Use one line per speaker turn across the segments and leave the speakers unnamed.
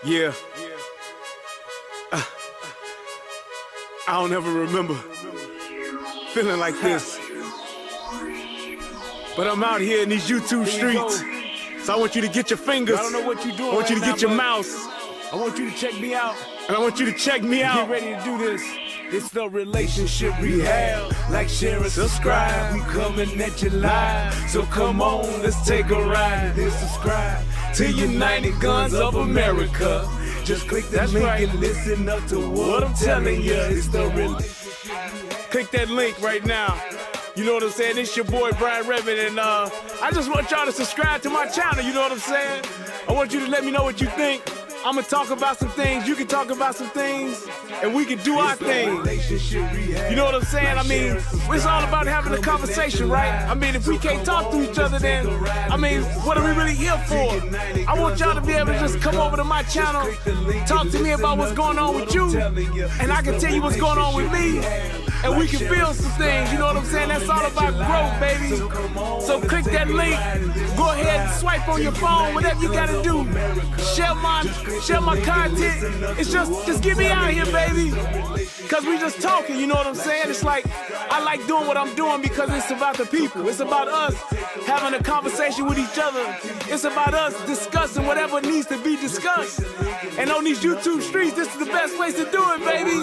Yeah, I don't ever remember feeling like this. But I'm out here in these YouTube streets. So I want you to get your fingers.
I don't know what you're doing.
I want you to
right
get
now,
your mouse.
I want you to check me out.
And I want you to check me out.
Get ready to do this. It's the relationship rehab. Like, share, and subscribe. We coming at you live. So come on, let's take a ride. Then subscribe to United Guns of America. Just click that link and listen up to what I'm telling you. It's the relationship rehab.
Click that link right now. You know what I'm saying? It's your boy Brian Revin, and I just want y'all to subscribe to my channel. You know what I'm saying? I want you to let me know what you think. I'm gonna talk about some things, you can talk about some things, and we can do our thing. You know what I'm saying? I mean, it's all about having a conversation, right? I mean, if we can't talk to each other, then, I mean, what are we really here for? I want y'all to be able to just come over to my channel, talk to me about what's going on with you, and I can tell you what's going on with me, and we can build some things, you know what I'm saying? That's all about growth, baby. So click that link, go ahead and swipe on your phone, whatever you gotta do. Share my content. It's just get me out here, baby. Cause we just talking, you know what I'm saying? It's like, I like doing what I'm doing because it's about the people. It's about us having a conversation with each other. It's about us discussing whatever needs to be discussed. And on these YouTube streets, this is the best place to do it, baby.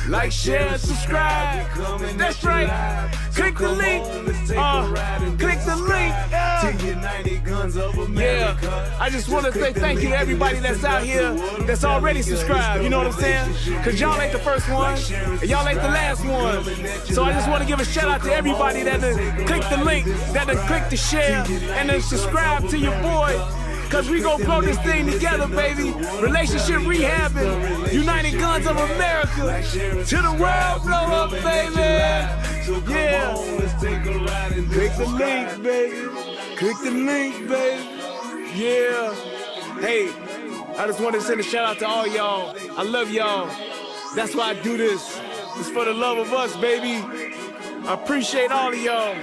Like, share, subscribe. That's right. Click the link. Click the link. Yeah. I just want to say thank you to everybody that's out here that's already subscribed. You know what I'm saying? Cause y'all ain't the first one, and y'all ain't the last one. So I just want to give a shout out to everybody that done click the link, that done click the share, and then subscribe to your boy. Cause we gon' blow this thing together, baby. Relationship rehabbing, United Guns of America. To the world blow up, baby. Yeah. Click the link, baby. Click the link, baby. Yeah. Hey, I just wanted to send a shout out to all y'all. I love y'all. That's why I do this. It's for the love of us, baby. I appreciate all of y'all.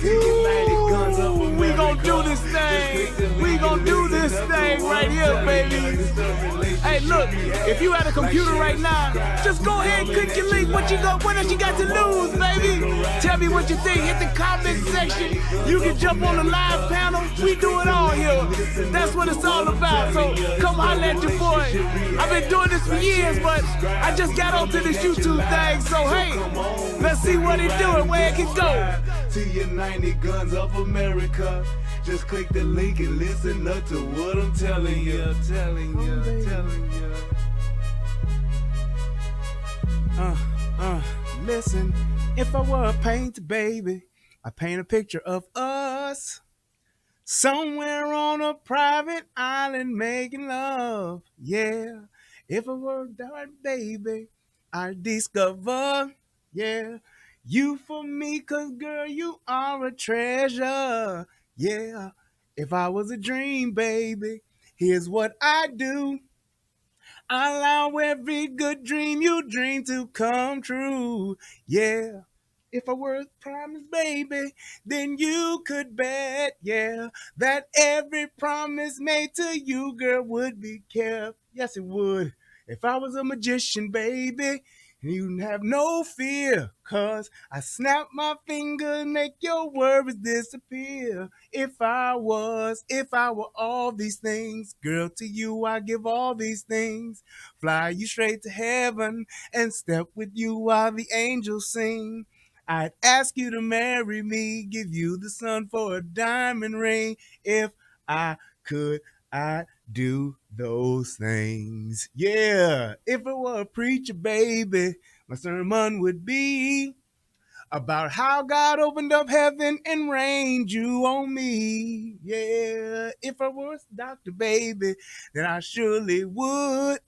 Ooh, we gon' do this thing. We gon' do this thing right here, baby. Hey, look, if you at a computer right now, just go ahead and click your link. What else you got to lose, baby? Tell me what you think. Hit the comment section. You can jump on the live panel. We do it all here. That's what it's all about. So come holler at your boy. I've been doing this for years, but I just got onto this YouTube thing. So hey, let's see what it do and where it can go.
To United Guns of America. Just click the link and listen up to what I'm telling you.
Listen, if I were a painter, baby, I'd paint a picture of us somewhere on a private island making love. Yeah, if I were a dark baby, I'd discover, yeah, you for me, cause girl, you are a treasure. Yeah, if I was a dream, baby, here's what I do. I allow every good dream you dream to come true. Yeah. If I were a promise, baby, then you could bet, yeah, that every promise made to you, girl, would be kept. Yes, it would. If I was a magician, baby, you'd have no fear, cause I snap my finger and make your worries disappear. If I were all these things, girl, to you I give all these things. Fly you straight to heaven and step with you while the angels sing. I'd ask you to marry me, give you the sun for a diamond ring. If I could, I'd do those things. Yeah, if I were a preacher, baby, my sermon would be about how God opened up heaven and rained you on me. Yeah, if I were a doctor, baby, then I surely would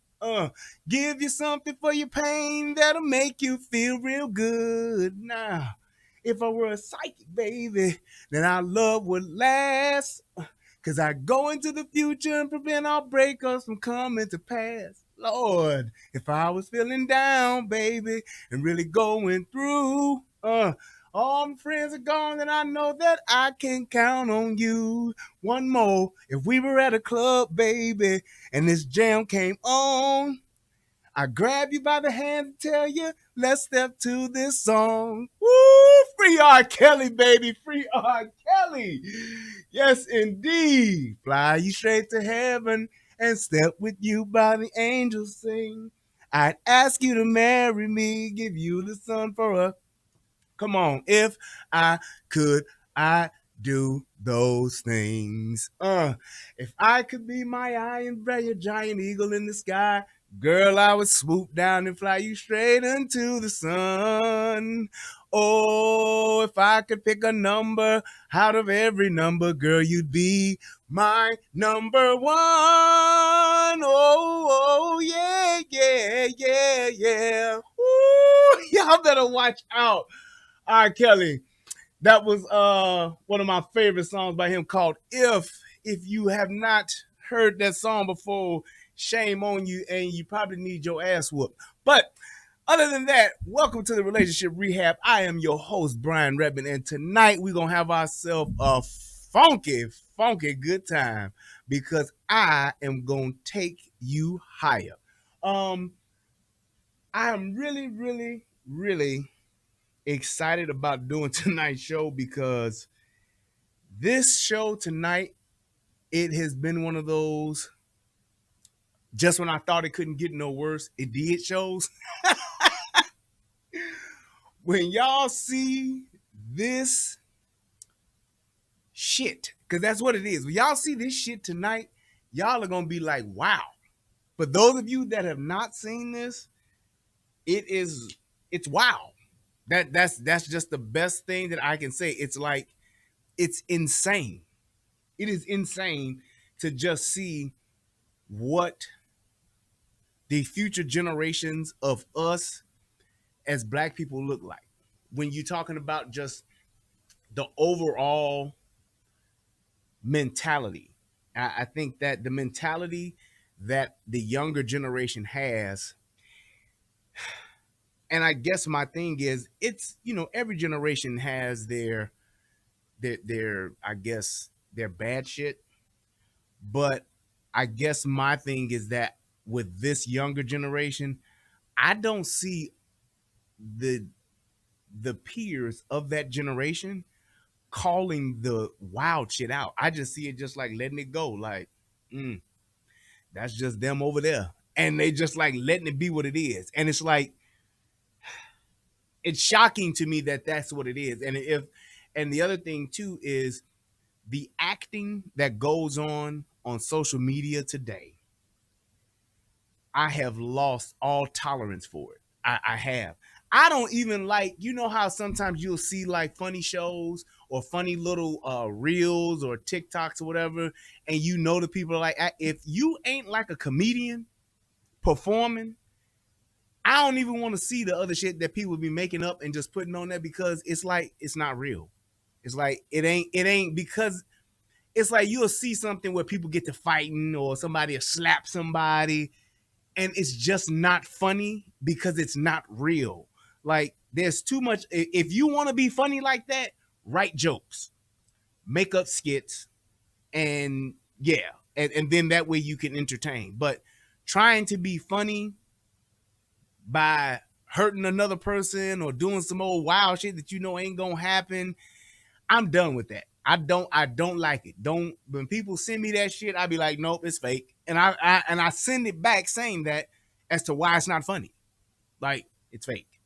give you something for your pain that'll make you feel real good. Now, if I were a psychic, baby, then our love would last. Cause I go into the future and prevent our breakups from coming to pass. Lord, if I was feeling down, baby, and really going through, All my friends are gone, and I know that I can count on you. One more, if we were at a club, baby, and this jam came on, I grab you by the hand and tell you, let's step to this song. Woo! Free R. Kelly, baby. Free R. Kelly. Yes, indeed. Fly you straight to heaven and step with you by the angels sing. I'd ask you to marry me, give you the sun for a Come on, if I could, I do those things. If I could be my iron a giant eagle in the sky, girl, I would swoop down and fly you straight into the sun. Oh, if I could pick a number out of every number, girl, you'd be my number one. Oh, yeah, yeah, yeah, yeah. Ooh, y'all better watch out. R. Kelly. That was one of my favorite songs by him called If. If you have not heard that song before, shame on you, and you probably need your ass whooped. But other than that, welcome to the Relationship Rehab. I am your host, Brian Redmond, and tonight we're going to have ourselves a funky, funky good time because I am going to take you higher. I am really, really, really excited about doing tonight's show because this show tonight, it has been one of those just when I thought it couldn't get no worse, it did shows. When y'all see this shit, because that's what it is. When y'all see this shit tonight, y'all are gonna be like, wow. For those of you that have not seen this, it's wow. That's just the best thing that I can say. It's like it's insane. It is insane to just see what the future generations of us as black people look like. When you're talking about just the overall mentality, I think that the mentality that the younger generation has, and I guess my thing is, it's every generation has their I guess their bad shit. But I guess my thing is that with this younger generation, I don't see the the peers of that generation calling the wild shit out. I just see it just like letting it go. Like, that's just them over there. And they just like letting it be what it is. And it's like, it's shocking to me that that's what it is. And the other thing too is the acting that goes on social media today. I have lost all tolerance for it. I have. I don't even like, how sometimes you'll see like funny shows or funny little reels or TikToks or whatever, and the people are like, if you ain't like a comedian performing, I don't even want to see the other shit that people be making up and just putting on there because it's like it's not real. It's like it ain't because it's like you'll see something where people get to fighting or somebody will slap somebody and it's just not funny because it's not real. Like there's too much. If you want to be funny like that, write jokes, make up skits, and yeah, and then that way you can entertain. But trying to be funny by hurting another person or doing some old wild shit that ain't gonna happen, I'm done with that. I don't like it. Don't When people send me that shit, I be like, nope, it's fake. And I send it back saying that as to why it's not funny. Like, it's fake.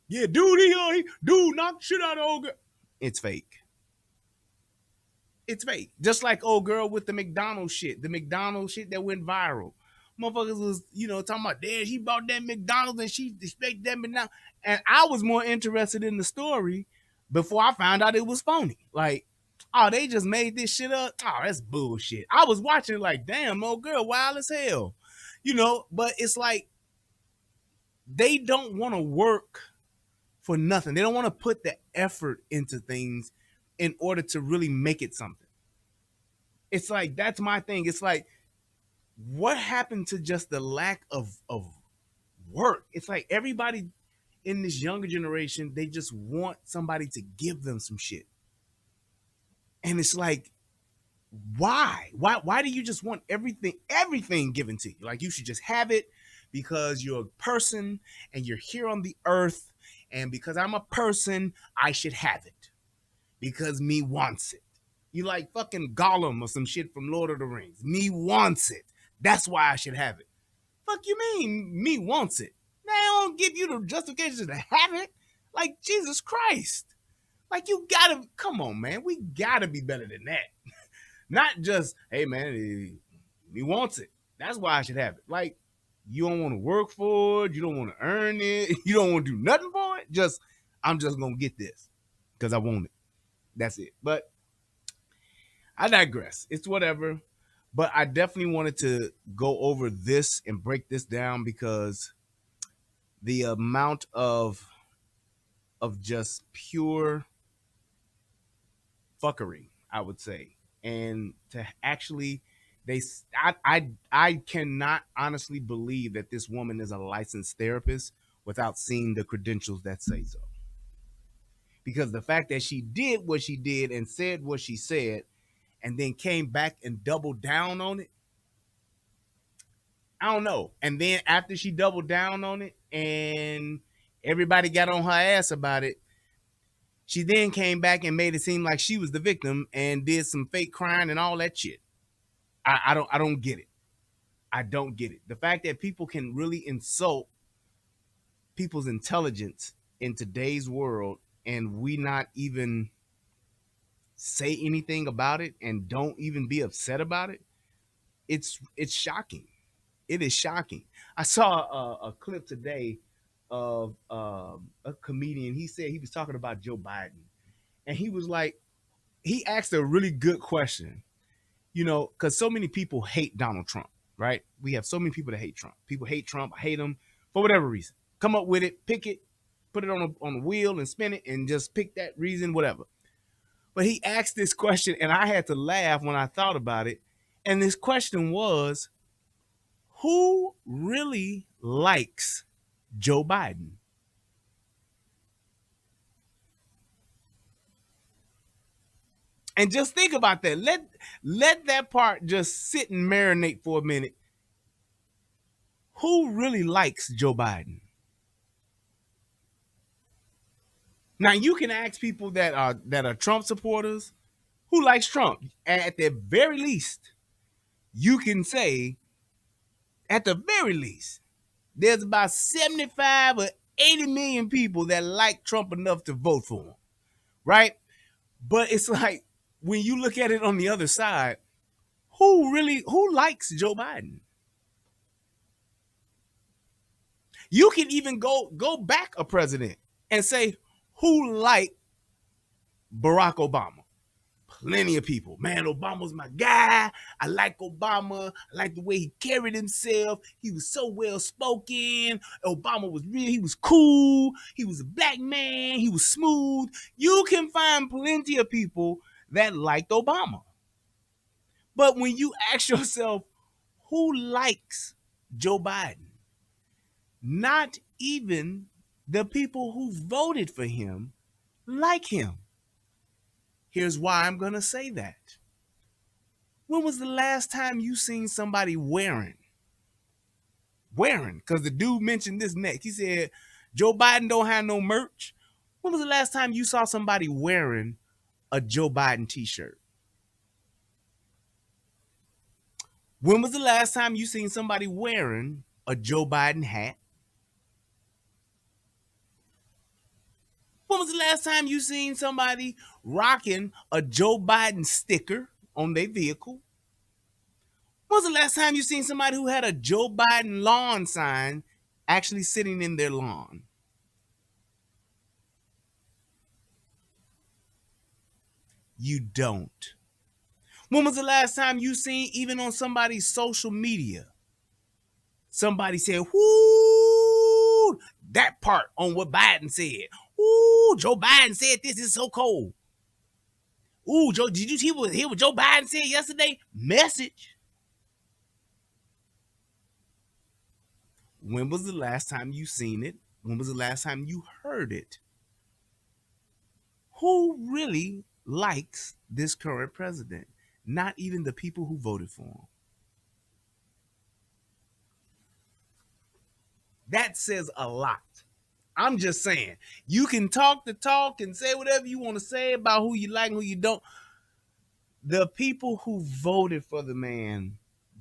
Yeah, dude knock shit out of old girl. It's fake. It's fake. Just like old girl with the McDonald's shit. The McDonald's shit that went viral. Motherfuckers was, talking about, damn, she bought that McDonald's and she expected that McDonald's. And I was more interested in the story before I found out it was phony. Like, oh, they just made this shit up. Oh, that's bullshit. I was watching it like, damn, old girl, wild as hell. But it's like they don't want to work for nothing. They don't want to put the effort into things in order to really make it something. It's like, that's my thing. It's like, what happened to just the lack of work? It's like everybody, in this younger generation, they just want somebody to give them some shit. And it's like, why? Why do you just want everything given to you? Like you should just have it because you're a person and you're here on the earth, and because I'm a person, I should have it. Because me wants it. You like fucking Gollum or some shit from Lord of the Rings. Me wants it. That's why I should have it. Fuck you mean me wants it? They don't give you the justification to have it. Like Jesus Christ. Like you gotta come on, man. We gotta be better than that. Not just, hey man, he wants it. That's why I should have it. Like, you don't want to work for it, you don't want to earn it, you don't want to do nothing for it. Just, I'm just gonna get this because I want it. That's it. But I digress. It's whatever. But I definitely wanted to go over this and break this down because the amount of just pure fuckery, I would say, and to actually I cannot honestly believe that this woman is a licensed therapist without seeing the credentials that say so. Because the fact that she did what she did and said what she said and then came back and doubled down on it, I don't know. And then after she doubled down on it and everybody got on her ass about it, she then came back and made it seem like she was the victim and did some fake crying and all that shit. I don't get it. I don't get it. The fact that people can really insult people's intelligence in today's world and we not even say anything about it and don't even be upset about it, it's shocking. It is shocking. I saw a clip today of a comedian. He said he was talking about Joe Biden, and he was like, he asked a really good question. You know, because so many people hate Donald Trump, right? We have so many people that hate Trump. People hate Trump, hate him for whatever reason. Come up with it, pick it, put it on a wheel and spin it, and just pick that reason, whatever. But he asked this question, and I had to laugh when I thought about it. And this question was, who really likes Joe Biden? And just think about that. Let that part just sit and marinate for a minute. Who really likes Joe Biden? Now you can ask people that are Trump supporters who likes Trump. At the very least, you can say, at the very least, there's about 75 or 80 million people that like Trump enough to vote for him, right? But it's like when you look at it on the other side, who likes Joe Biden? You can even go back a president and say who liked Barack Obama. Plenty of people. Man, Obama's my guy. I like Obama. I like the way he carried himself. He was so well spoken. Obama was real. He was cool. He was a black man. He was smooth. You can find plenty of people that liked Obama. But when you ask yourself, who likes Joe Biden? Not even the people who voted for him like him. Here's why I'm going to say that. When was the last time you seen somebody wearing? Because the dude mentioned this next. He said, Joe Biden don't have no merch. When was the last time you saw somebody wearing a Joe Biden t-shirt? When was the last time you seen somebody wearing a Joe Biden hat? When was the last time you seen somebody rocking a Joe Biden sticker on their vehicle? When was the last time you seen somebody who had a Joe Biden lawn sign actually sitting in their lawn? You don't. When was the last time you seen, even on somebody's social media, somebody said, whoo, that part on what Biden said. Ooh, Joe Biden said this is so cold. Ooh, Joe, did you hear what Joe Biden said yesterday? Message. When was the last time you seen it When was the last time you heard it? Who really likes this current president? Not even the people who voted for him. That says a lot. I'm just saying, you can talk the talk and say whatever you want to say about who you like and who you don't. The people who voted for the man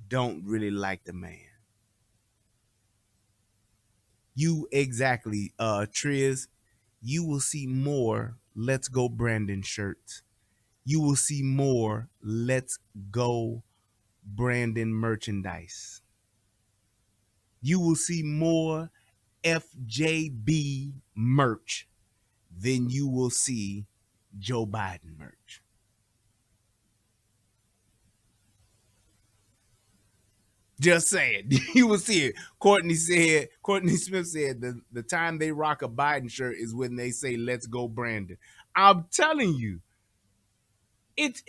don't really like the man. You exactly, Triz, you will see more Let's Go Brandon shirts. You will see more Let's Go Brandon merchandise. You will see more FJB merch than you will see Joe Biden merch. Just saying. You will see it. Courtney Smith said the time they rock a Biden shirt is when they say let's go Brandon. I'm telling you, it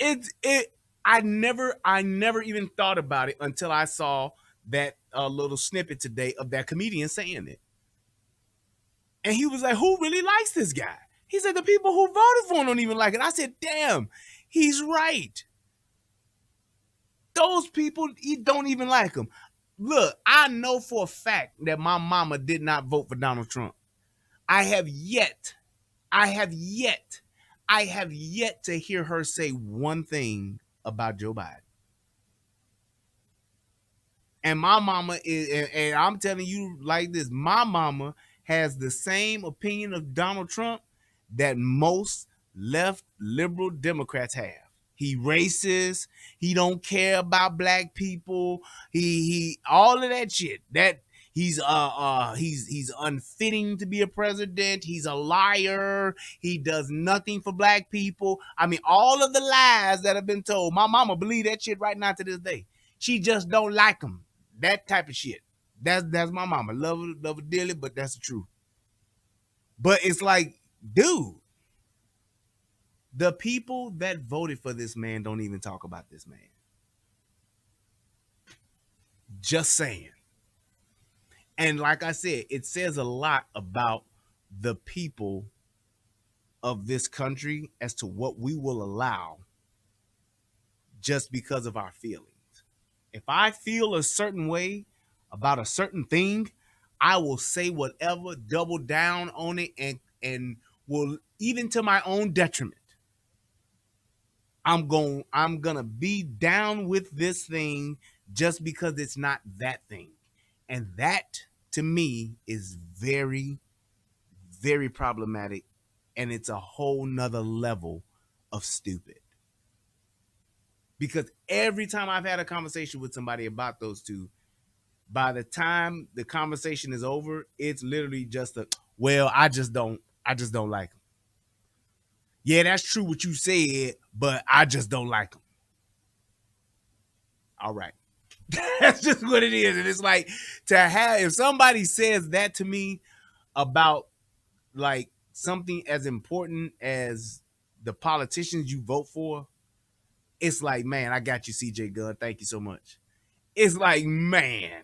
I never even thought about it until I saw that little snippet today of that comedian saying it. And he was like, who really likes this guy? He said the people who voted for him don't even like it. I said, damn, he's right. Those people don't even like him. Look, I know for a fact that my mama did not vote for Donald Trump. I have yet, I have yet, I have yet to hear her say one thing about Joe Biden. And my mama is, and I'm telling you like this, my mama has the same opinion of Donald Trump that most left liberal Democrats have. He racist. He don't care about black people. He all of that shit. That he's unfitting to be a president. He's a liar. He does nothing for black people. I mean, all of the lies that have been told. My mama believe that shit right now to this day. She just don't like him. That type of shit. That's my mama. Love her dearly, but that's the truth. But it's like, dude, the people that voted for this man don't even talk about this man. Just saying. And like I said, it says a lot about the people of this country as to what we will allow just because of our feelings. If I feel a certain way about a certain thing, I will say whatever, double down on it, and will, even to my own detriment. I'm gonna be down with this thing just because it's not that thing. And that to me is very, very problematic. And it's a whole nother level of stupid. Because every time I've had a conversation with somebody about those two, by the time the conversation is over, it's literally just a, well, I just don't like them. Yeah, that's true what you said, but I just don't like them. All right. That's just what it is. And it's like, to have, if somebody says that to me about like something as important as the politicians you vote for, it's like, man, I got you, CJ Gunn. Thank you so much. It's like, man.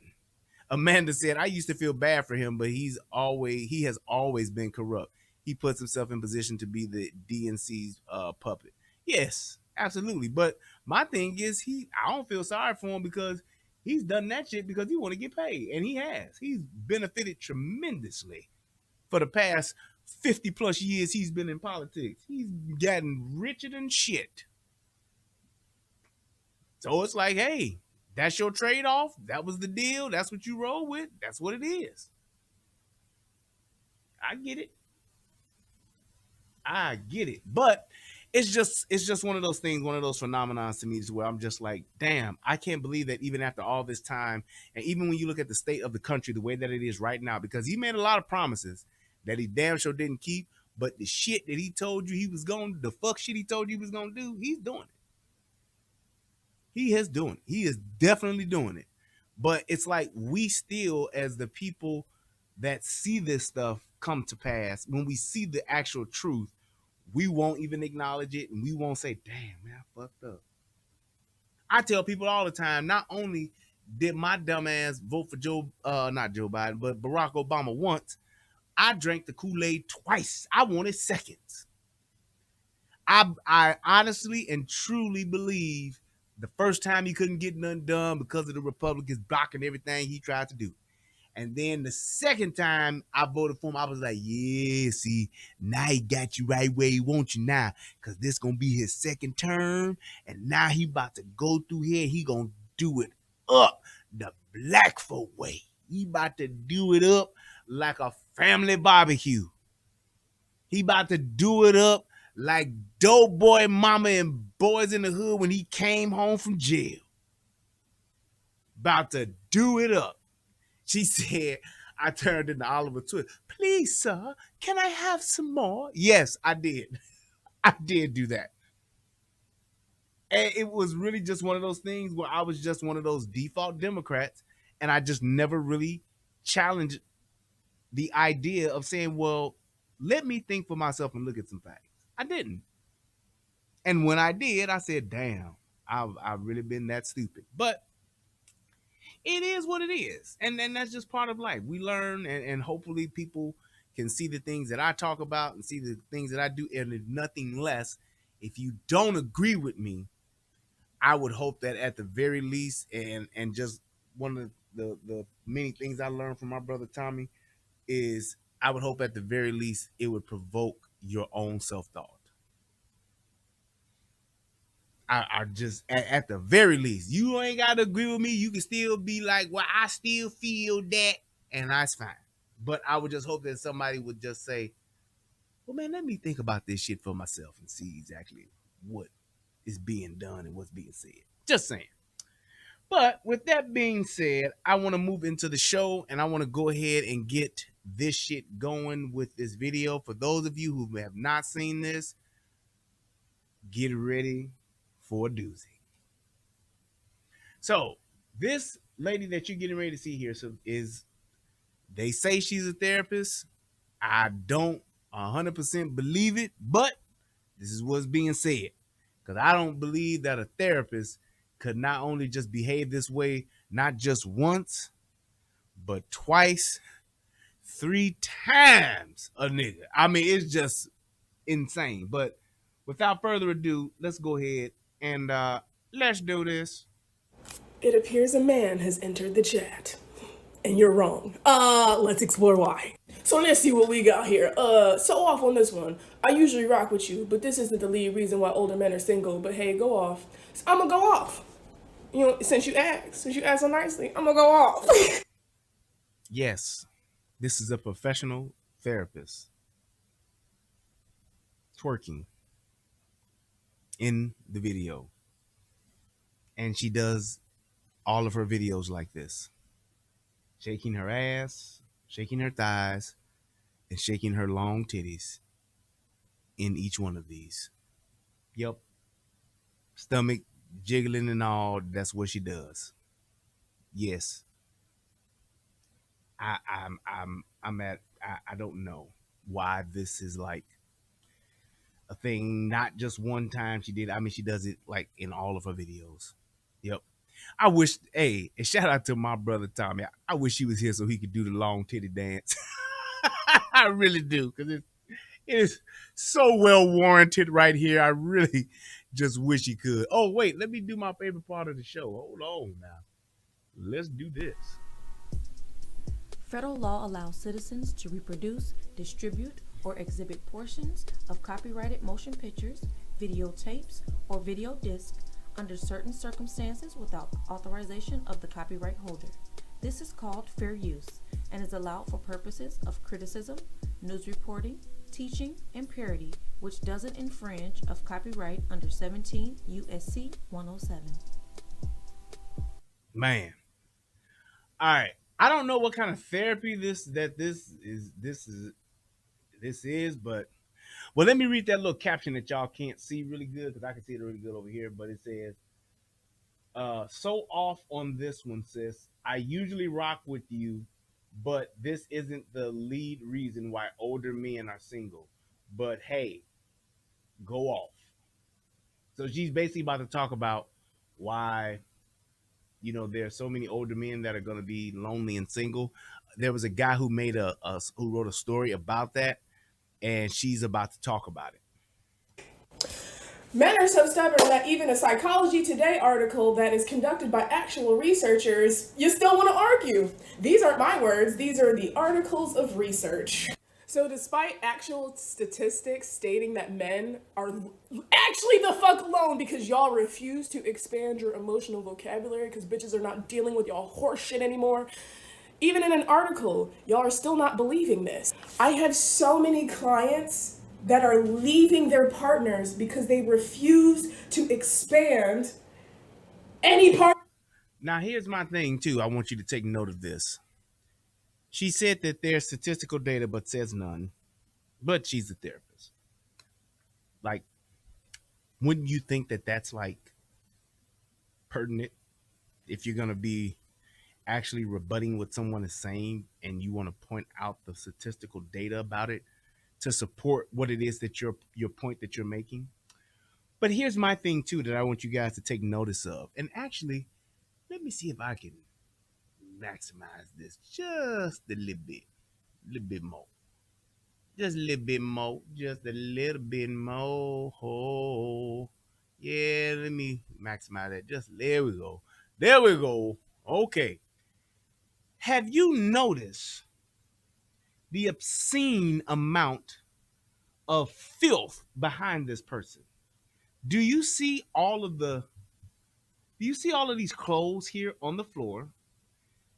Amanda said, I used to feel bad for him, but he has always been corrupt. He puts himself in position to be the DNC's puppet. Yes, absolutely. But my thing is, I don't feel sorry for him because he's done that shit because he want to get paid, and he has. He's benefited tremendously for the past 50 plus years he's been in politics. He's gotten richer than shit. So it's like, hey, that's your trade off. That was the deal. That's what you roll with. That's what it is. I get it. I get it. But it's just one of those things, one of those phenomenons to me is where I'm just like, damn, I can't believe that even after all this time, and even when you look at the state of the country, the way that it is right now, because he made a lot of promises that he damn sure didn't keep, but the shit that he told you he was going, the fuck shit he told you he was gonna do, he's doing it. He is doing it. He is definitely doing it. But it's like we still, as the people that see this stuff come to pass, when we see the actual truth, we won't even acknowledge it and we won't say, damn, man, I fucked up. I tell people all the time, not only did my dumb ass vote for not Joe Biden, but Barack Obama once, I drank the Kool-Aid twice. I wanted seconds. I honestly and truly believe the first time he couldn't get nothing done because of the Republicans blocking everything he tried to do. And then the second time I voted for him, I was like, yeah, see, now he got you right where he wants you now. Cause this gonna be his second term. And now he about to go through here. He gonna do it up the black folk way. He about to do it up like a family barbecue. He about to do it up like Dope Boy Mama and Boys in the Hood when he came home from jail. About to do it up. She said, I turned into Oliver Twist. Please, sir, can I have some more? Yes, I did. I did do that. And it was really just one of those things where I was just one of those default Democrats, and I just never really challenged the idea of saying, well, let me think for myself and look at some facts. I didn't. And when I did, I said, damn, I've really been that stupid. But it is what it is. And that's just part of life. We learn, and hopefully people can see the things that I talk about and see the things that I do, and if nothing less. If you don't agree with me, I would hope that at the very least, and just one of the many things I learned from my brother Tommy is I would hope at the very least it would provoke your own self-thought. I just at the very least, you ain't gotta agree with me. You can still be like, well, I still feel that, and that's fine. But I would just hope that somebody would just say, well, man, let me think about this shit for myself and see exactly what is being done and what's being said. Just saying. But with that being said, I want to move into the show and I want to go ahead and get this shit going with this video. For those of you who have not seen this, get ready for a doozy. So this lady that you're getting ready to see here is, they say she's a therapist. I don't 100% believe it, but this is what's being said. Because I don't believe that a therapist could not only just behave this way, not just once, but twice, 3 times a nigga. I mean, it's just insane. But without further ado, let's go ahead and let's do this.
It appears a man has entered the chat. And you're wrong. Let's explore why. So let's see what we got here. So off on this one. I usually rock with you, but this isn't the lead reason why older men are single. But hey, go off. So I'm gonna go off. You know, since you asked so nicely, I'm gonna go off.
Yes, this is a professional therapist twerking in the video. And she does all of her videos like this, shaking her ass, shaking her thighs, and shaking her long titties in each one of these. Yep. Stomach jiggling and all, that's what she does. Yes. I don't know why this is like a thing, not just one time she did. I mean, she does it like in all of her videos. Yep. I wish, hey, and shout out to my brother Tommy. I wish he was here so he could do the long titty dance. I really do, because it is so well warranted right here. I really just wish he could. Oh, wait, let me do my favorite part of the show. Hold on now. Let's do this.
Federal law allows citizens to reproduce, distribute, or exhibit portions of copyrighted motion pictures, videotapes, or video discs under certain circumstances without authorization of the copyright holder. This is called fair use and is allowed for purposes of criticism, news reporting, teaching, and parody, which doesn't infringe of copyright under 17 U.S.C. 107.
Man. All right. I don't know what kind of therapy this is, but well, let me read that little caption that y'all can't see really good because I can see it really good over here. But it says, "So off on this one, sis. I usually rock with you, but this isn't the lead reason why older men are single. But hey, go off." So she's basically about to talk about why, there are so many older men that are going to be lonely and single. There was a guy who made who wrote a story about that, and she's about to talk about it.
Men are so stubborn that even a Psychology Today article that is conducted by actual researchers, you still want to argue. These aren't my words, these are the articles of research. So, despite actual statistics stating that men are actually the fuck alone because y'all refuse to expand your emotional vocabulary because bitches are not dealing with y'all horse shit anymore, even in an article, y'all are still not believing this. I have so many clients that are leaving their partners because they refuse to expand any part.
Now, here's my thing, too. I want you to take note of this. She said that there's statistical data, but says none. But she's a therapist. Like, wouldn't you think that that's like pertinent if you're going to be actually rebutting what someone is saying and you want to point out the statistical data about it to support what it is that your point that you're making? But here's my thing too that I want you guys to take notice of. And actually, let me see if I can maximize this just a little bit more. Just a little bit more. Just a little bit more. Oh, yeah, let me maximize that. Just there we go. There we go. Okay. Have you noticed the obscene amount of filth behind this person? Do you see all of these clothes here on the floor?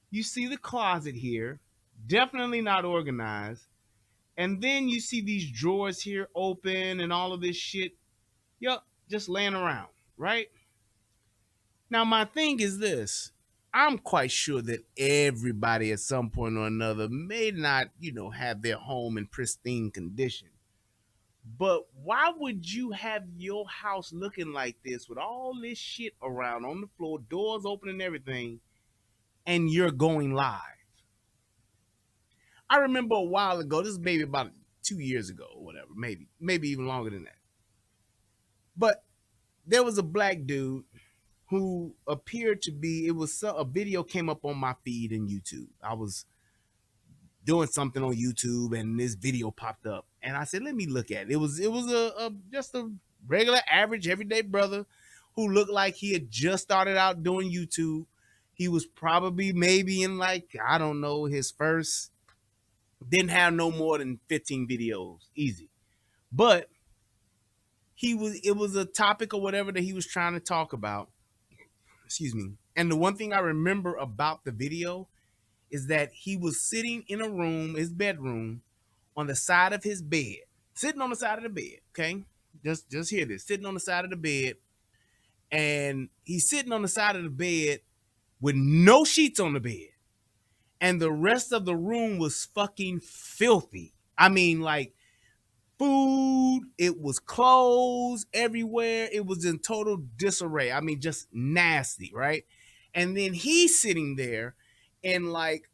You see the closet here, definitely not organized. And then you see these drawers here open and all of this shit, yup, just laying around, right? Now, my thing is this. I'm quite sure that everybody at some point or another may not, have their home in pristine condition. But why would you have your house looking like this with all this shit around on the floor, doors open and everything, and you're going live? I remember a while ago, this is maybe about 2 years ago or whatever, maybe even longer than that. But there was a black dude who appeared to be, a video came up on my feed in YouTube. I was doing something on YouTube and this video popped up and I said, let me look at it. It was just a regular average everyday brother who looked like he had just started out doing YouTube. He was probably maybe in like, I don't know, his first, didn't have no more than 15 videos, easy. But it was a topic or whatever that he was trying to talk about. Excuse me. And the one thing I remember about the video is that he was sitting in a room, his bedroom, on the side of his bed, sitting on the side of the bed. Okay, just hear this, sitting on the side of the bed, and he's sitting on the side of the bed with no sheets on the bed, and the rest of the room was fucking filthy. I mean, like food, it was clothes everywhere. It was in total disarray. I mean, just nasty, right? And then he's sitting there and like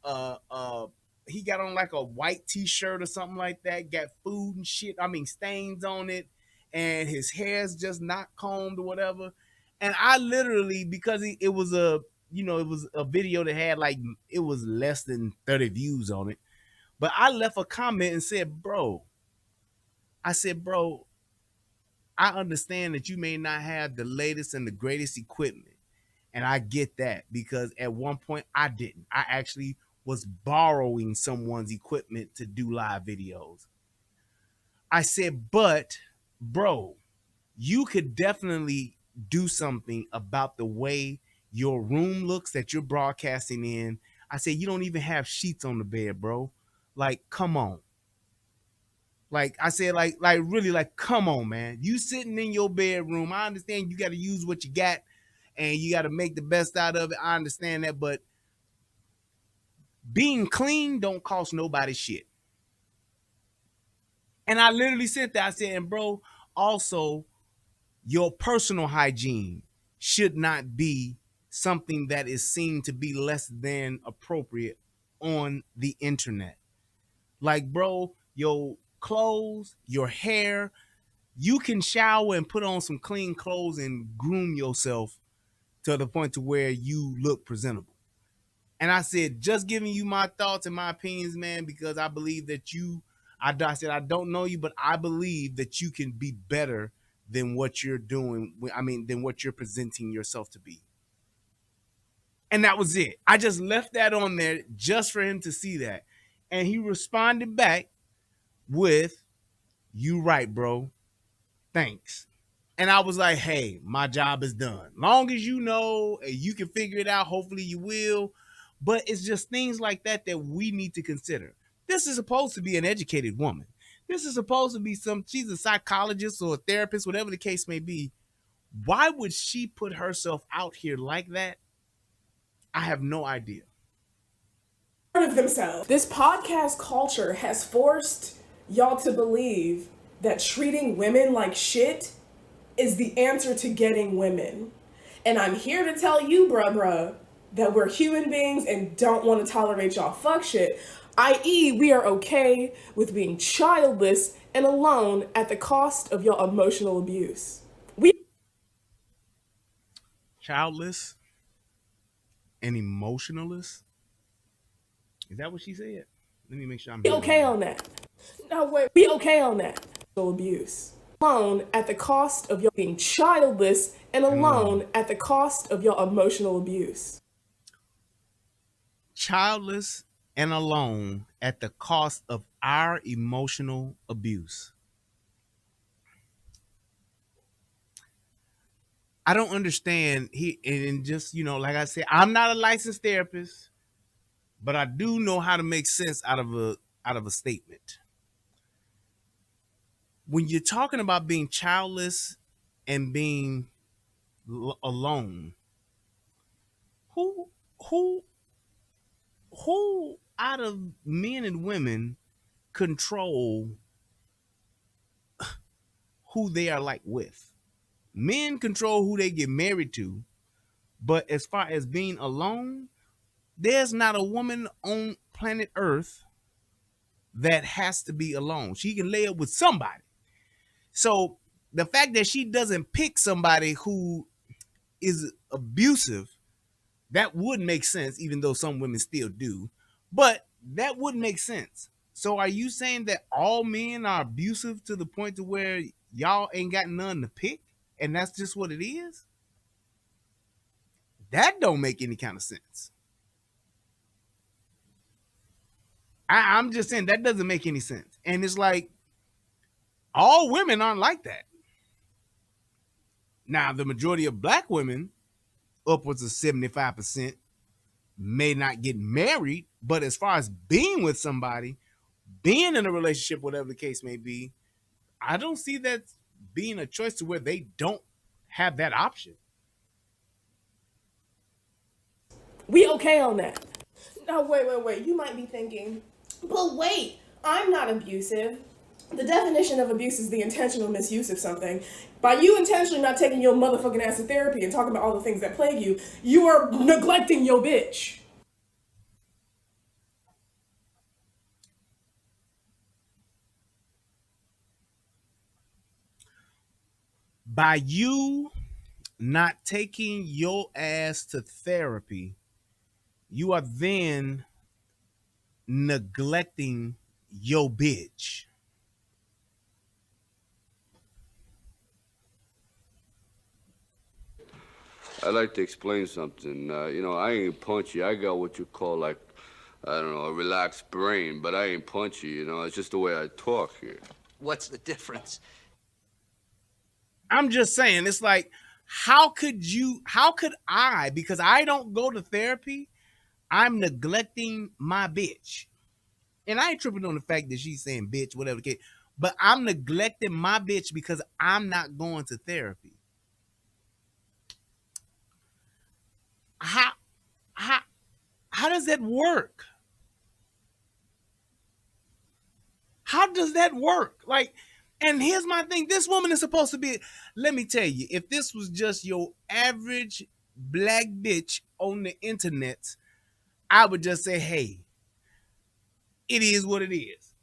he got on like a white t-shirt or something like that, got food and shit, I mean stains on it, and his hair's just not combed or whatever. And I literally, because it was it was a video that had like, it was less than 30 views on it, but I left a comment and said, bro, I understand that you may not have the latest and the greatest equipment. And I get that because at one point I didn't. I actually was borrowing someone's equipment to do live videos. I said, but bro, you could definitely do something about the way your room looks that you're broadcasting in. I said, you don't even have sheets on the bed, bro. Like, come on. Like I said, like really, like, come on, man. You sitting in your bedroom. I understand you got to use what you got and you got to make the best out of it. I understand that, but being clean don't cost nobody shit. And I literally said that. I said, and bro, also your personal hygiene should not be something that is seen to be less than appropriate on the internet. Like, bro, your clothes, your hair, you can shower and put on some clean clothes and groom yourself to the point to where you look presentable. And I said, just giving you my thoughts and my opinions, man, because I believe that I said, I don't know you, but I believe that you can be better than what you're doing. I mean, than what you're presenting yourself to be. And that was it. I just left that on there just for him to see that. And he responded back with, "You right, bro. Thanks." And I was like, hey, my job is done. Long as you know and you can figure it out, hopefully you will. But it's just things like that that we need to consider. This is supposed to be an educated woman. This is supposed to be she's a psychologist or a therapist, whatever the case may be. Why would she put herself out here like that? I have no idea.
Of themselves. This podcast culture has forced y'all to believe that treating women like shit is the answer to getting women. And I'm here to tell you, bruh, that we're human beings and don't want to tolerate y'all fuck shit. I.e., we are okay with being childless and alone at the cost of your emotional abuse. We
Childless and emotionalist? Is that what she said? Let me make sure I'm
okay on that. No, wait, we okay on that. Abuse. Alone at the cost of your being childless and alone at the cost of your emotional abuse.
Childless and alone at the cost of our emotional abuse. I don't understand. And just, like I said, I'm not a licensed therapist, but I do know how to make sense out of a statement. When you're talking about being childless and being alone, who who who out of men and women control who they are like with? Men control who they get married to, but as far as being alone, there's not a woman on planet Earth that has to be alone. She can lay up with somebody. So the fact that she doesn't pick somebody who is abusive, that would make sense, even though some women still do. But that would make sense. So are you saying that all men are abusive to the point to where y'all ain't got none to pick? And that's just what it is? That don't make any kind of sense. I'm just saying that doesn't make any sense. And it's like all women aren't like that. Now, the majority of black women, upwards of 75%, may not get married, but as far as being with somebody, being in a relationship, whatever the case may be, I don't see that being a choice to where they don't have that option.
We okay on that. Now, wait. You might be thinking, but wait, I'm not abusive. The definition of abuse is the intentional misuse of something. By you intentionally not taking your motherfucking ass to therapy and talking about all the things that plague you, you are neglecting your bitch.
By you not taking your ass to therapy, you are then neglecting your bitch.
I'd like to explain something. I ain't punchy. I got what you call, like, I don't know, a relaxed brain, but I ain't punchy, It's just the way I talk here.
What's the difference?
I'm just saying, it's like, how could I, because I don't go to therapy, I'm neglecting my bitch. And I ain't tripping on the fact that she's saying bitch, whatever the case, but I'm neglecting my bitch because I'm not going to therapy. How does that work? How does that work? Like, and here's my thing. This woman is supposed to be, let me tell you, if this was just your average black bitch on the internet, I would just say, hey, it is what it is.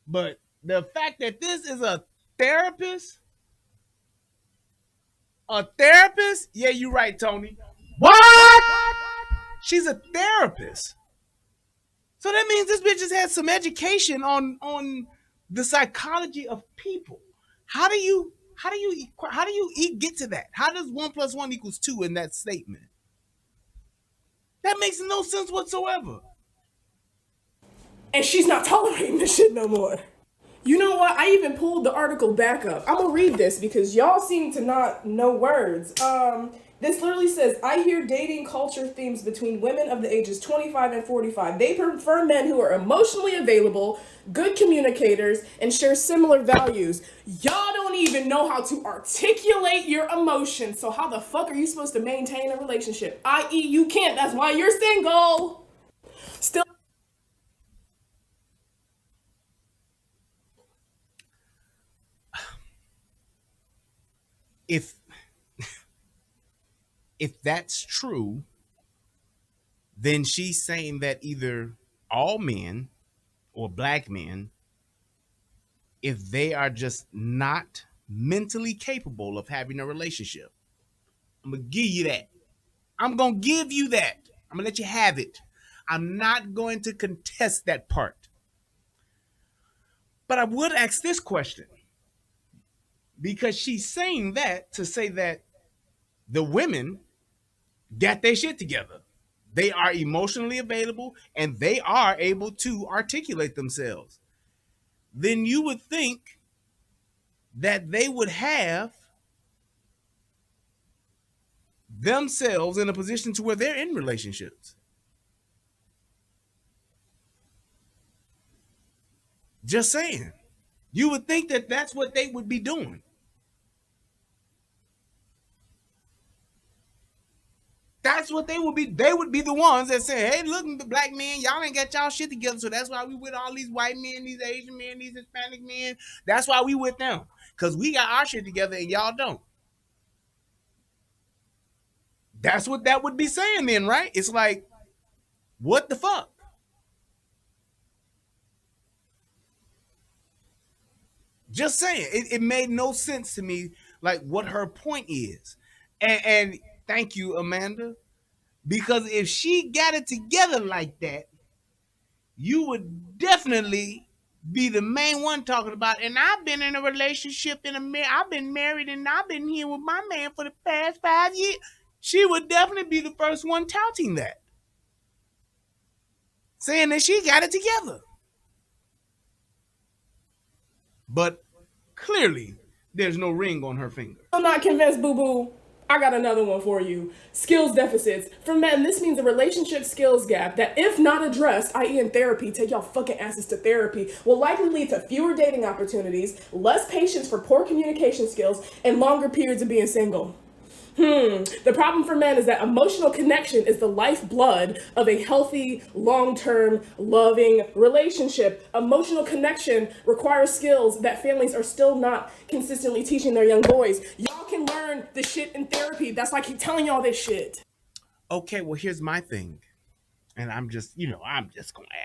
But the fact that this is a therapist, yeah, you're right, Tony. What? She's a therapist. So that means this bitch has had some education on the psychology of people. How do you get to that? How does 1 + 1 = 2 in that statement? That makes no sense whatsoever.
And she's not tolerating this shit no more. You know what? I even pulled the article back up. I'm gonna read this because y'all seem to not know words. This literally says, I hear dating culture themes between women of the ages 25 and 45. They prefer men who are emotionally available, good communicators, and share similar values. Y'all don't even know how to articulate your emotions. So how the fuck are you supposed to maintain a relationship? I.e., you can't. That's why you're single. Still.
If if that's true, then she's saying that either all men or black men, if they are just not mentally capable of having a relationship, I'm gonna give you that. I'm gonna give you that. I'm gonna let you have it. I'm not going to contest that part. But I would ask this question because she's saying that to say that the women got their shit together. They are emotionally available and they are able to articulate themselves. Then you would think that they would have themselves in a position to where they're in relationships. Just saying. You would think that that's what they would be doing. That's what they would be. They would be the ones that say, hey, look, the black men, y'all ain't got y'all shit together. So that's why we with all these white men, these Asian men, these Hispanic men. That's why we with them. Because we got our shit together and y'all don't. That's what that would be saying then, right? It's like, what the fuck? Just saying. It made no sense to me, like what her point is. And thank you, Amanda. Because if she got it together like that, you would definitely be the main one talking about. And I've been in a relationship I've been married and I've been here with my man for the past 5 years. She would definitely be the first one touting that, saying that she got it together. But clearly, there's no ring on her finger.
I'm not convinced, boo boo. I got another one for you. Skills deficits. For men, this means a relationship skills gap that, if not addressed, i.e., in therapy, take y'all fucking asses to therapy, will likely lead to fewer dating opportunities, less patience for poor communication skills, and longer periods of being single. The problem for men is that emotional connection is the lifeblood of a healthy, long-term, loving relationship. Emotional connection requires skills that families are still not consistently teaching their young boys. Y'all can learn this shit in therapy. That's why I keep telling y'all this shit.
Okay, well, here's my thing. And I'm just gonna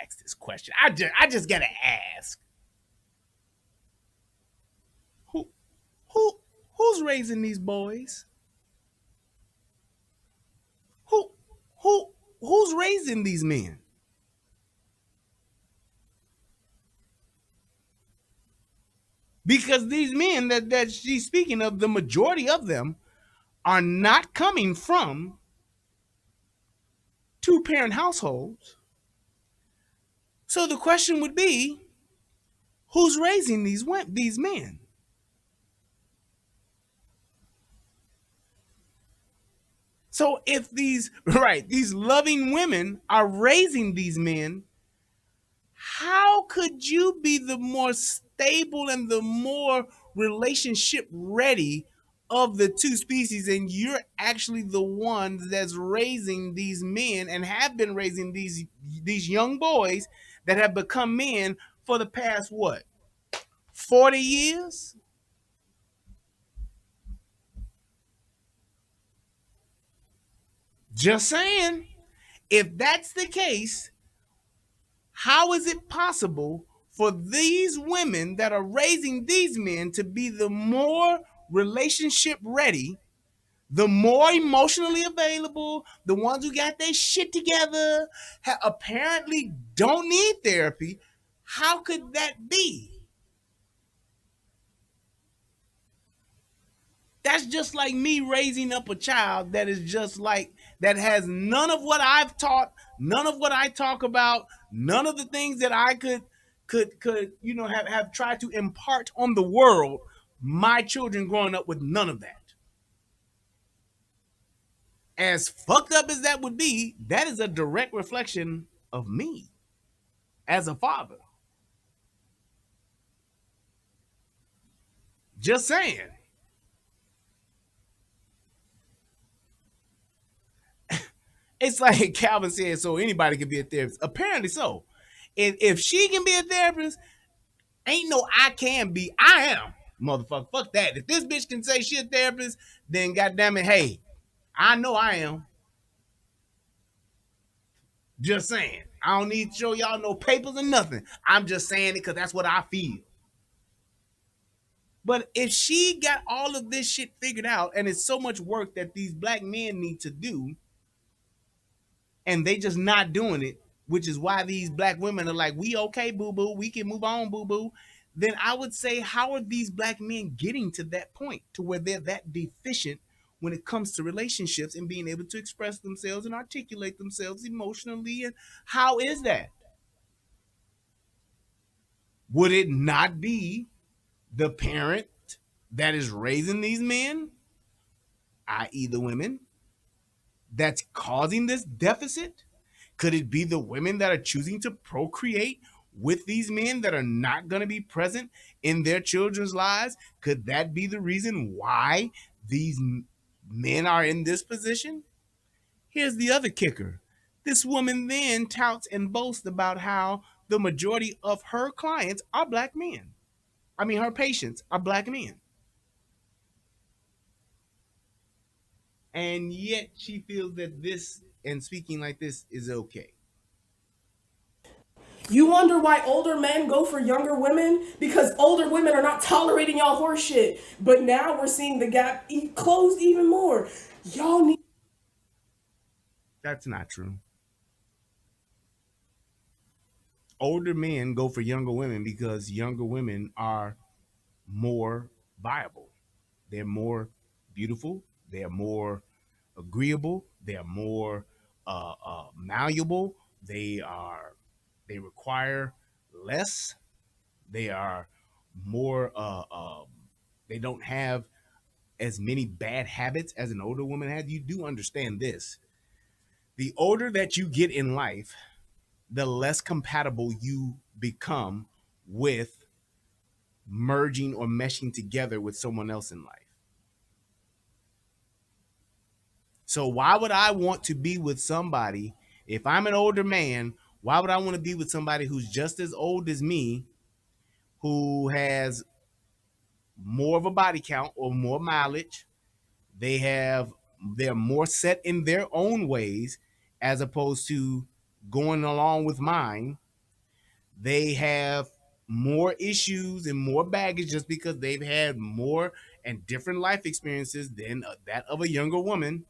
ask this question. I just gotta ask. Who who's raising these boys? Who who's raising these men? Because these men that she's speaking of, the majority of them are not coming from two-parent households. So the question would be, who's raising these men? So if these loving women are raising these men, how could you be the more stable and the more relationship ready of the two species, and you're actually the ones that's raising these men and have been raising these young boys that have become men for the past what, 40 years? Just saying. If that's the case, how is it possible for these women that are raising these men to be the more relationship ready The more emotionally available, the ones who got their shit together, apparently don't need therapy. How could that be? That's just like me raising up a child that is just like, that has none of what I've taught, none of what I talk about, none of the things that I could have tried to impart on the world. My children growing up with none of that. As fucked up as that would be, that is a direct reflection of me as a father. Just saying. It's like Calvin said, so anybody can be a therapist. Apparently so. If she can be a therapist, ain't no I can be. I am. Motherfucker, fuck that. If this bitch can say she a therapist, then goddamn it, hey, I know I am. Just saying. I don't need to show y'all no papers or nothing. I'm just saying it because that's what I feel. But if she got all of this shit figured out, and it's so much work that these black men need to do, and they just not doing it, which is why these black women are like, we okay, boo-boo, we can move on, boo-boo, then I would say, how are these black men getting to that point to where they're that deficient when it comes to relationships and being able to express themselves and articulate themselves emotionally? And how is that? Would it not be the parent that is raising these men, i.e. the women, that's causing this deficit? Could it be the women that are choosing to procreate with these men that are not going to be present in their children's lives? Could that be the reason why these men are in this position? Here's the other kicker. This woman then touts and boasts about how the majority of her clients are black men. I mean, her patients are black men. And yet she feels that this and speaking like this is okay.
You wonder why older men go for younger women? Because older women are not tolerating y'all horse shit. But now we're seeing the gap closed even more. Y'all need.
That's not true. Older men go for younger women because younger women are more viable. They're more beautiful. They're more agreeable. They're more malleable. They require less. They are more. They don't have as many bad habits as an older woman has. You do understand this. The older that you get in life, the less compatible you become with merging or meshing together with someone else in life. So why would I want to be with somebody, if I'm an older man, why would I want to be with somebody who's just as old as me, who has more of a body count or more mileage? They're more set in their own ways as opposed to going along with mine. They have more issues and more baggage just because they've had more and different life experiences than that of a younger woman.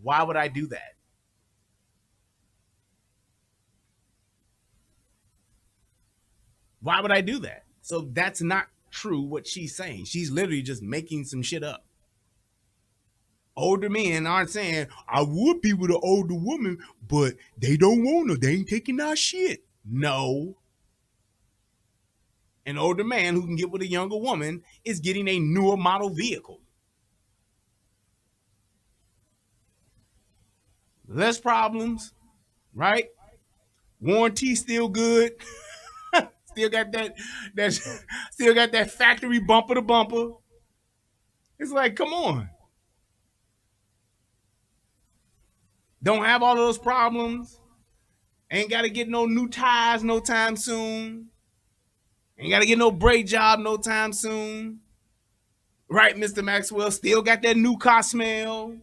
Why would I do that? Why would I do that? So that's not true what she's saying. She's literally just making some shit up. Older men aren't saying, I would be with an older woman, but they don't want her. They ain't taking our shit. No. An older man who can get with a younger woman is getting a newer model vehicle. Less problems, right? Warranty still good. Still got that still got that factory bumper to bumper. It's like, come on. Don't have all those problems. Ain't got to get no new tires no time soon. Ain't got to get no brake job no time soon. Right, Mr. Maxwell? Still got that new car smell.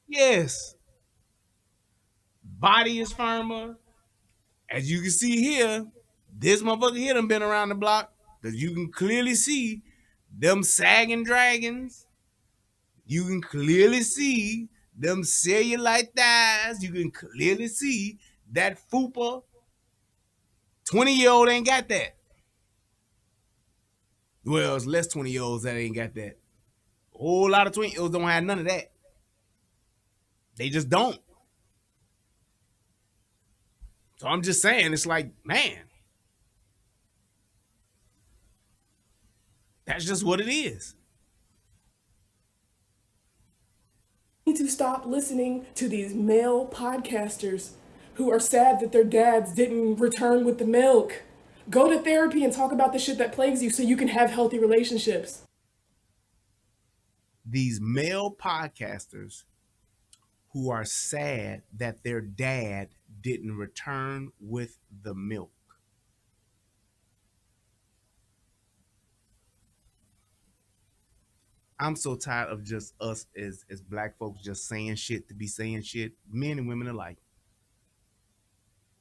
Yes. Body is firmer. As you can see here, this motherfucker here done been around the block. Because you can clearly see them sagging dragons. You can clearly see them cellulite thighs. You can clearly see that fupa. 20-year-old ain't got that. Well, it's less 20-year-olds that ain't got that. A whole lot of 20-year-olds don't have none of that. They just don't. So I'm just saying, it's like, man, that's just what it is.
Need to stop listening to these male podcasters who are sad that their dads didn't return with the milk. Go to therapy and talk about the shit that plagues you so you can have healthy relationships.
These male podcasters who are sad that their dad didn't return with the milk. I'm so tired of just us as black folks just saying shit to be saying shit, men and women alike.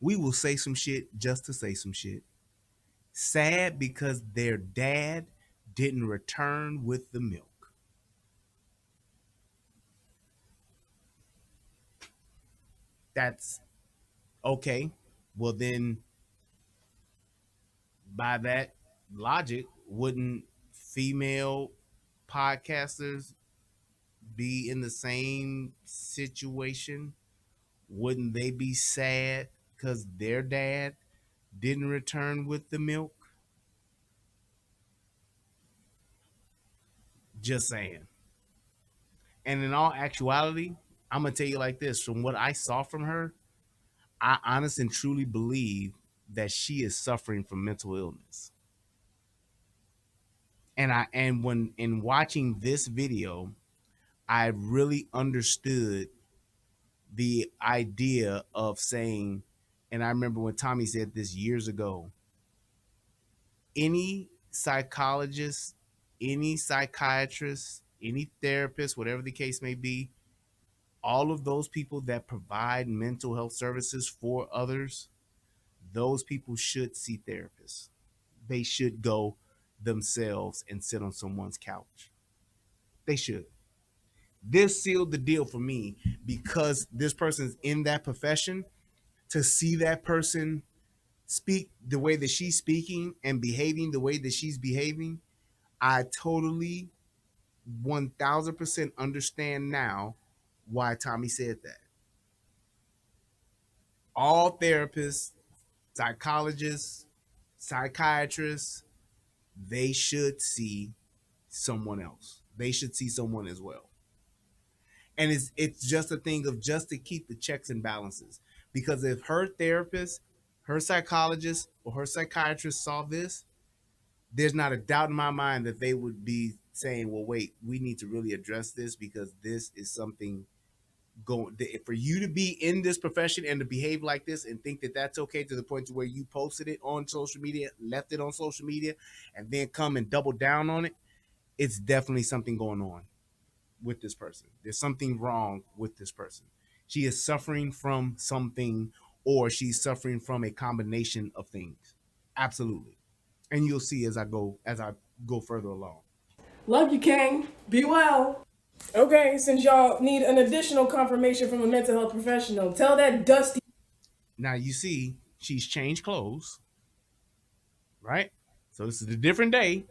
We will say some shit just to say some shit. Sad because their dad didn't return with the milk. That's okay. Well, then, by that logic, wouldn't female podcasters be in the same situation? Wouldn't they be sad because their dad didn't return with the milk? Just saying. And in all actuality, I'm gonna tell you like this: from what I saw from her, I honestly and truly believe that she is suffering from mental illness. And when in watching this video, I really understood the idea of saying, and I remember when Tommy said this years ago, any psychologist, any psychiatrist, any therapist, whatever the case may be, all of those people that provide mental health services for others, those people should see therapists. They should go themselves and sit on someone's couch. They should. This sealed the deal for me because this person's in that profession. To see that person speak the way that she's speaking and behaving the way that she's behaving, I totally 1000% understand now why Tommy said that. All therapists, psychologists, psychiatrists, they should see someone else. They should see someone as well. And it's just a thing of just to keep the checks and balances. Because if her therapist, her psychologist, or her psychiatrist saw this, there's not a doubt in my mind that they would be saying, well, wait, we need to really address this because this is something going for you to be in this profession and to behave like this and think that that's okay to the point to where you posted it on social media, left it on social media, and then come and double down on it. It's definitely something going on with this person. There's something wrong with this person. She is suffering from something, or she's suffering from a combination of things. Absolutely. And you'll see as I go further along.
Love you, King. Be well. Okay, since y'all need an additional confirmation from a mental health professional, tell that dusty.
Now you see she's changed clothes, right? So this is a different day.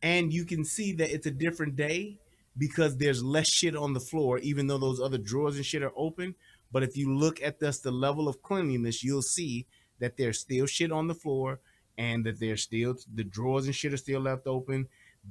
And you can see that it's a different day because there's less shit on the floor, even though those other drawers and shit are open. But if you look at the level of cleanliness, you'll see that there's still shit on the floor and that there's still the drawers and shit are still left open.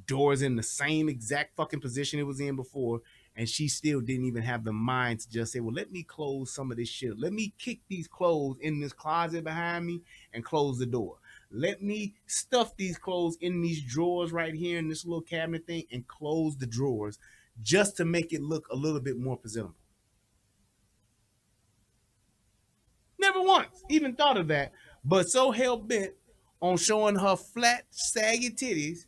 Doors in the same exact fucking position it was in before. And she still didn't even have the mind to just say, well, let me close some of this shit. Let me kick these clothes in this closet behind me and close the door. Let me stuff these clothes in these drawers right here in this little cabinet thing and close the drawers just to make it look a little bit more presentable. Never once even thought of that, but so hell bent on showing her flat, saggy titties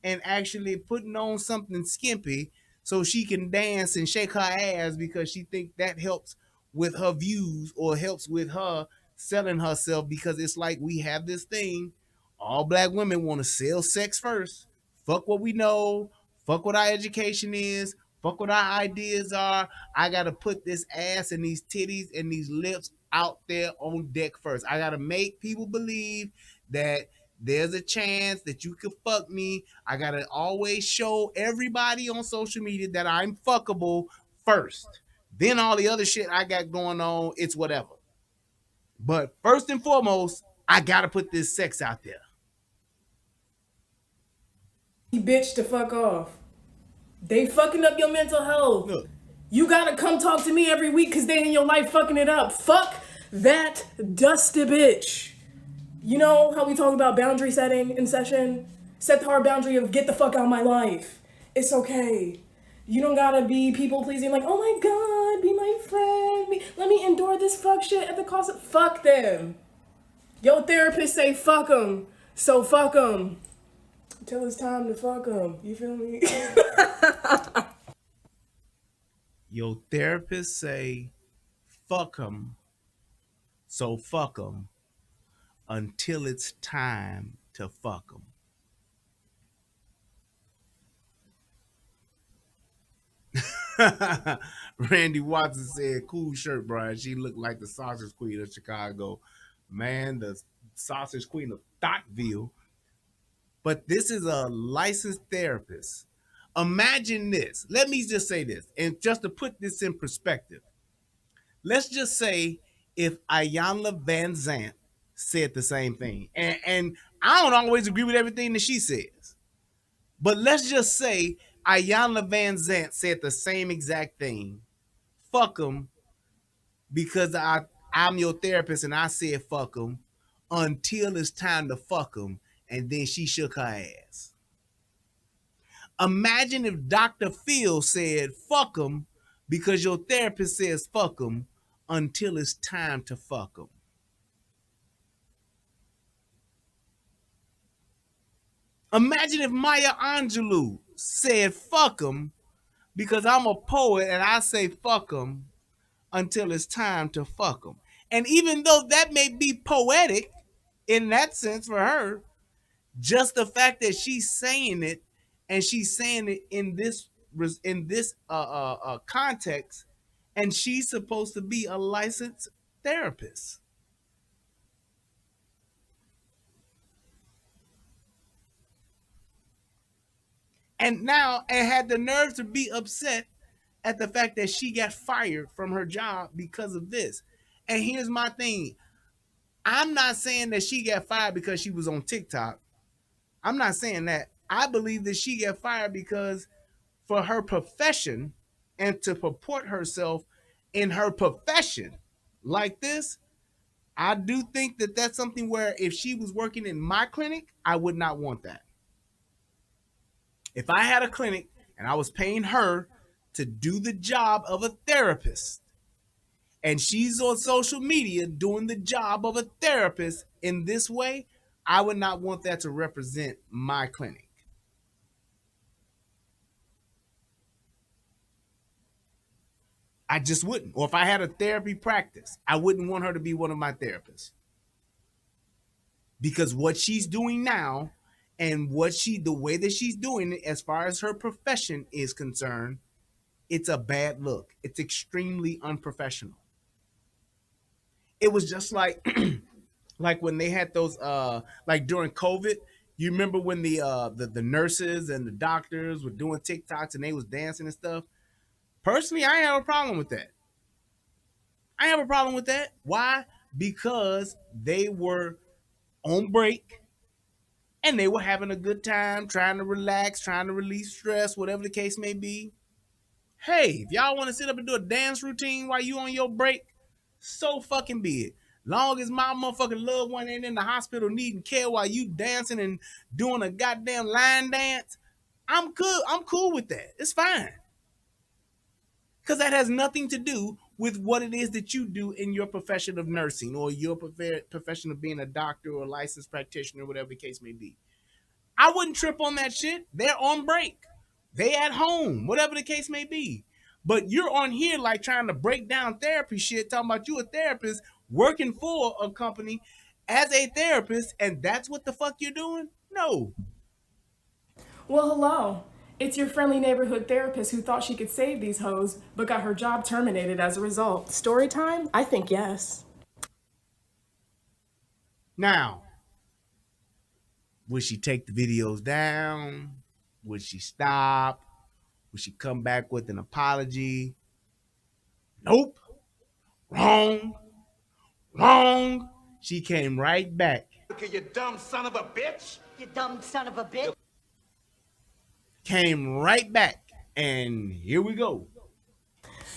and actually putting on something skimpy so she can dance and shake her ass because she think that helps with her views or helps with her selling herself, because it's like we have this thing. All black women want to sell sex first. Fuck what we know. Fuck what our education is. Fuck what our ideas are. I gotta put this ass and these titties and these lips out there on deck first. I gotta make people believe that there's a chance that you could fuck me. I gotta always show everybody on social media that I'm fuckable first. Then all the other shit I got going on, it's whatever. But first and foremost, I gotta put this sex out there.
Bitch to fuck off. They fucking up your mental health.
Look,
You gotta come talk to me every week because they in your life fucking it up. Fuck that dusty bitch. You know how we talk about boundary setting in session? Set the hard boundary of get the fuck out of my life. It's okay. You don't gotta be people pleasing like, oh my god, be my friend. Let me endure this fuck shit at the cost of fuck them. Your therapist say fuck them. So fuck them. Till it's time to fuck them. You feel me?
your therapist say fuck them, so fuck them until it's time to fuck them. Randy Watson said, cool shirt, Brian. She looked like the sausage queen of Chicago. Man, the sausage queen of Thougtville. But this is a licensed therapist. Imagine this. Let me just say this, and just to put this in perspective. Let's just say if Ayanna Van Zant said the same thing, and I don't always agree with everything that she says, but let's just say Ayanna Van Zant said the same exact thing. Fuck them because I'm your therapist and I said fuck them until it's time to fuck them, and then she shook her ass. Imagine if Dr. Phil said fuck them because your therapist says fuck them until it's time to fuck them. Imagine if Maya Angelou said fuck them because I'm a poet and I say fuck them until it's time to fuck them. And even though that may be poetic in that sense for her, just the fact that she's saying it and she's saying it in this context, and she's supposed to be a licensed therapist. And now it had the nerve to be upset at the fact that she got fired from her job because of this. And here's my thing. I'm not saying that she got fired because she was on TikTok. I'm not saying that. I believe that she got fired because for her profession and to purport herself in her profession like this, I do think that that's something where if she was working in my clinic, I would not want that. If I had a clinic and I was paying her to do the job of a therapist, and she's on social media doing the job of a therapist in this way, I would not want that to represent my clinic. I just wouldn't. Or if I had a therapy practice, I wouldn't want her to be one of my therapists. Because what she's doing now and the way that she's doing it as far as her profession is concerned, it's a bad look. It's extremely unprofessional. It was just like like when they had those like during COVID, you remember when the nurses and the doctors were doing TikToks and they was dancing and stuff? Personally, I have a problem with that. I have a problem with that. Why? Because they were on break and they were having a good time, trying to relax, trying to release stress, whatever the case may be. Hey, if y'all want to sit up and do a dance routine while you on your break, so fucking be it. Long as my motherfucking loved one ain't in the hospital needing care while you dancing and doing a goddamn line dance, I'm good. I'm cool with that. It's fine. Because that has nothing to do with what it is that you do in your profession of nursing or your profession of being a doctor or a licensed practitioner, whatever the case may be. I wouldn't trip on that shit. They're on break. They at home, whatever the case may be. But you're on here like trying to break down therapy shit, talking about you a therapist working for a company as a therapist, and that's what the fuck you're doing? No.
Well, hello. It's your friendly neighborhood therapist who thought she could save these hoes, but got her job terminated as a result. Story time? I think yes.
Now, would she take the videos down? Would she stop? Would she come back with an apology? Nope. Wrong. Wrong. She came right back.
You dumb son of a bitch!
You dumb son of a bitch.
Came right back. And here we go.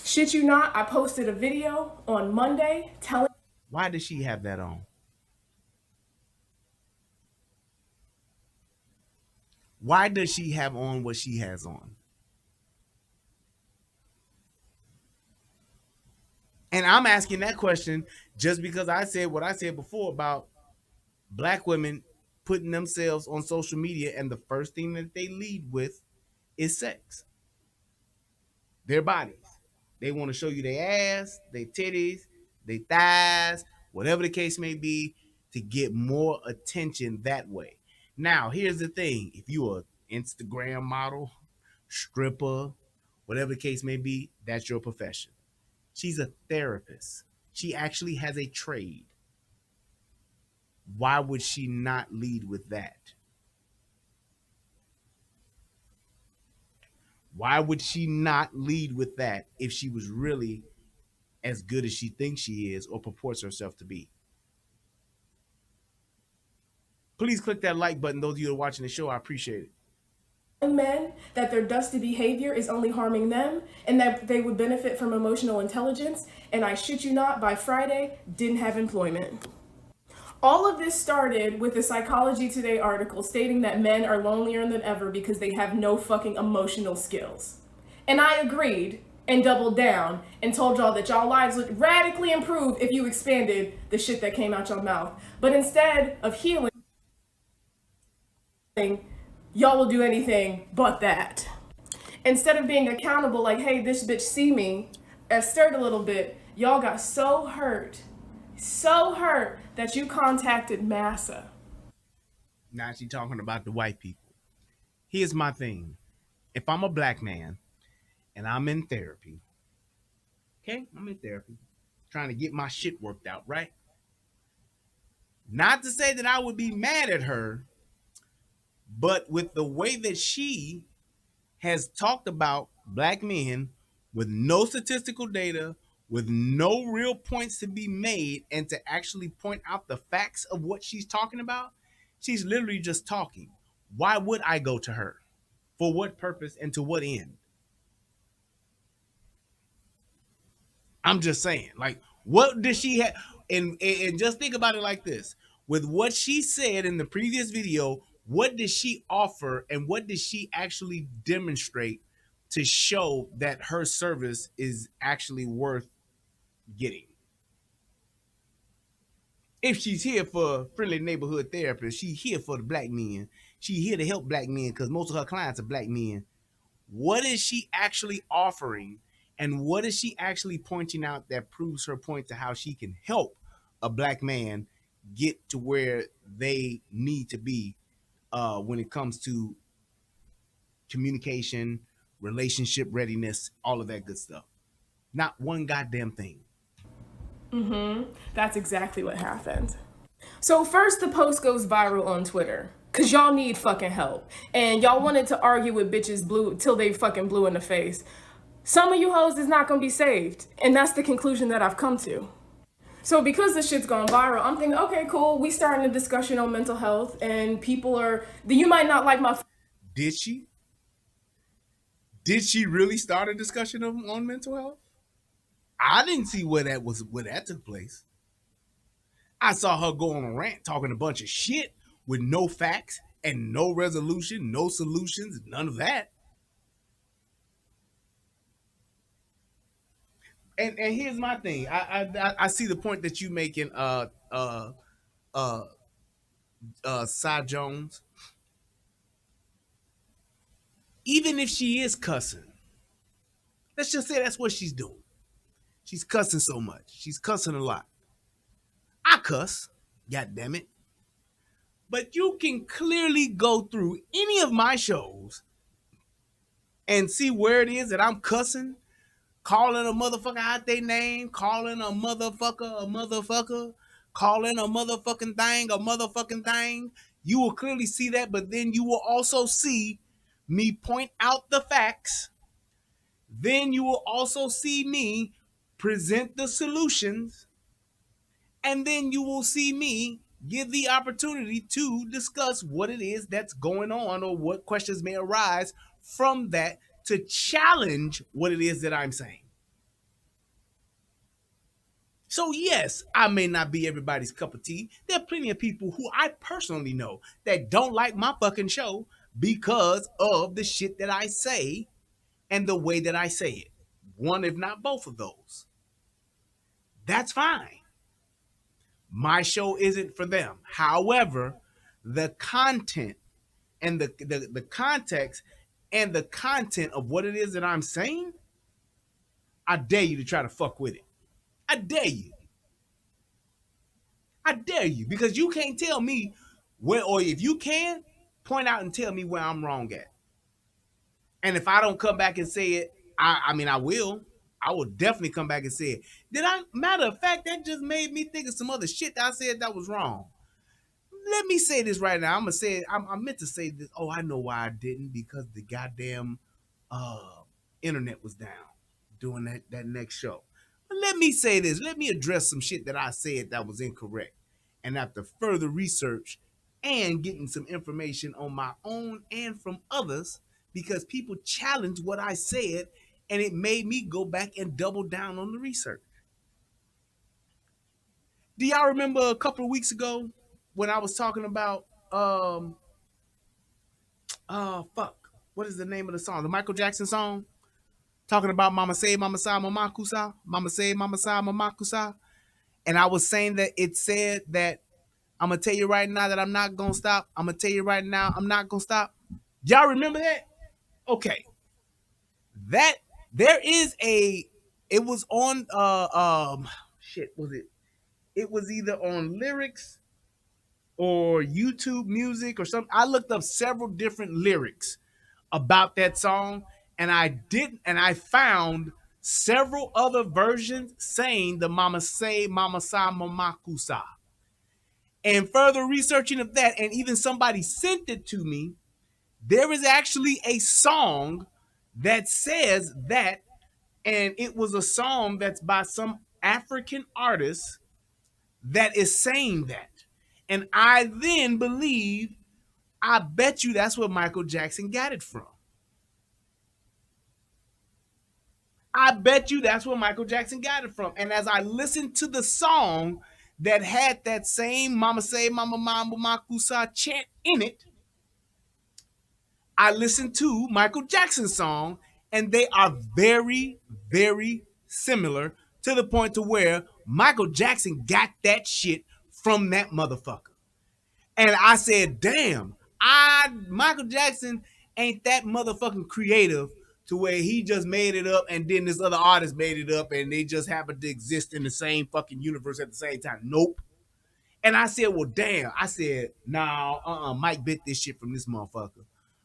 Shit you not, I posted a video on Monday telling.
Why does she have that on? Why does she have on what she has on? And I'm asking that question just because I said what I said before about black women putting themselves on social media, and the first thing that they lead with is sex. Their bodies. They want to show you their ass, their titties, their thighs, whatever the case may be, to get more attention that way. Now, here's the thing. If you're an Instagram model, stripper, whatever the case may be, that's your profession. She's a therapist. She actually has a trade. Why would she not lead with that? Why would she not lead with that if she was really as good as she thinks she is or purports herself to be? Please click that like button. Those of you that are watching the show, I appreciate it.
Men that their dusty behavior is only harming them and that they would benefit from emotional intelligence, and I shit you not, by Friday, didn't have employment. All of this started with a Psychology Today article stating that men are lonelier than ever because they have no fucking emotional skills. And I agreed and doubled down and told y'all that y'all lives would radically improve if you expanded the shit that came out your mouth. But instead of healing, y'all will do anything but that. Instead of being accountable, like, hey, this bitch see me, stirred a little bit, y'all got so hurt that you contacted Massa.
Now she's talking about the white people. Here's my thing. If I'm a black man and I'm in therapy, okay, I'm in therapy, trying to get my shit worked out, right? Not to say that I would be mad at her, but with the way that she has talked about black men with no statistical data, with no real points to be made, and to actually point out the facts of what she's talking about, she's literally just talking. Why would I go to her? For what purpose and to what end? I'm just saying, like, what does she have? And just think about it like this. With what she said in the previous video, what does she offer and what does she actually demonstrate to show that her service is actually worth getting? If she's here for friendly neighborhood therapist, she's here for the black men. She's here to help black men because most of her clients are black men. What is she actually offering? And what is she actually pointing out that proves her point to how she can help a black man get to where they need to be when it comes to communication, relationship readiness, all of that good stuff? Not one goddamn thing.
That's exactly what happened. So first the post goes viral on Twitter. Cause y'all need fucking help. And y'all wanted to argue with bitches blue till they fucking blue in the face. Some of you hoes is not gonna be saved. And that's the conclusion that I've come to. So because this shit's gone viral, I'm thinking, okay, cool. We starting a discussion on mental health and people are, you might not like my.
Did she? Did she really start a discussion on mental health? I didn't see where that took place. I saw her go on a rant talking a bunch of shit with no facts and no resolution, no solutions, none of that. And here's my thing. I see the point that you making, Cy Jones. Even if she is cussing, let's just say that's what she's doing. She's cussing so much. She's cussing a lot. I cuss, god damn it. But you can clearly go through any of my shows and see where it is that I'm cussing, calling a motherfucker out their name, calling a motherfucker, calling a motherfucking thing, you will clearly see that, but then you will also see me point out the facts. Then you will also see me present the solutions, and then you will see me give the opportunity to discuss what it is that's going on or what questions may arise from that to challenge what it is that I'm saying. So, yes, I may not be everybody's cup of tea. There are plenty of people who I personally know that don't like my fucking show because of the shit that I say and the way that I say it. One, if not both of those. That's fine. My show isn't for them. However, the content and the context and the content of what it is that I'm saying, I dare you to try to fuck with it. I dare you. I dare you, because you can't tell me where, or if you can, point out and tell me where I'm wrong at. And if I don't come back and say it, I mean, I will. I will definitely come back and say it. Did I? Matter of fact, that just made me think of some other shit that I said that was wrong. Let me say this right now. I'm gonna say it. I meant to say this. Oh, I know why I didn't, because the goddamn uh, internet was down doing that next show. But let me say this. Let me address some shit that I said that was incorrect. And after further research and getting some information on my own and from others, because people challenged what I said, and it made me go back and double down on the research. Do y'all remember a couple of weeks ago when I was talking about fuck, what is the name of the song? The Michael Jackson song? Talking about Mama Say, Mama Sa, Mama Kusa, Mama Say, Mama Sa, Mama Kusa. And I was saying that it said that I'm gonna tell you right now that I'm not gonna stop. I'm gonna tell you right now I'm not gonna stop. Y'all remember that? Okay. That there is a it was on shit, was it? It was either on lyrics or YouTube music or something. I looked up several different lyrics about that song, and I found several other versions saying the Mama Say, Mama Sa, Mama Kusa. And further researching of that, and even somebody sent it to me, there is actually a song that says that, and it was a song that's by some African artist that is saying that. And I then believe, I bet you that's where Michael Jackson got it from. I bet you that's where Michael Jackson got it from. And as I listened to the song that had that same Mama Say, Mama Mama Makusa chant in it, I listened to Michael Jackson's song, and they are very, very similar, to the point to where Michael Jackson got that shit from that motherfucker. And I said, damn, Michael Jackson ain't that motherfucking creative to where he just made it up and then this other artist made it up and they just happen to exist in the same fucking universe at the same time. Nope. And I said, well, damn. I said, nah, Mike bit this shit from this motherfucker.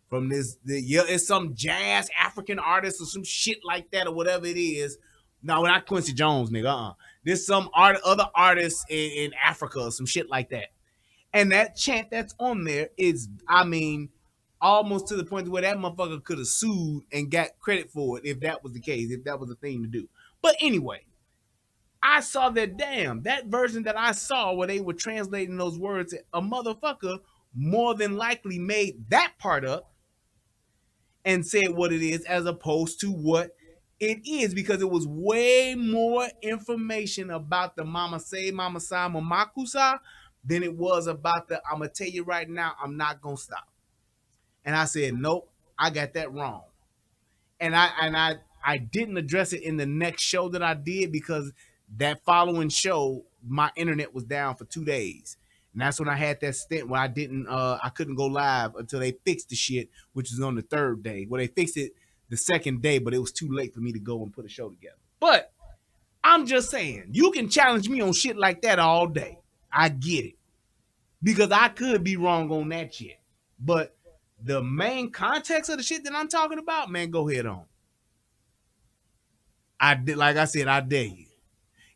From yeah, it's some jazz African artist or some shit like that or whatever it is. No, not Quincy Jones, nigga. There's some other artists in Africa or some shit like that. And that chant that's on there is, I mean, almost to the point where that motherfucker could have sued and got credit for it if that was the case, if that was a thing to do. But anyway, I saw that, damn, that version that I saw where they were translating those words, a motherfucker more than likely made that part up and said what it is as opposed to what it is, because it was way more information about the Mama Say, Mama Sa, Mama Kusa than it was about the I'm gonna tell you right now, I'm not gonna stop. And I said, nope, I got that wrong. And I didn't address it in the next show that I did, because that following show, my internet was down for 2 days. And that's when I had that stint where I couldn't go live until they fixed the shit, which is on the third day. Well, they fixed it the second day, but it was too late for me to go and put a show together. But I'm just saying, you can challenge me on shit like that all day. I get it. Because I could be wrong on that shit. But The main context of the shit that I'm talking about, man, go ahead on. I did, like I said, I dare you.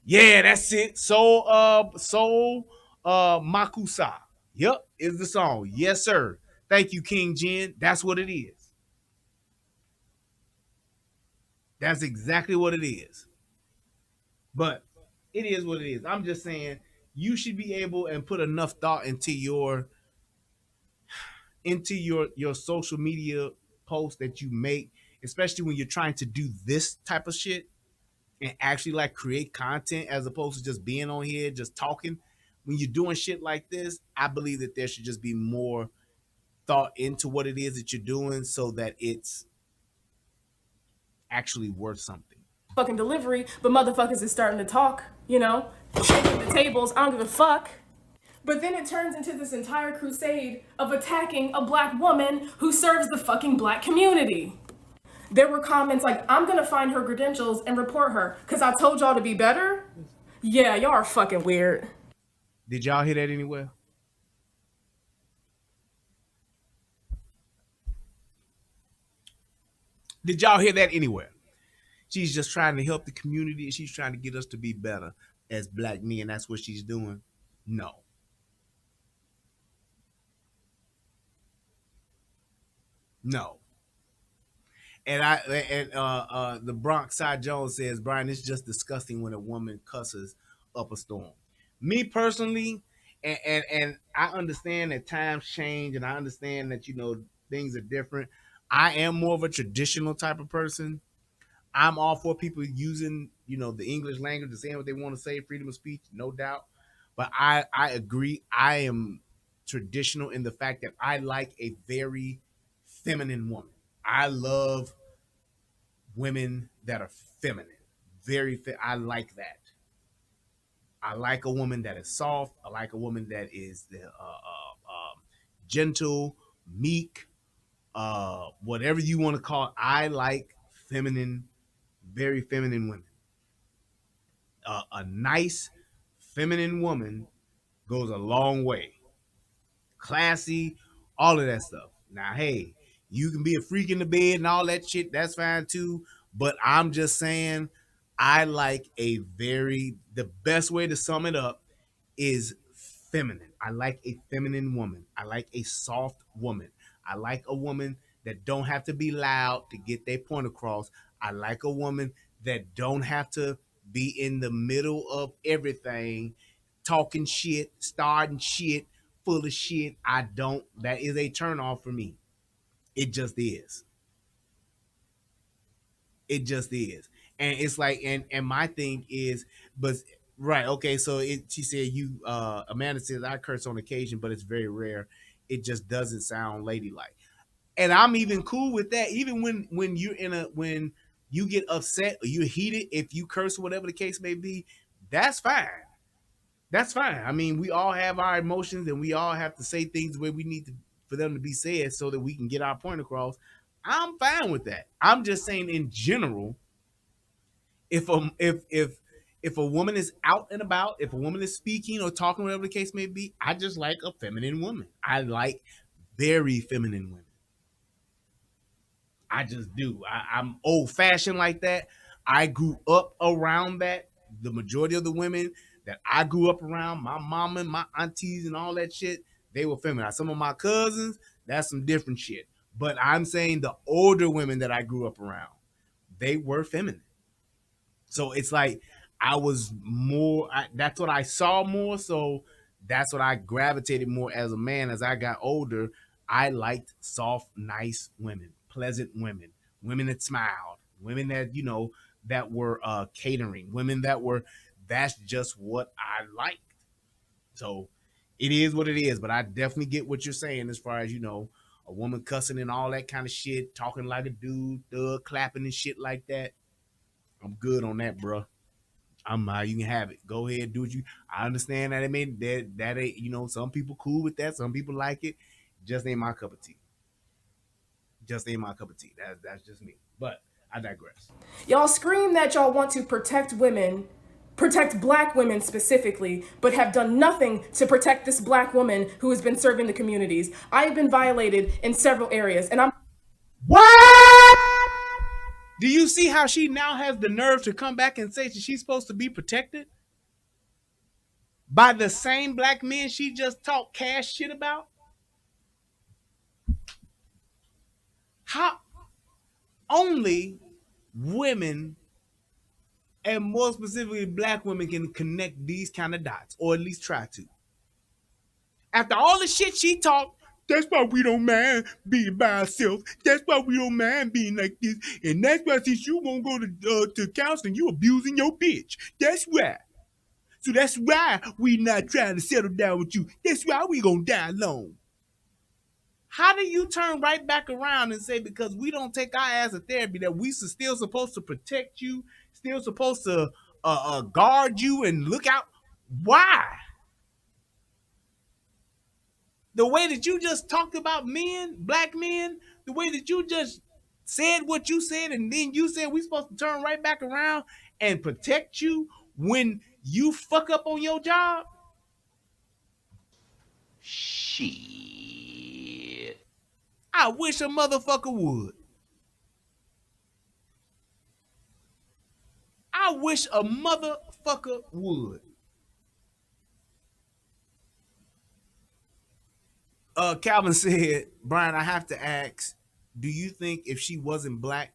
Yeah, that's it. Makusa. Yep, is the song. Yes, sir. Thank you, King Jin. That's what it is. That's exactly what it is. But it is what it is. I'm just saying you should be able and put enough thought into your social media posts that you make, especially when you're trying to do this type of shit and actually like create content as opposed to just being on here just talking. When you're doing shit like this, I believe that there should just be more thought into what it is that you're doing so that it's actually worth something.
Fucking delivery, but motherfuckers is starting to talk, you know, shaking the tables. I don't give a fuck. But then it turns into this entire crusade of attacking a black woman who serves the fucking black community. There were comments like, I'm gonna find her credentials and report her because I told y'all to be better. Yeah, y'all are fucking weird.
Did y'all hear that anywhere? Did y'all hear that anywhere? She's just trying to help the community and she's trying to get us to be better as black men. That's what she's doing. No. No. And the Bronx Side Jones says, Brian, it's just disgusting when a woman cusses up a storm. Me personally, and I understand that times change and I understand that things are different. I am more of a traditional type of person. I'm all for people using, the English language and saying what they want to say, freedom of speech, no doubt. But I agree. I am traditional in the fact that I like a very feminine woman. I love women that are feminine. I like that. I like a woman that is soft. I like a woman that is gentle, meek, whatever you want to call it. I like feminine, very feminine women. A nice feminine woman goes a long way. Classy, all of that stuff. Now, hey, you can be a freak in the bed and all that shit. That's fine too. But I'm just saying, I like the best way to sum it up is feminine. I like a feminine woman. I like a soft woman. I like a woman that don't have to be loud to get their point across. I like a woman that don't have to be in the middle of everything, talking shit, starting shit, full of shit. I don't. That is a turn off for me. It just is. It just is. And it's like, and my thing is, but right, okay, so she said Amanda says I curse on occasion, but it's very rare. It just doesn't sound ladylike. And I'm even cool with that. Even when you're when you get upset or you're heated, if you curse or whatever the case may be, that's fine. That's fine. I mean, we all have our emotions and we all have to say things where we need to for them to be said so that we can get our point across. I'm fine with that. I'm just saying in general, if a woman is out and about, if a woman is speaking or talking, whatever the case may be, I just like a feminine woman. I like very feminine women. I just do. I'm old fashioned like that. I grew up around that. The majority of the women that I grew up around, my mama and my aunties and all that shit, they were feminine. Some of my cousins, that's some different shit. But I'm saying the older women that I grew up around, they were feminine. So it's like I was more. That's what I saw more. So that's what I gravitated more as a man. As I got older, I liked soft, nice women, pleasant women, women that smiled, women that that were catering, women that were. That's just what I liked. So it is what it is. But I definitely get what you're saying as far as a woman cussing and all that kind of shit, talking like a dude, thug clapping and shit like that. I'm good on that, bro. You can have it. Go ahead, do what you. I understand that. I mean, that ain't. Some people cool with that. Some people like it. Just ain't my cup of tea. Just ain't my cup of tea. That's just me. But I digress.
Y'all scream that y'all want to protect women, protect black women specifically, but have done nothing to protect this black woman who has been serving the communities. I have been violated in several areas, and I'm.
What? Do you see how she now has the nerve to come back and say that she's supposed to be protected by the same black men she just talked cash shit about? How only women, and more specifically black women, can connect these kind of dots, or at least try to. After all the shit she talked, that's why we don't mind being by ourselves. That's why we don't mind being like this. And that's why since you won't go to counseling, you abusing your bitch. That's why. So that's why we not trying to settle down with you. That's why we gonna die alone. How do you turn right back around and say because we don't take our ass to therapy that we still supposed to protect you, still supposed to guard you and look out? Why? The way that you just talked about men, black men, the way that you just said what you said, and then you said we supposed to turn right back around and protect you when you fuck up on your job?
Shit.
I wish a motherfucker would. I wish a motherfucker would. Calvin said, Brian, I have to ask, do you think if she wasn't black,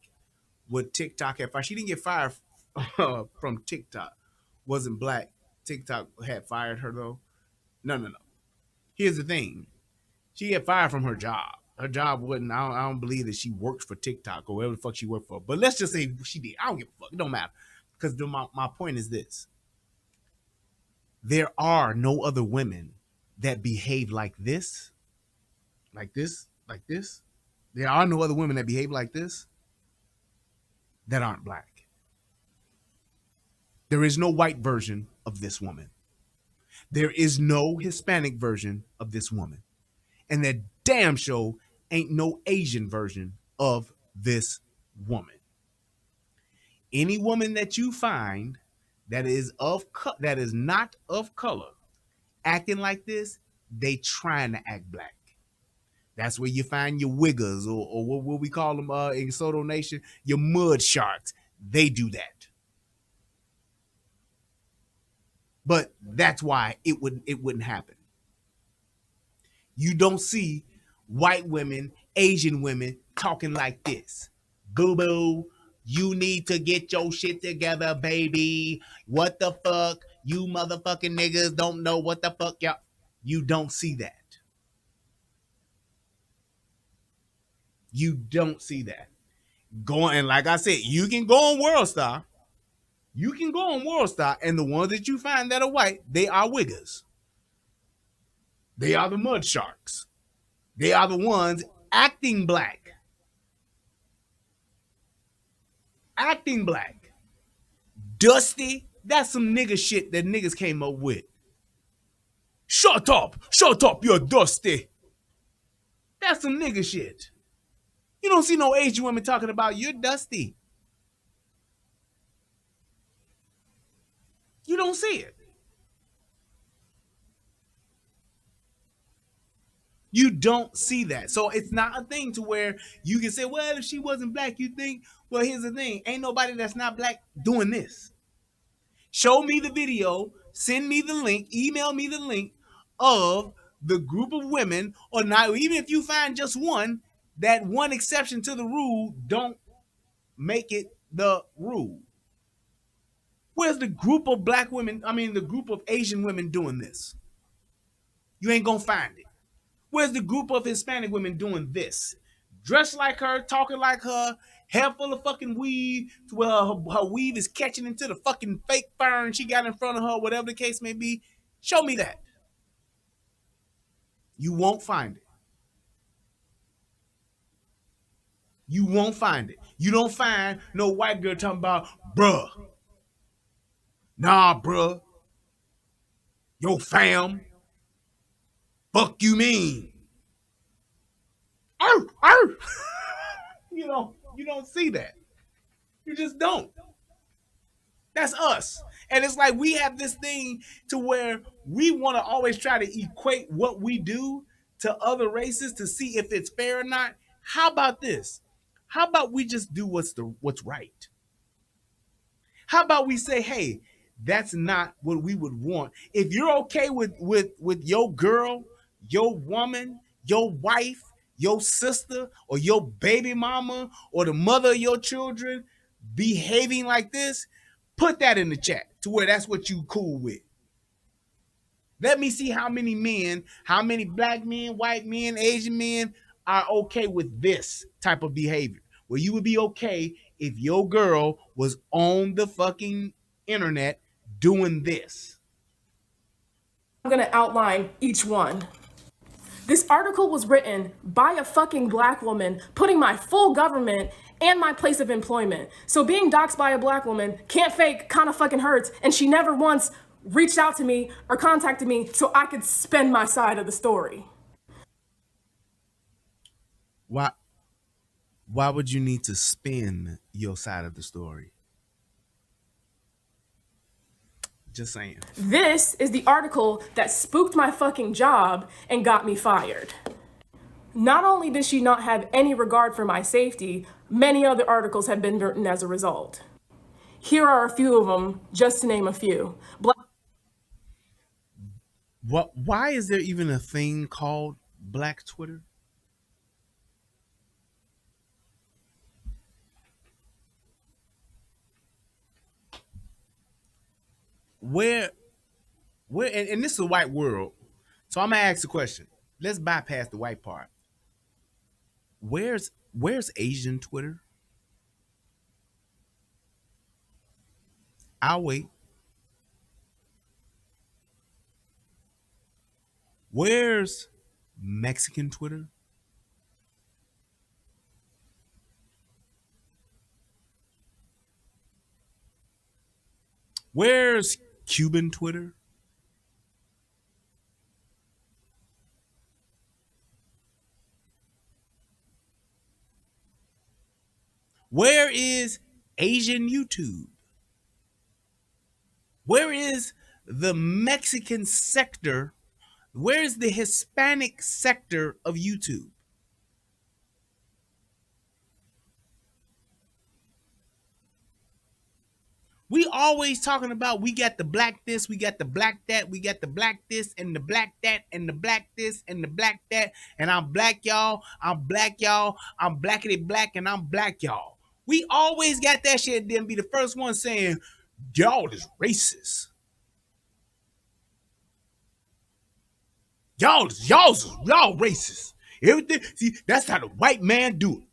would TikTok have fired? She didn't get fired from TikTok. Wasn't black. TikTok had fired her though. No. Here's the thing. She get fired from her job. Her job wasn't, I don't believe that she worked for TikTok or whatever the fuck she worked for. But let's just say she did. I don't give a fuck. It don't matter. Because my point is this. There are no other women that behave like this. Like this. Like this. There are no other women that behave like this that aren't black. There is no white version of this woman. There is no Hispanic version of this woman. And that damn show ain't no Asian version of this woman. Any woman that you find that is not of color acting like this, they trying to act black. That's where you find your wiggers, or what we call them in Soto Nation, your mud sharks. They do that. But that's why it wouldn't happen. You don't see white women, Asian women talking like this. Boo boo, you need to get your shit together, baby. What the fuck? You motherfucking niggas don't know what the fuck y'all. You don't see that. You don't see that. Going, and like I said, you can go on World Star. You can go on World Star, and the ones that you find that are white, they are wiggers. They are the mud sharks. They are the ones acting black. Acting black. Dusty, that's some nigga shit that niggas came up with. Shut up, you're dusty. That's some nigga shit. You don't see no Asian women talking about you're dusty. You don't see it. You don't see that. So it's not a thing to where you can say, well, if she wasn't black, you think, well, here's the thing. Ain't nobody that's not black doing this. Show me the video, send me the link, email me the link of the group of women, or not, even if you find just one, that one exception to the rule, don't make it the rule. Where's the group of black women, the group of Asian women doing this? You ain't gonna find it. Where's the group of Hispanic women doing this? Dressed like her, talking like her, hair full of fucking weave, to where her weave is catching into the fucking fake fern she got in front of her, whatever the case may be. Show me that. You won't find it. You won't find it. You don't find no white girl talking about, bruh. Nah, bruh. Yo, fam. Fuck you mean? Arr, arr. You don't see that. You just don't. That's us. And it's like we have this thing to where we want to always try to equate what we do to other races to see if it's fair or not. How about this? How about we just do what's right? How about we say, hey, that's not what we would want. If you're okay with your girl, your woman, your wife, your sister, or your baby mama, or the mother of your children behaving like this, put that in the chat to where that's what you cool with. Let me see how many men, how many black men, white men, Asian men are okay with this type of behavior. Where you would be okay if your girl was on the fucking internet doing this.
I'm gonna outline each one. This article was written by a fucking black woman, putting my full government and my place of employment. So being doxxed by a black woman can't fake, kinda fucking hurts, and she never once reached out to me or contacted me so I could spin my side of the story.
Why why would you need to spin your side of the story? Just saying.
This is the article that spooked my fucking job and got me fired. Not only did she not have any regard for my safety, many other articles have been written as a result. Here are a few of them, just to name a few.
Why is there even a thing called Black Twitter? Where and this is a white world. So I'm gonna ask the question. Let's bypass the white part. Where's Asian Twitter? I'll wait. Where's Mexican Twitter? Where's Cuban Twitter? Where is Asian YouTube? Where is the Mexican sector? Where is the Hispanic sector of YouTube? We always talking about we got the black this, we got the black that, we got the black this and the black that and the black this and the black that, and I'm black y'all, I'm black y'all, I'm blackity black and I'm black y'all. We always got that shit, then be the first one saying y'all is racist. Y'all racist. Everything, see, that's how the white man do it.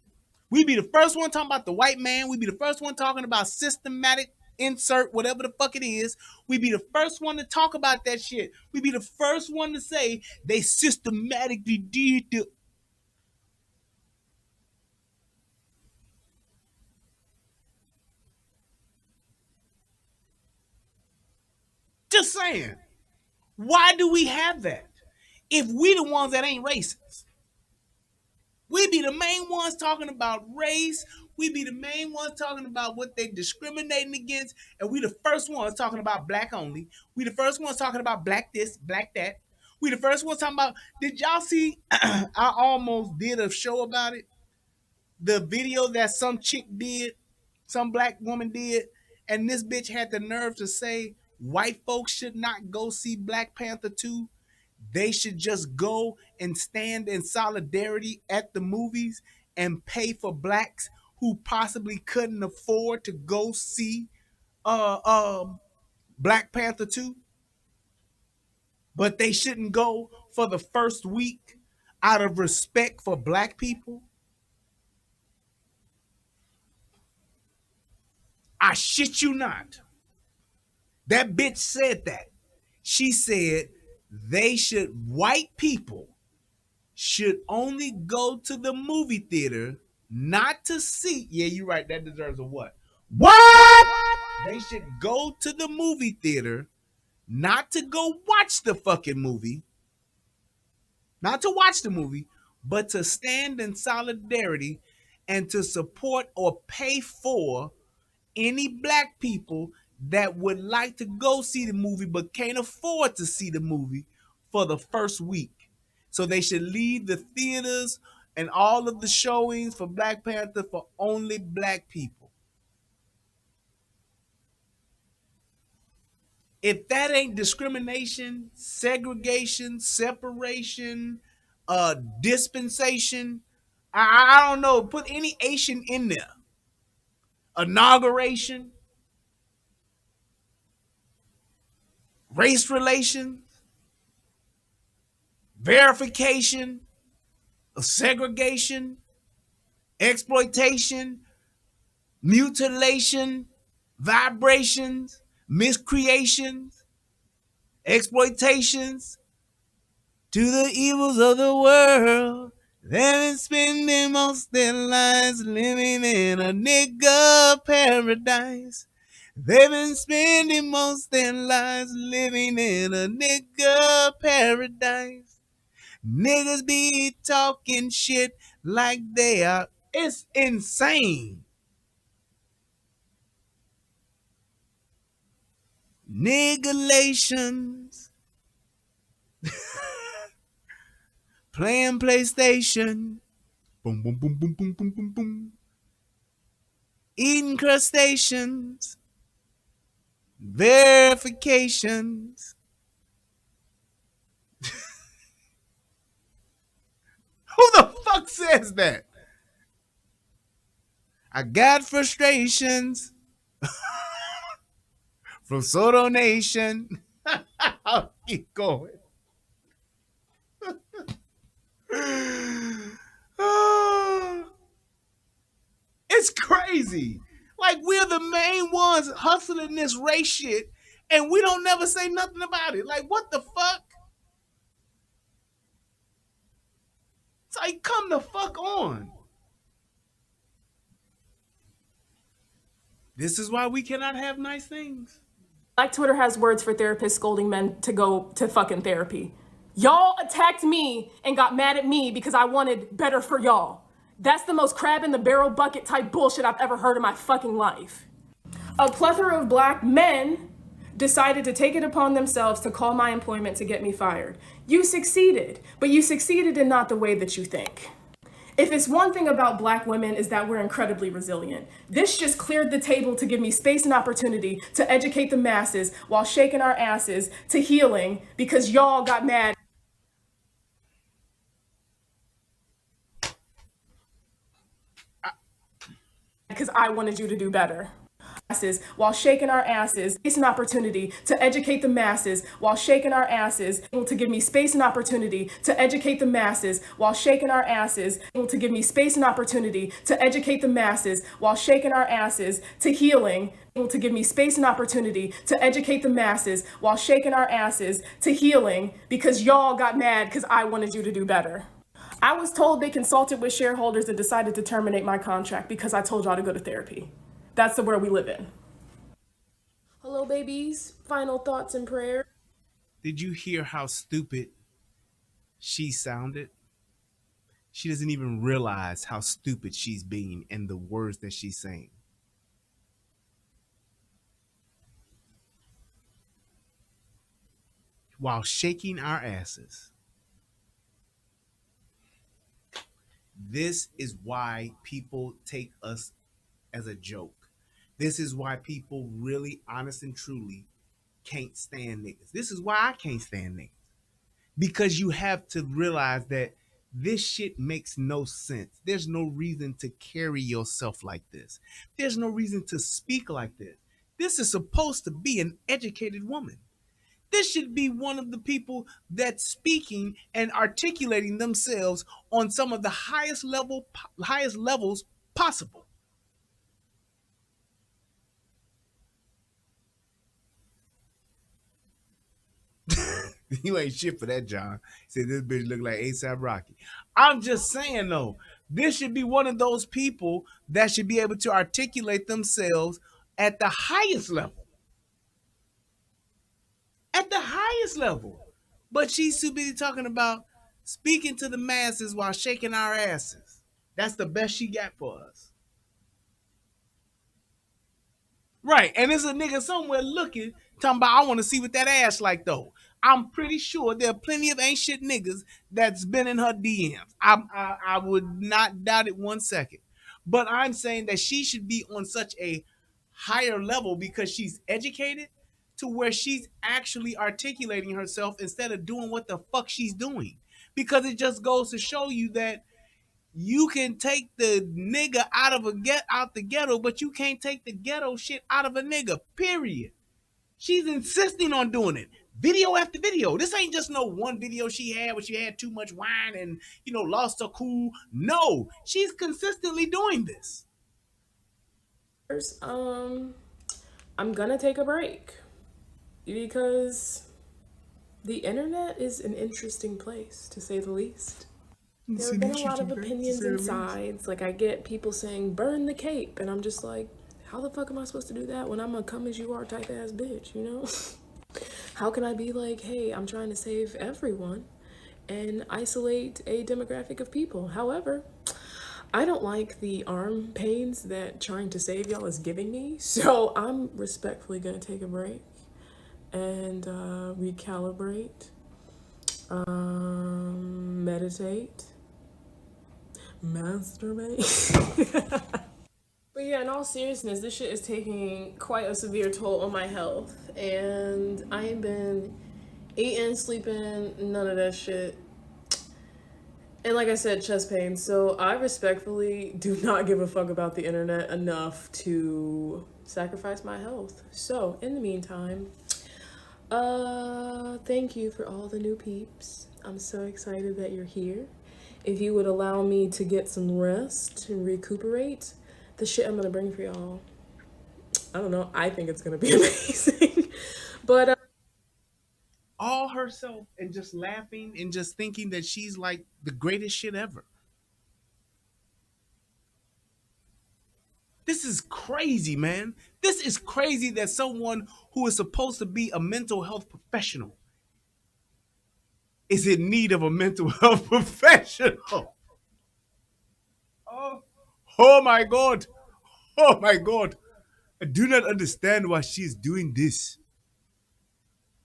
We be the first one talking about the white man. We be the first one talking about systematic insert, whatever the fuck it is. We be the first one to talk about that shit. We be the first one to say they systematically did the. Just saying. Why do we have that? If we the ones that ain't racist. We be the main ones talking about race. We be the main ones talking about what they discriminating against. And we the first ones talking about black only. We the first ones talking about black this, black that. We the first ones talking about, did y'all see, I almost did a show about it. The video that some chick did, some black woman did, and this bitch had the nerve to say white folks should not go see Black Panther 2. They should just go and stand in solidarity at the movies and pay for blacks who possibly couldn't afford to go see uh, um, Black Panther 2. But they shouldn't go for the first week out of respect for black people. I shit you not. That bitch said that. She said white people should only go to the movie theater not to see. Yeah, you're right. That deserves a what? What? They should go to the movie theater not to go watch the fucking movie, not to watch the movie, but to stand in solidarity and to support or pay for any black people that would like to go see the movie but can't afford to see the movie for the first week. So they should leave the theaters and all of the showings for Black Panther for only black people. If that ain't discrimination, segregation, separation, dispensation, I don't know. Put any Asian in there. Inauguration, race relations, verification of segregation, exploitation, mutilation, vibrations, miscreations, exploitations, to the evils of the world. They've been spending most their lives living in a nigga paradise. They've been spending most their lives living in a nigga paradise. Niggas be talking shit like they are. It's insane. Niggalations. Playing PlayStation. Boom, boom, boom, boom, boom, boom, boom, boom. Eating crustaceans. Verifications. Who the fuck says that? I got frustrations from Soto Nation. I'll keep going. It's crazy. Like we're the main ones hustling this race shit, and we don't never say nothing about it. Like what the fuck? It's like come the fuck on. This is why we cannot have nice things.
Black Twitter has words for therapists scolding men to go to fucking therapy. Y'all attacked me and got mad at me because I wanted better for y'all. That's the most crab in the barrel bucket type bullshit I've ever heard in my fucking life. A plethora of black men decided to take it upon themselves to call my employment to get me fired. You succeeded, but you succeeded in not the way that you think. If it's one thing about black women is that we're incredibly resilient. This just cleared the table to give me space and opportunity to educate the masses while shaking our asses to healing because y'all got mad. Because I wanted you to do better. While shaking our asses, space and opportunity to educate the masses while shaking our asses, able to give me space and opportunity to educate the masses while shaking our asses, able to give me space and opportunity to educate the masses while shaking our asses to healing, able to give me space and opportunity to educate the masses while shaking our asses to healing because y'all got mad because I wanted you to do better. I was told they consulted with shareholders and decided to terminate my contract because I told y'all to go to therapy. That's the world we live in. Hello, babies. Final thoughts and prayer.
Did you hear how stupid she sounded? She doesn't even realize how stupid she's being and the words that she's saying. While shaking our asses. This is why people take us as a joke. This is why people really, honest and truly, can't stand niggas. This is why I can't stand niggas. Because you have to realize that this shit makes no sense. There's no reason to carry yourself like this. There's no reason to speak like this. This is supposed to be an educated woman. This should be one of the people that's speaking and articulating themselves on some of the highest levels possible. You ain't shit for that, John. Said this bitch look like ASAP Rocky. I'm just saying though, this should be one of those people that should be able to articulate themselves at the highest level. At the highest level. But she's too busy talking about speaking to the masses while shaking our asses. That's the best she got for us. Right. And there's a nigga somewhere looking, talking about, I want to see what that ass like though. I'm pretty sure there are plenty of ain't shit niggas that's been in her DMs. I would not doubt it 1 second. But I'm saying that she should be on such a higher level because she's educated to where she's actually articulating herself instead of doing what the fuck she's doing. Because it just goes to show you that you can take the nigga out the ghetto, but you can't take the ghetto shit out of a nigga. Period. She's insisting on doing it. Video after video. This ain't just no one video she had where she had too much wine and lost her cool. No, she's consistently doing this.
Um, I'm gonna take a break because the internet is an interesting place, to say the least. There
It's
have
an
been a lot
interesting
of
place, to
opinions
say
and
the least.
sides. Like, I get people saying, burn the cape. And I'm just like, how the fuck am I supposed to do that when I'm a come as you are type ass bitch, you know? How can I be like, hey, I'm trying to save everyone and isolate a demographic of people? However, I don't like the arm pains that trying to save y'all is giving me. So I'm respectfully gonna take a break and recalibrate, meditate, masturbate. But yeah, in all seriousness, this shit is taking quite a severe toll on my health. And I ain't been eating, sleeping, none of that shit. And like I said, chest pain. So I respectfully do not give a fuck about the internet enough to sacrifice my health. So in the meantime, thank you for all the new peeps. I'm so excited that you're here. If you would allow me to get some rest and recuperate, the shit I'm gonna bring for y'all, I don't know, I think it's gonna be amazing. But
All herself and just laughing and just thinking that she's like the greatest shit ever. This is crazy, man. This is crazy that someone who is supposed to be a mental health professional is in need of a mental health professional. Oh, oh my God. Oh my God. I do not understand why she is doing this.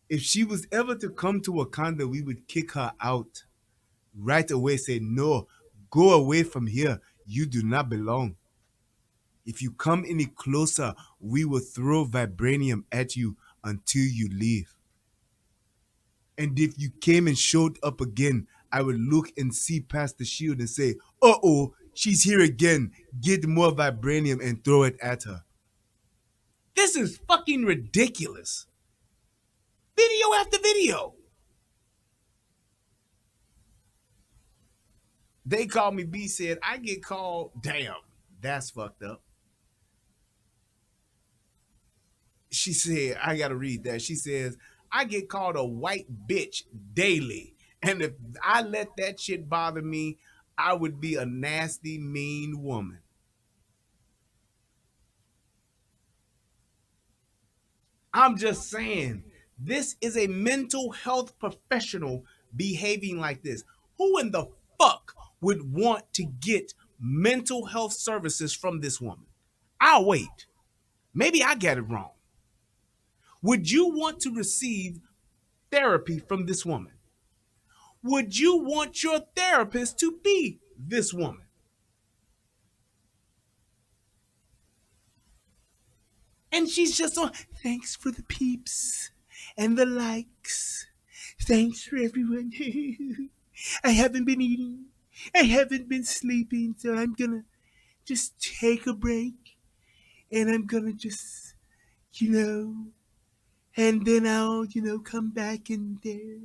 If she was ever to come to Wakanda, we would kick her out right away, say, no, go away from here. You do not belong. If you come any closer, we will throw vibranium at you until you leave. And if you came and showed up again, I would look and see past the shield and say, uh-oh, she's here again. Get more vibranium and throw it at her. This is fucking ridiculous. Video after video. They called me B said, I get called, damn, that's fucked up. She said, I gotta read that. She says, I get called a white bitch daily. And if I let that shit bother me, I would be a nasty, mean woman. I'm just saying, this is a mental health professional behaving like this. Who in the fuck would want to get mental health services from this woman? I'll wait. Maybe I get it wrong. Would you want to receive therapy from this woman? Would you want your therapist to be this woman? And she's just on, thanks for the peeps and the likes. Thanks for everyone. I haven't been eating. I haven't been sleeping, so I'm gonna just take a break and I'm gonna just, you know, and then I'll, come back in there.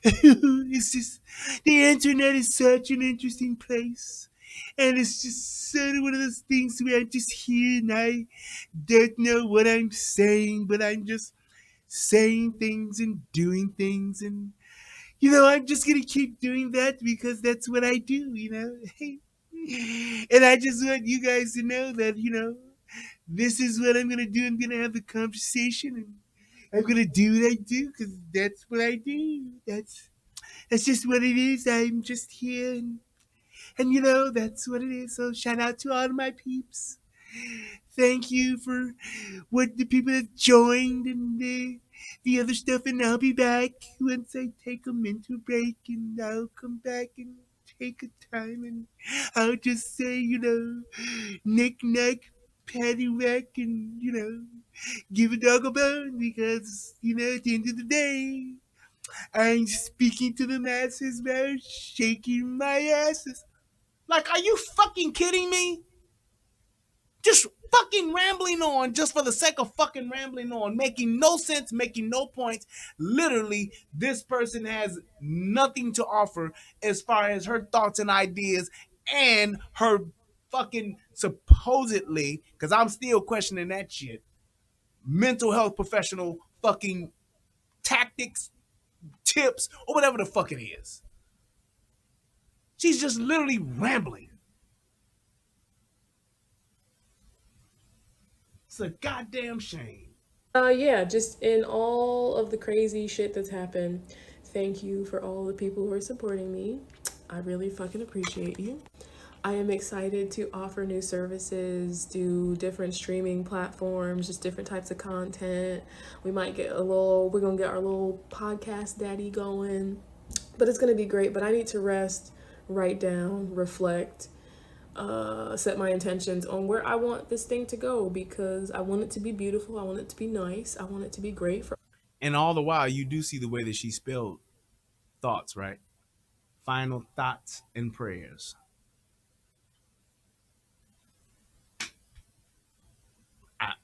It's just, the internet is such an interesting place. And it's just sort of one of those things where I'm just here and I don't know what I'm saying, but I'm just saying things and doing things. And, I'm just going to keep doing that because that's what I do. And I just want you guys to know that, this is what I'm going to do. I'm going to have a conversation and I'm going to do what I do because that's what I do. That's just what it is. I'm just here and that's what it is. So shout out to all of my peeps. Thank you for what the people have joined and the other stuff. And I'll be back once I take a mental break, and I'll come back and take a time, and I'll just say, knick knack, paddywhack, and give a dog a bone because at the end of the day, I'm speaking to the masses while shaking my asses. Like, are you fucking kidding me? Just fucking rambling on just for the sake of fucking rambling on, making no sense, making no points. Literally, this person has nothing to offer as far as her thoughts and ideas and her fucking supposedly, because I'm still questioning that shit, mental health professional fucking tactics, tips, or whatever the fuck it is. She's just literally rambling. It's a goddamn shame.
Yeah, just in all of the crazy shit that's happened, thank you for all the people who are supporting me. I really fucking appreciate you. I am excited to offer new services, do different streaming platforms, just different types of content. We're gonna get our little podcast daddy going, but it's gonna be great. But I need to rest, write down, reflect, set my intentions on where I want this thing to go because I want it to be beautiful. I want it to be nice. I want it to be great for.
And all the while, you do see the way that she spelled thoughts, right? Final thoughts and prayers. I,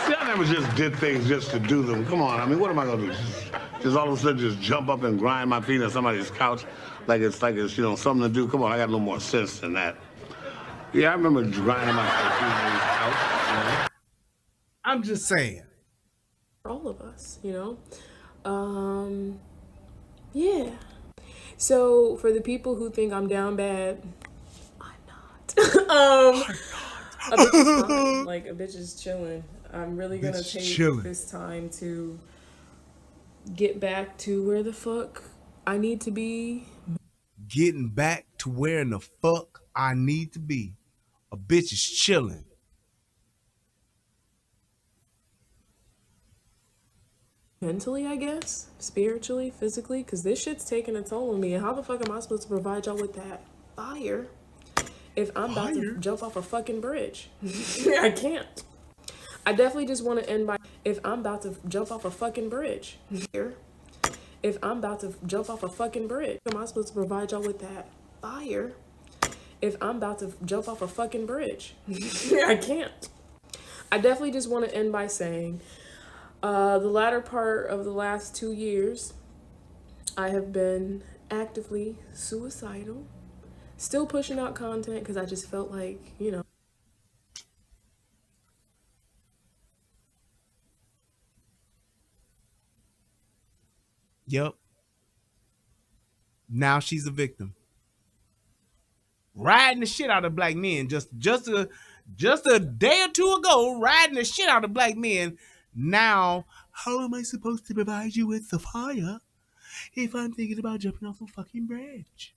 See, I never just did things just to do them. Come on, I mean, what am I gonna do? Just all of a sudden just jump up and grind my feet on somebody's couch like it's something to do. Come on, I got a little more sense than that. Yeah, I remember grinding my feet on somebody's couch.
I'm just saying.
All of us, Yeah. So for the people who think I'm down bad, I'm not. A bitch is fine. Like a bitch is chilling. I'm really gonna take this time to get back to where the fuck I need to be.
Getting back to where in the fuck I need to be. A bitch is chilling.
Mentally, I guess, spiritually, physically, because this shit's taking a toll on me. And how the fuck am I supposed to provide y'all with that fire if I'm about to jump off a fucking bridge? I can't. I definitely just want to end by if I'm about to jump off a fucking bridge. If I'm about to jump off a fucking bridge, am I supposed to provide y'all with that fire if I'm about to jump off a fucking bridge? I can't. I definitely just want to end by saying the latter part of the last 2 years, I have been actively suicidal, still pushing out content because I just felt like,
Yep. Now she's a victim. Riding the shit out of black men just a day or two ago, riding the shit out of black men. Now, how am I supposed to provide you with the fire if I'm thinking about jumping off a fucking bridge?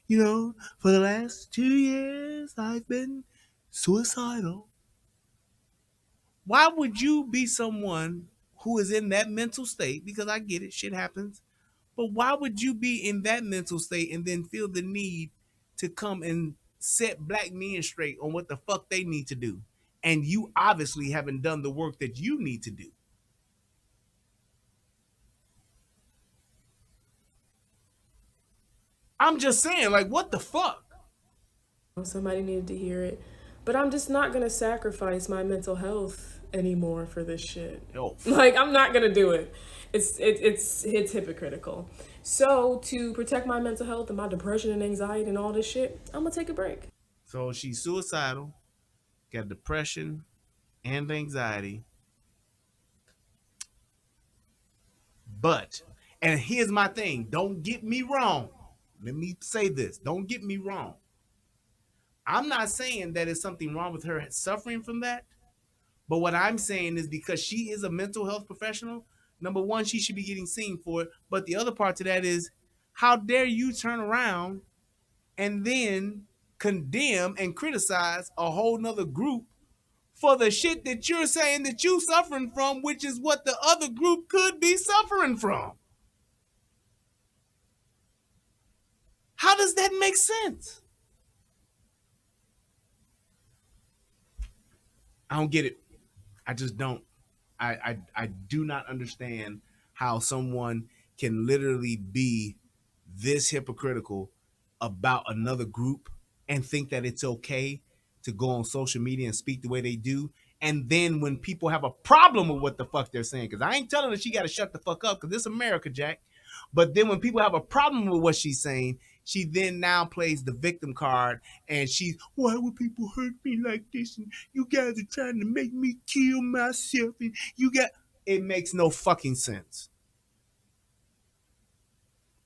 For the last 2 years, I've been suicidal. Why would you be someone who is in that mental state? Because I get it, shit happens. But why would you be in that mental state and then feel the need to come and set black men straight on what the fuck they need to do? And you obviously haven't done the work that you need to do. I'm just saying, like, what the fuck?
somebody needed to hear it. But I'm just not gonna sacrifice my mental health anymore for this shit.
Oh.
Like I'm not gonna do it. It's hypocritical. So to protect my mental health and my depression and anxiety and all this shit, I'm gonna take a break.
So she's suicidal, got depression and anxiety. But, and here's my thing, don't get me wrong. Let me say this, don't get me wrong. I'm not saying that there's something wrong with her suffering from that. But what I'm saying is because she is a mental health professional, number one, she should be getting seen for it. But the other part to that is, how dare you turn around and then condemn and criticize a whole nother group for the shit that you're saying that you suffering from, which is what the other group could be suffering from. How does that make sense? I don't get it. I just don't. I do not understand how someone can literally be this hypocritical about another group and think that it's okay to go on social media and speak the way they do. And then when people have a problem with what the fuck they're saying, because I ain't telling her she got to shut the fuck up because this America, Jack. But then when people have a problem with what she's saying, she then now plays the victim card and she's, why would people hurt me like this? And you guys are trying to make me kill myself. And you got, it makes no fucking sense.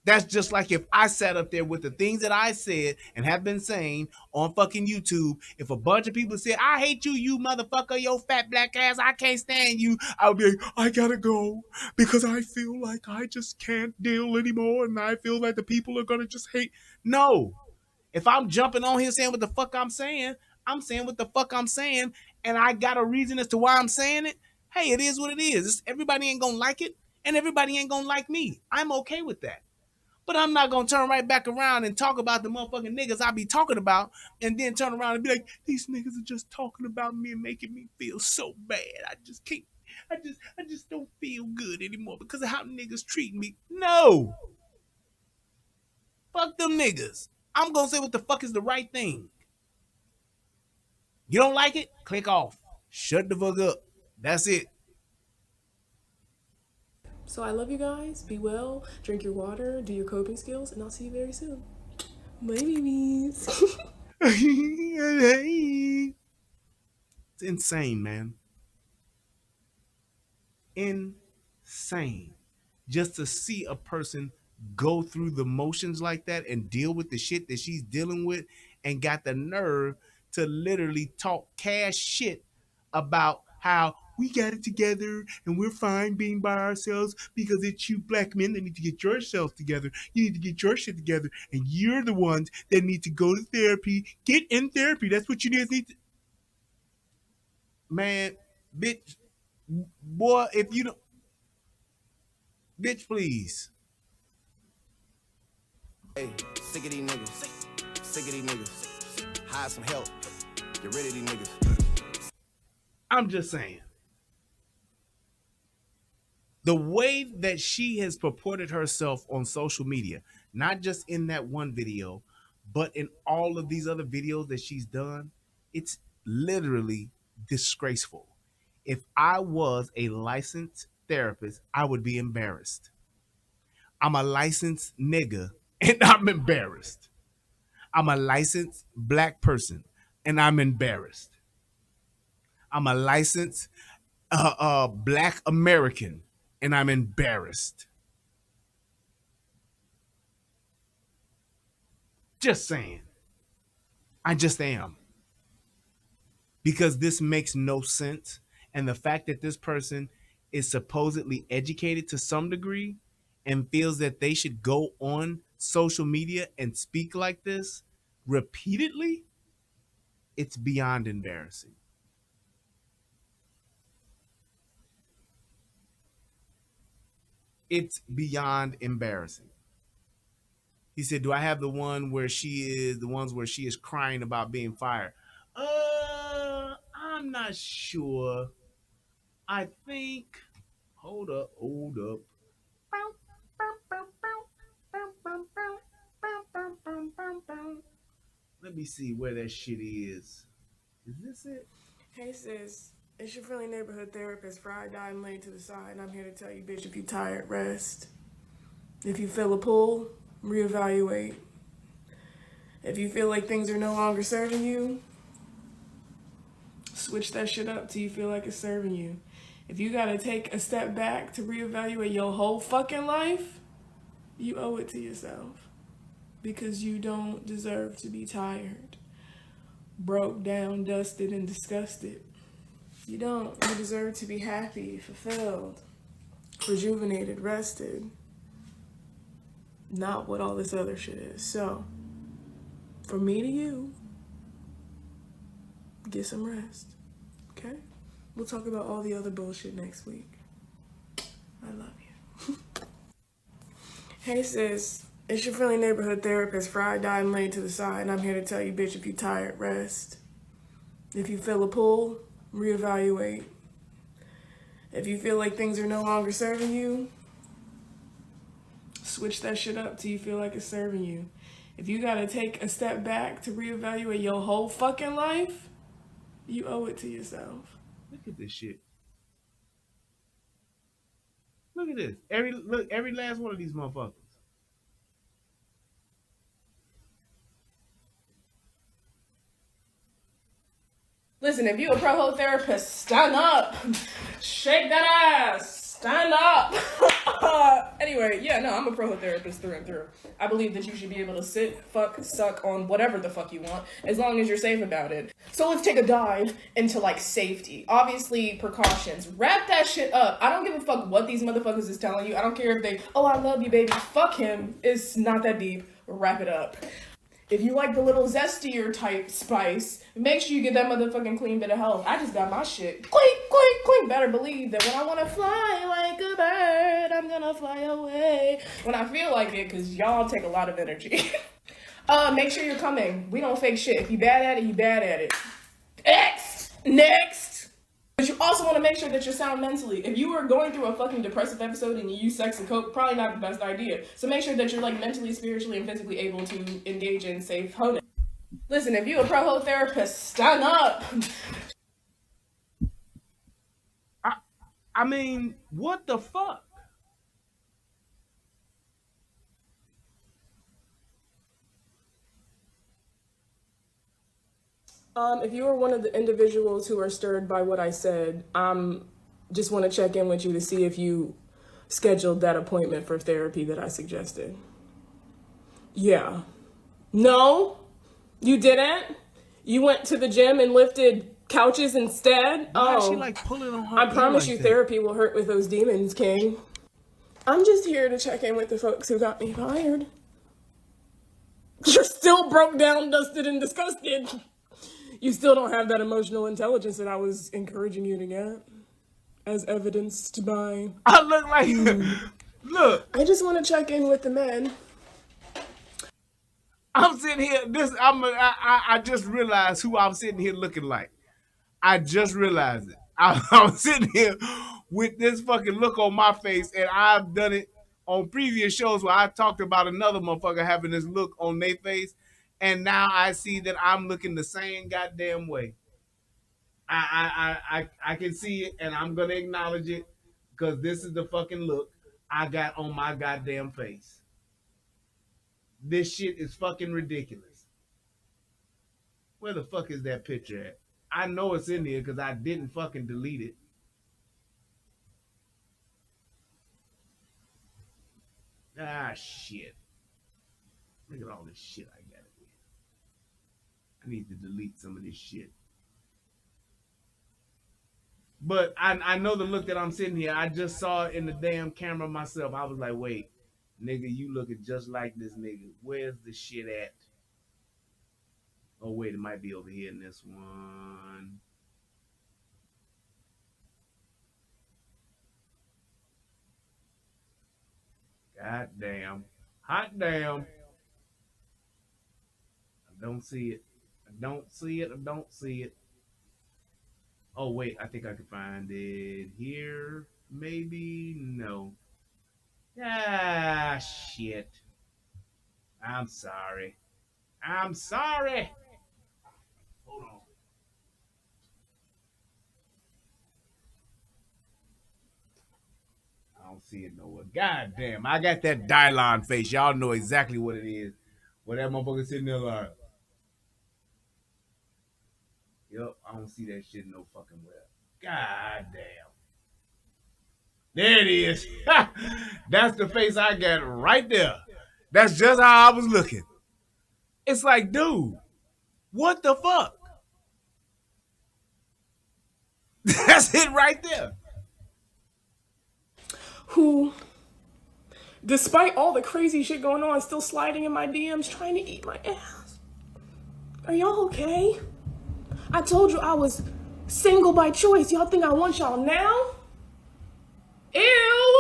That's just like if I sat up there with the things that I said and have been saying on fucking YouTube. If a bunch of people said, I hate you, you motherfucker, your fat black ass, I can't stand you, I would be like, I gotta go because I feel like I just can't deal anymore and I feel like the people are gonna just hate. No. If I'm jumping on here saying what the fuck I'm saying what the fuck I'm saying, and I got a reason as to why I'm saying it. Hey, it is what it is. Everybody ain't gonna like it, and everybody ain't gonna like me. I'm okay with that. But I'm not gonna turn right back around and talk about the motherfucking niggas I be talking about, and then turn around and be like, these niggas are just talking about me and making me feel so bad. I just can't. I just don't feel good anymore because of how niggas treat me. No, fuck them niggas. I'm gonna say what the fuck is the right thing. You don't like it? Click off. Shut the fuck up. That's it.
So I love you guys. Be well. Drink your water. Do your coping skills. And I'll see you very soon. Bye, babies.
It's insane, man. Insane. Just to see a person go through the motions like that and deal with the shit that she's dealing with and got the nerve to literally talk cash shit about how we got it together and we're fine being by ourselves because it's you black men that need to get yourselves together. You need to get your shit together, and you're the ones that need to go to therapy. Get in therapy. That's what you guys need to. Man, bitch, boy, if you don't, bitch, please.
Hey, sick of these niggas. Sick of these niggas. Hire some help. Get rid of these niggas.
I'm just saying. The way that she has purported herself on social media, not just in that one video, but in all of these other videos that she's done, it's literally disgraceful. If I was a licensed therapist, I would be embarrassed. I'm a licensed nigga and I'm embarrassed. I'm a licensed black person and I'm embarrassed. I'm a licensed black American and I'm embarrassed. Just saying. I just am. Because this makes no sense. And the fact that this person is supposedly educated to some degree and feels that they should go on social media and speak like this repeatedly, it's beyond embarrassing. It's beyond embarrassing. He said, do I have the ones where she is crying about being fired? I'm not sure. I think, hold up. Let me see where that shit is. Is this it?
Hey sis, it's your friendly neighborhood therapist, fried, dying, laid to the side, and I'm here to tell you, bitch, if you tired, rest. If you feel a pull, reevaluate. If you feel like things are no longer serving you, switch that shit up till you feel like it's serving you. If you gotta take a step back to reevaluate your whole fucking life, you owe it to yourself. Because you don't deserve to be tired, broke down, dusted, and disgusted. You don't. You deserve to be happy, fulfilled, rejuvenated, rested. Not what all this other shit is. So, from me to you, Get some rest. Okay? We'll talk about all the other bullshit next week. I love you. Hey sis, it's your friendly neighborhood therapist, fried, dyed, and laid to the side, and I'm here to tell you, bitch, if you're tired, rest. If you feel a pull, reevaluate. If you feel like things are no longer serving you, switch that shit up till you feel like it's serving you. If you gotta take a step back to reevaluate your whole fucking life, you owe it to yourself.
Look at this shit. Look at this. Every last one of these motherfuckers.
Listen, if you a pro therapist, stand up. Shake that ass. Stand up. Anyway, yeah, no, I'm a pro therapist through and through. I believe that you should be able to sit, fuck, suck on whatever the fuck you want, as long as you're safe about it. So let's take a dive into, like, safety. Obviously, precautions. Wrap that shit up. I don't give a fuck what these motherfuckers is telling you. I don't care if they, oh, I love you, baby. Fuck him. It's not that deep. Wrap it up. If you like the little zestier type spice, make sure you get that motherfucking clean bit of health. I just got my shit. Quick. Better believe that when I want to fly like a bird, I'm gonna fly away. When I feel like it, because y'all take a lot of energy. Make sure you're coming. We don't fake shit. If you bad at it, you bad at it. Next. But you also want to make sure that you're sound mentally. If you are going through a fucking depressive episode and you use sex and coke, probably not the best idea. So make sure that you're like mentally, spiritually, and physically able to engage in safe honing. Listen, if you a pro therapist, stand up.
I mean, what the fuck?
If you are one of the individuals who are stirred by what I said, just want to check in with you to see if you scheduled that appointment for therapy that I suggested. Yeah. No, you didn't? You went to the gym and lifted couches instead?
Why is she like pulling on her?
I promise
like
you
that?
therapy will hurt with those demons, King. I'm just here to check in with the folks who got me fired. You're still broke down, dusted, and disgusted. You still don't have that emotional intelligence that I was encouraging you to get, as evidenced by...
I look like... Look.
I just want to check in with the men.
I'm sitting here, I just realized who I'm sitting here looking like. I just realized it. I'm sitting here with this fucking look on my face, and I've done it on previous shows where I talked about another motherfucker having this look on their face, and now I see that I'm looking the same goddamn way. I can see it, and I'm gonna acknowledge it, because this is the fucking look I got on my goddamn face. This shit is fucking ridiculous. Where the fuck is that picture at? I know it's in there because I didn't fucking delete it. Ah, shit. Look at all this shit I got in here. I need to delete some of this shit. But I know the look that I'm sitting here. I just saw it in the damn camera myself. I was like, wait, nigga, you looking just like this nigga. Where's the shit at? Oh, wait, it might be over here in this one. God damn. Hot damn. I don't see it. I don't see it. Oh, wait, I think I can find it here. Maybe? No. Ah, shit. I'm sorry. Hold on. I don't see it nowhere. God damn, I got that Dylon face. Y'all know exactly what it is. What that motherfucker sitting there like. Yup, I don't see that shit no fucking well. God damn. There it is. That's the face I got right there. That's just how I was looking. It's like, dude, what the fuck? That's it right there.
Who, despite all the crazy shit going on, still sliding in my DMs trying to eat my ass. Are y'all okay? I told you I was single by choice. Y'all think I want y'all now? Ew!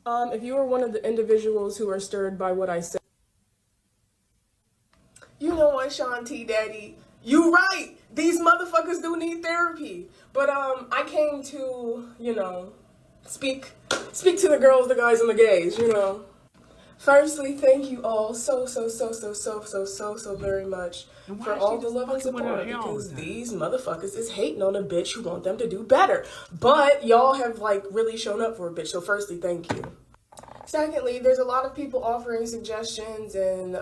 If you are one of the individuals who are stirred by what I said, you know what, Sean T. Daddy? You right. These motherfuckers do need therapy. But I came to, speak to the girls, the guys, and the gays, Firstly, thank you all so very much for all the love and support, because these motherfuckers is hating on a bitch who want them to do better. But y'all have really shown up for a bitch. So firstly, thank you. Secondly, there's a lot of people offering suggestions and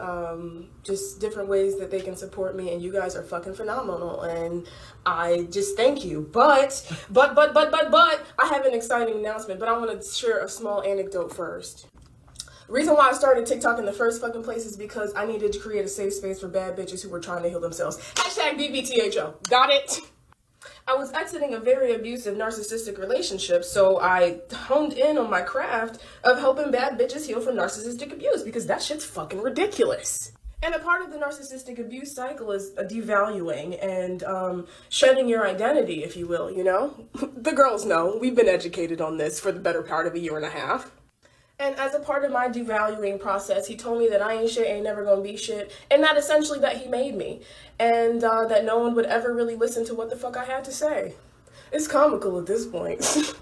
just different ways that they can support me, and you guys are fucking phenomenal, and I just thank you. But I have an exciting announcement, but I want to share a small anecdote first. The reason why I started TikTok in the first fucking place is because I needed to create a safe space for bad bitches who were trying to heal themselves. Hashtag BBTHO. Got it? I was exiting a very abusive narcissistic relationship, so I honed in on my craft of helping bad bitches heal from narcissistic abuse, because that shit's fucking ridiculous. And a part of the narcissistic abuse cycle is devaluing and shedding your identity, if you will, The girls know. We've been educated on this for the better part of a year and a half. And as a part of my devaluing process, he told me that I ain't shit, ain't never gonna be shit, and that essentially that he made me, and that no one would ever really listen to what the fuck I had to say. It's comical at this point.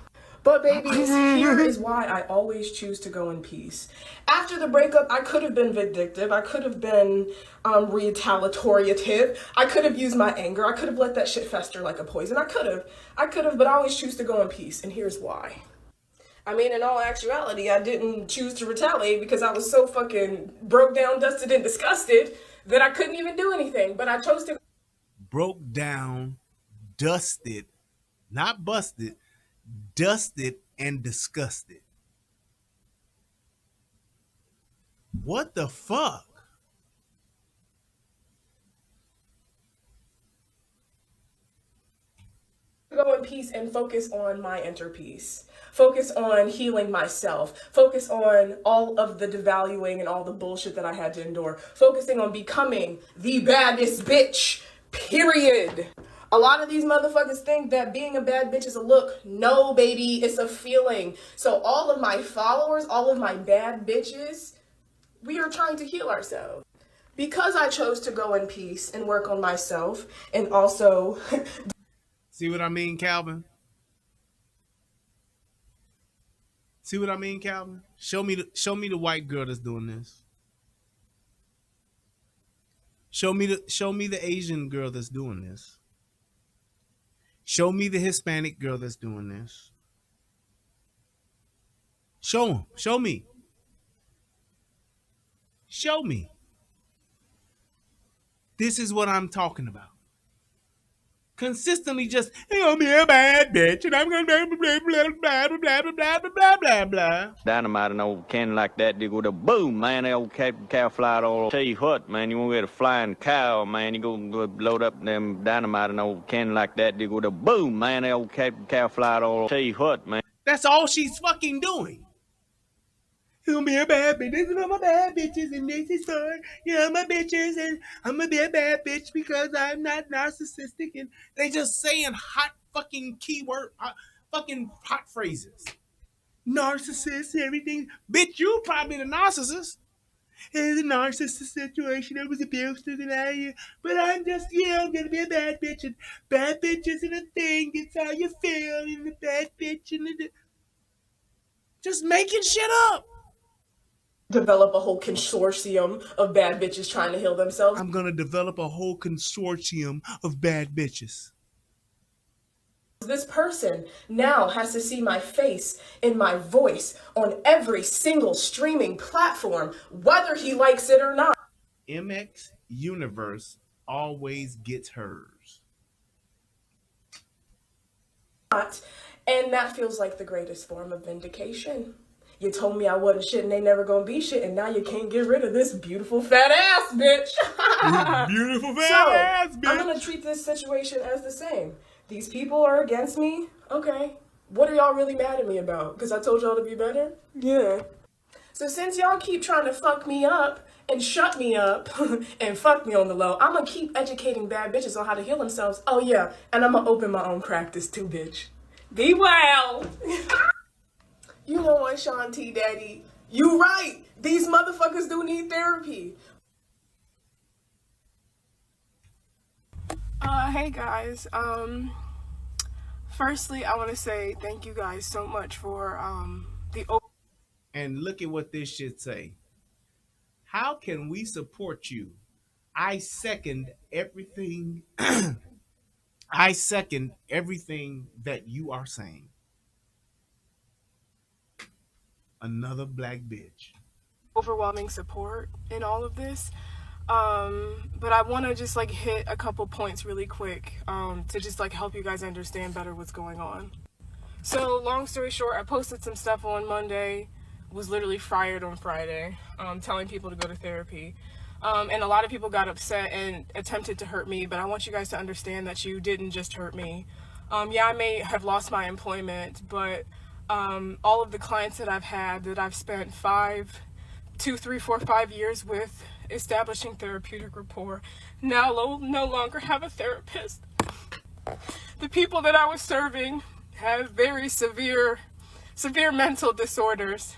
But babies, here is why I always choose to go in peace. After the breakup, I could have been vindictive, I could have been retaliative, I could have used my anger, I could have let that shit fester like a poison, I could have, but I always choose to go in peace, and here's why. I mean, in all actuality, I didn't choose to retaliate because I was so fucking broke down, dusted, and disgusted that I couldn't even do anything. But I chose to...
Broke down, dusted, not busted, dusted and disgusted. What the fuck?
Go in peace and focus on my inner peace. Focus on healing myself. Focus on all of the devaluing and all the bullshit that I had to endure. Focusing on becoming the baddest bitch, period. A lot of these motherfuckers think that being a bad bitch is a look. No, baby, it's a feeling. So all of my followers, all of my bad bitches, we are trying to heal ourselves. Because I chose to go in peace and work on myself and also...
See what I mean, Calvin? See what I mean, Calvin? Show me the white girl that's doing this. Show me the Asian girl that's doing this. Show me the Hispanic girl that's doing this. Show them. Show me. Show me. This is what I'm talking about. Consistently just, hey, I'm a bad bitch, and I'm gonna blah blah blah blah blah blah blah blah blah blah.
Dynamite an old cannon like that, they go to boom, man. That old cow fly all. Tell you what, man, you won't get a flying cow, man. You go load up them dynamite an old cannon like that, they go to boom, man. That old cow fly all. Tell you what, man.
That's all she's fucking doing. I'm a bad bitch. This is all my bad bitches, and this is for my bitches, and I'm gonna be a bad bitch because I'm not narcissistic. And they just saying hot fucking keyword, fucking hot phrases. Narcissist, everything. Bitch, you probably the narcissist. It's a narcissist situation. It was abused and but I'm just, I'm gonna be a bad bitch, and bad bitch isn't a thing. It's how you feel, and the bad bitch, and just making shit up.
Develop a whole consortium of bad bitches trying to heal themselves.
I'm gonna develop a whole consortium of bad bitches.
This person now has to see my face and my voice on every single streaming platform, whether he likes it or not.
MX Universe always gets hers.
And that feels like the greatest form of vindication. You told me I wasn't shit and they never gonna be shit, and now you can't get rid of this beautiful fat ass bitch.
Beautiful fat ass bitch.
I'm gonna treat this situation as the same. These people are against me. Okay. What are y'all really mad at me about? Because I told y'all to be better? Yeah. So since y'all keep trying to fuck me up and shut me up and fuck me on the low. I'm gonna keep educating bad bitches on how to heal themselves. Oh yeah, and I'm gonna open my own practice too, bitch. Be well. You know what, Sean T. Daddy? You right. These motherfuckers do need therapy. Hey guys. Firstly, I want to say thank you guys so much for the.
And look at what this shit say. How can we support you? I second everything. I second everything that you are saying. Another black bitch.
Overwhelming support in all of this. But I want to just like hit a couple points really quick to just like help you guys understand better what's going on. So long story short, I posted some stuff on Monday, was literally fired on Friday, telling people to go to therapy. And a lot of people got upset and attempted to hurt me, but I want you guys to understand that you didn't just hurt me. Yeah, I may have lost my employment, but all of the clients that I've had that I've spent 2, 3, 4, 5 years with establishing therapeutic rapport now no longer have a therapist. The people that I was serving have very severe mental disorders.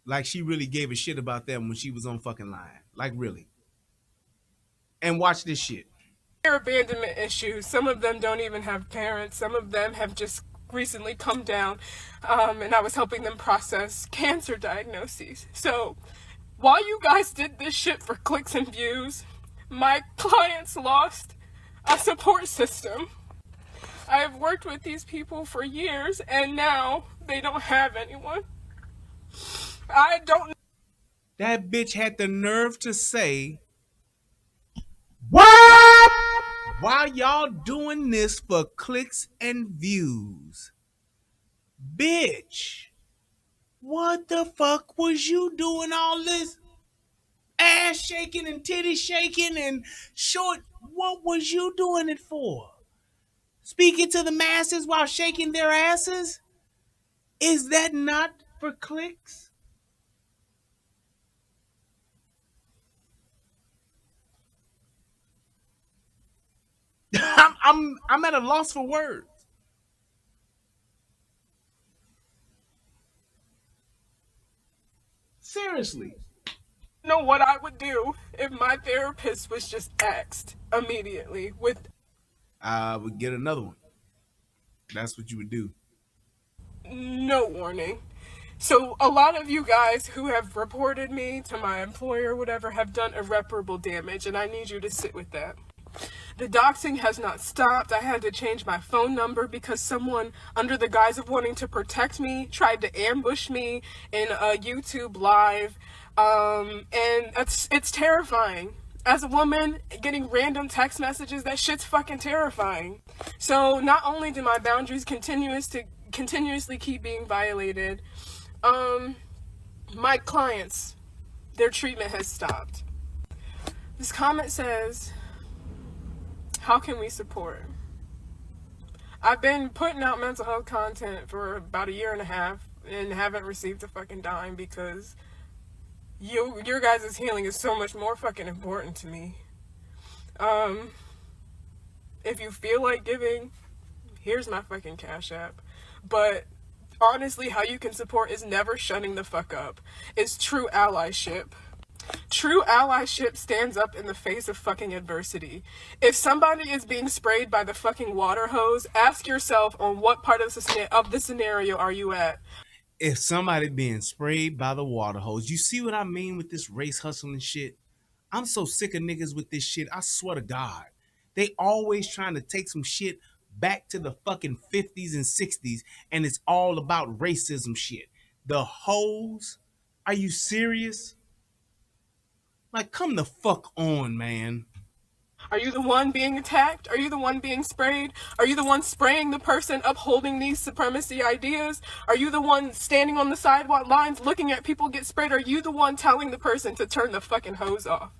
Like she really gave a shit about them when she was on fucking line. Like really. And watch this shit.
Abandonment issues. Some of them don't even have parents. Some of them have just recently come down, and I was helping them process cancer diagnoses. So while you guys did this shit for clicks and views, my clients lost a support system. I have worked with these people for years, and now they don't have anyone. I don't.
That bitch had the nerve to say, "What? Why y'all doing this for clicks and views?" Bitch, what the fuck was you doing all this ass shaking and titty shaking and short? What was you doing it for? Speaking to the masses while shaking their asses? Is that not for clicks? I'm at a loss for words. Seriously.
Know what I would do if my therapist was just axed immediately with
I would get another one. That's what you would do.
no warning. So a lot of you guys who have reported me to my employer, whatever, have done irreparable damage, and I need you to sit with that. The doxing has not stopped. I had to change my phone number because someone, under the guise of wanting to protect me, tried to ambush me in a YouTube live. And it's terrifying. As a woman, getting random text messages, that shit's fucking terrifying. So not only do my boundaries continuously keep being violated, my clients, their treatment has stopped. This comment says, how can we support? I've been putting out mental health content for about 1.5 years and haven't received a fucking dime because your guys' healing is so much more fucking important to me. If you feel like giving, here's my fucking Cash App. But honestly, how you can support is never shutting the fuck up. It's true allyship. True allyship stands up in the face of fucking adversity. If somebody is being sprayed by the fucking water hose, ask yourself on what part of the scenario are you at.
If somebody being sprayed by the water hose, you see what I mean with this race hustling shit? I'm so sick of niggas with this shit. I swear to God. They always trying to take some shit back to the fucking 50s and 60s, and it's all about racism shit. The hose? Are you serious? Like, come the fuck on, man.
Are you the one being attacked? Are you the one being sprayed? Are you the one spraying the person upholding these supremacy ideas? Are you the one standing on the sidewalk lines looking at people get sprayed? Are you the one telling the person to turn the fucking hose off?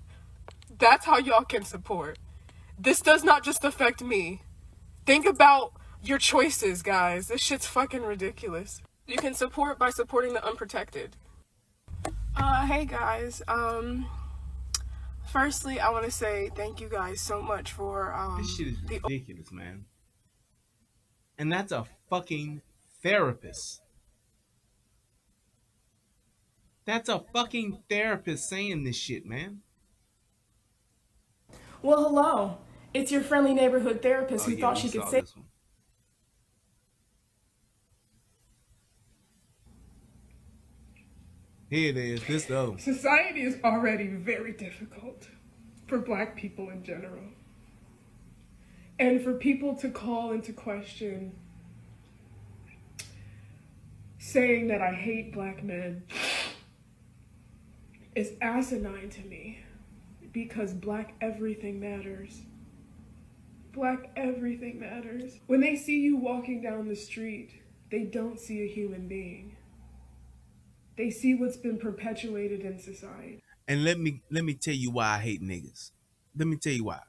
That's how y'all can support. This does not just affect me. Think about your choices, guys. This shit's fucking ridiculous. You can support by supporting the unprotected. Hey guys. Firstly, I want to say thank you guys so much for
This shit is ridiculous, man. And that's a fucking therapist. That's a fucking therapist saying this shit, man.
Well, hello. It's your friendly neighborhood therapist
Oh
who
yeah,
thought
we
she could
saw
say.
this one. Here it is. This the other one.
Society is already very difficult for black people in general. And for people to call into question saying that I hate black men is asinine to me because black everything matters. Black everything matters. When they see you walking down the street, they don't see a human being. They see what's been perpetuated in society.
And let me tell you why I hate niggas. Let me tell you why.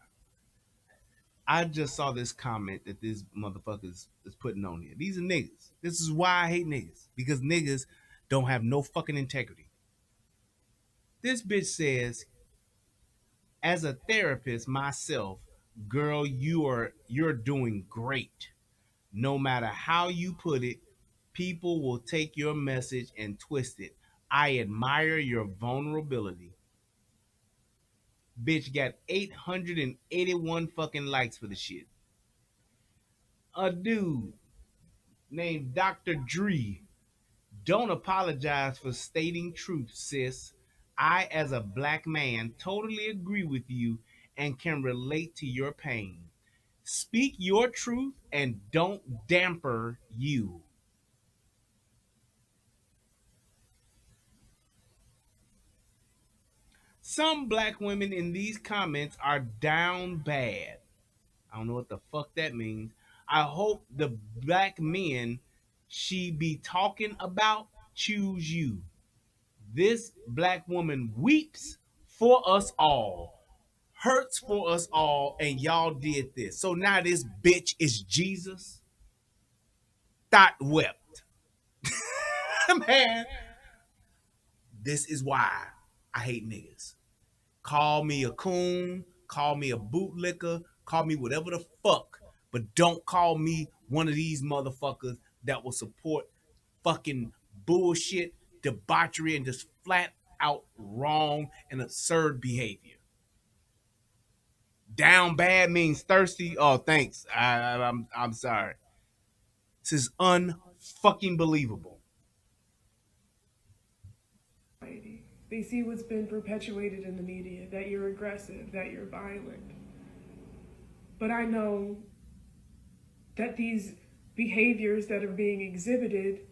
I just saw this comment that this motherfuckers is putting on here. These are niggas. This is why I hate niggas. Because niggas don't have no fucking integrity. This bitch says, as a therapist myself, girl, you're doing great. No matter how you put it, people will take your message and twist it. I admire your vulnerability. Bitch got 881 fucking likes for the shit. A dude named Dr. Dree. Don't apologize for stating truth, sis. I, as a black man, totally agree with you and can relate to your pain. Speak your truth and don't damper you. Some black women in these comments are down bad. I don't know what the fuck that means. I hope the black men she be talking about choose you. This black woman weeps for us all, hurts for us all, and y'all did this. So now this bitch is Jesus. Thought wept. Man, this is why I hate niggas. Call me a coon, call me a bootlicker, call me whatever the fuck, but don't call me one of these motherfuckers that will support fucking bullshit, debauchery, and just flat out wrong and absurd behavior. Down bad means thirsty. Oh, thanks. I'm sorry. This is unfucking believable.
They see what's been perpetuated in the media, that you're aggressive, that you're violent. But I know that these behaviors that are being exhibited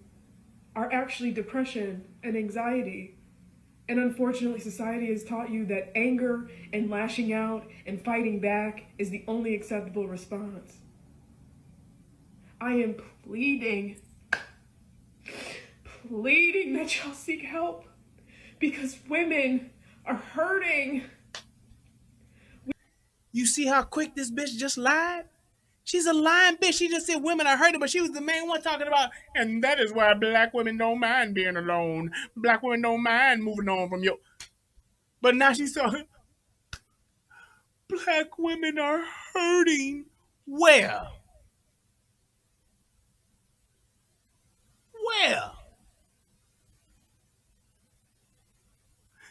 are actually depression and anxiety. And unfortunately, society has taught you that anger and lashing out and fighting back is the only acceptable response. I am pleading that y'all seek help because women are hurting.
You see how quick this bitch just lied? She's a lying bitch. She just said women are hurting, but she was the main one talking about, and that is why black women don't mind being alone. Black women don't mind moving on from you. But now she's talking, black women are hurting. Where? Where?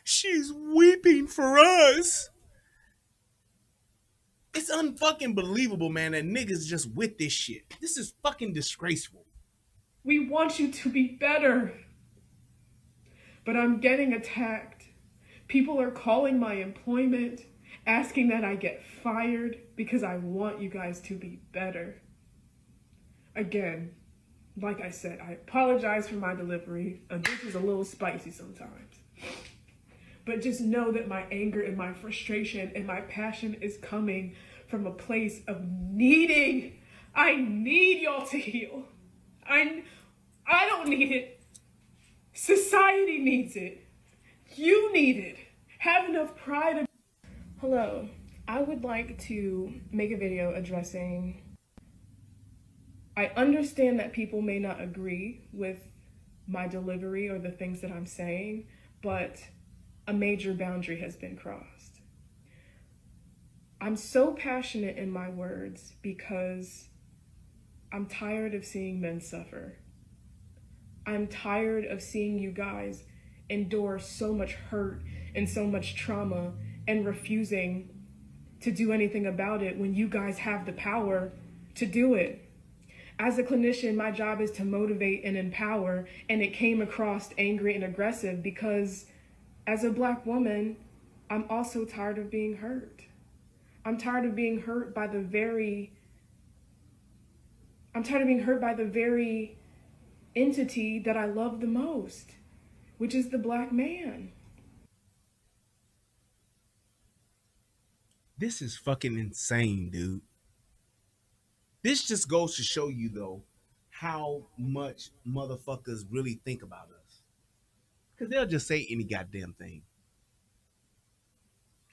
She's weeping for us. It's unfucking believable, man, that niggas just with this shit. This is fucking disgraceful.
We want you to be better. But I'm getting attacked. People are calling my employment, asking that I get fired because I want you guys to be better. Again, like I said, I apologize for my delivery. This is a little spicy sometimes. But just know that my anger and my frustration and my passion is coming from a place of needing. I need y'all to heal. I don't need it. Society needs it. You need it. Have enough pride. Hello. I would like to make a video addressing. I understand that people may not agree with my delivery or the things that I'm saying, but a major boundary has been crossed. I'm so passionate in my words because I'm tired of seeing men suffer. I'm tired of seeing you guys endure so much hurt and so much trauma and refusing to do anything about it when you guys have the power to do it. As a clinician, my job is to motivate and empower, and it came across angry and aggressive because as a Black woman, I'm also tired of being hurt. I'm tired of being hurt by the very entity that I love the most, which is the Black man.
This is fucking insane, dude. This just goes to show you, though, how much motherfuckers really think about us. Because they'll just say any goddamn thing.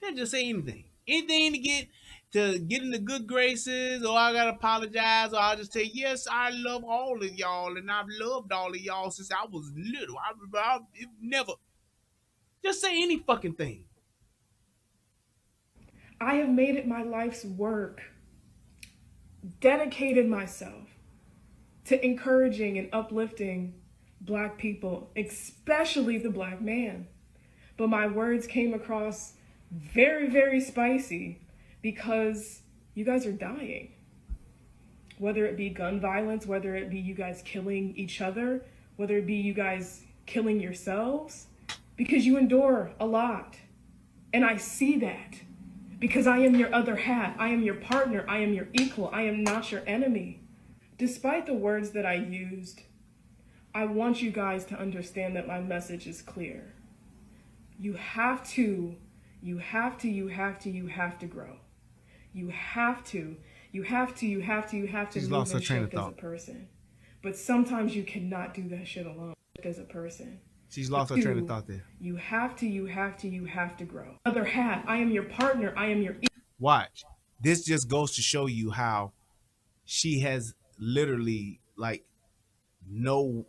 They'll just say anything. Anything to get in the good graces, or I gotta apologize, or I'll just say, yes, I love all of y'all, and I've loved all of y'all since I was little. I never. Just say any fucking thing.
I have made it my life's work, dedicated myself to encouraging and uplifting Black people, especially the Black man. But my words came across very, very spicy because you guys are dying. Whether it be gun violence, whether it be you guys killing each other, whether it be you guys killing yourselves, because you endure a lot. And I see that because I am your other half. I am your partner. I am your equal. I am not your enemy. Despite the words that I used, I want you guys to understand that my message is clear. You have to grow. You have to
She's
move
lost her
and
train of
shift as a
thought.
person. But sometimes you cannot do that shit alone as a person.
She's lost her train of thought there.
You have to grow. Other half, I am your partner. I am your
Watch. This just goes to show you how she has literally like no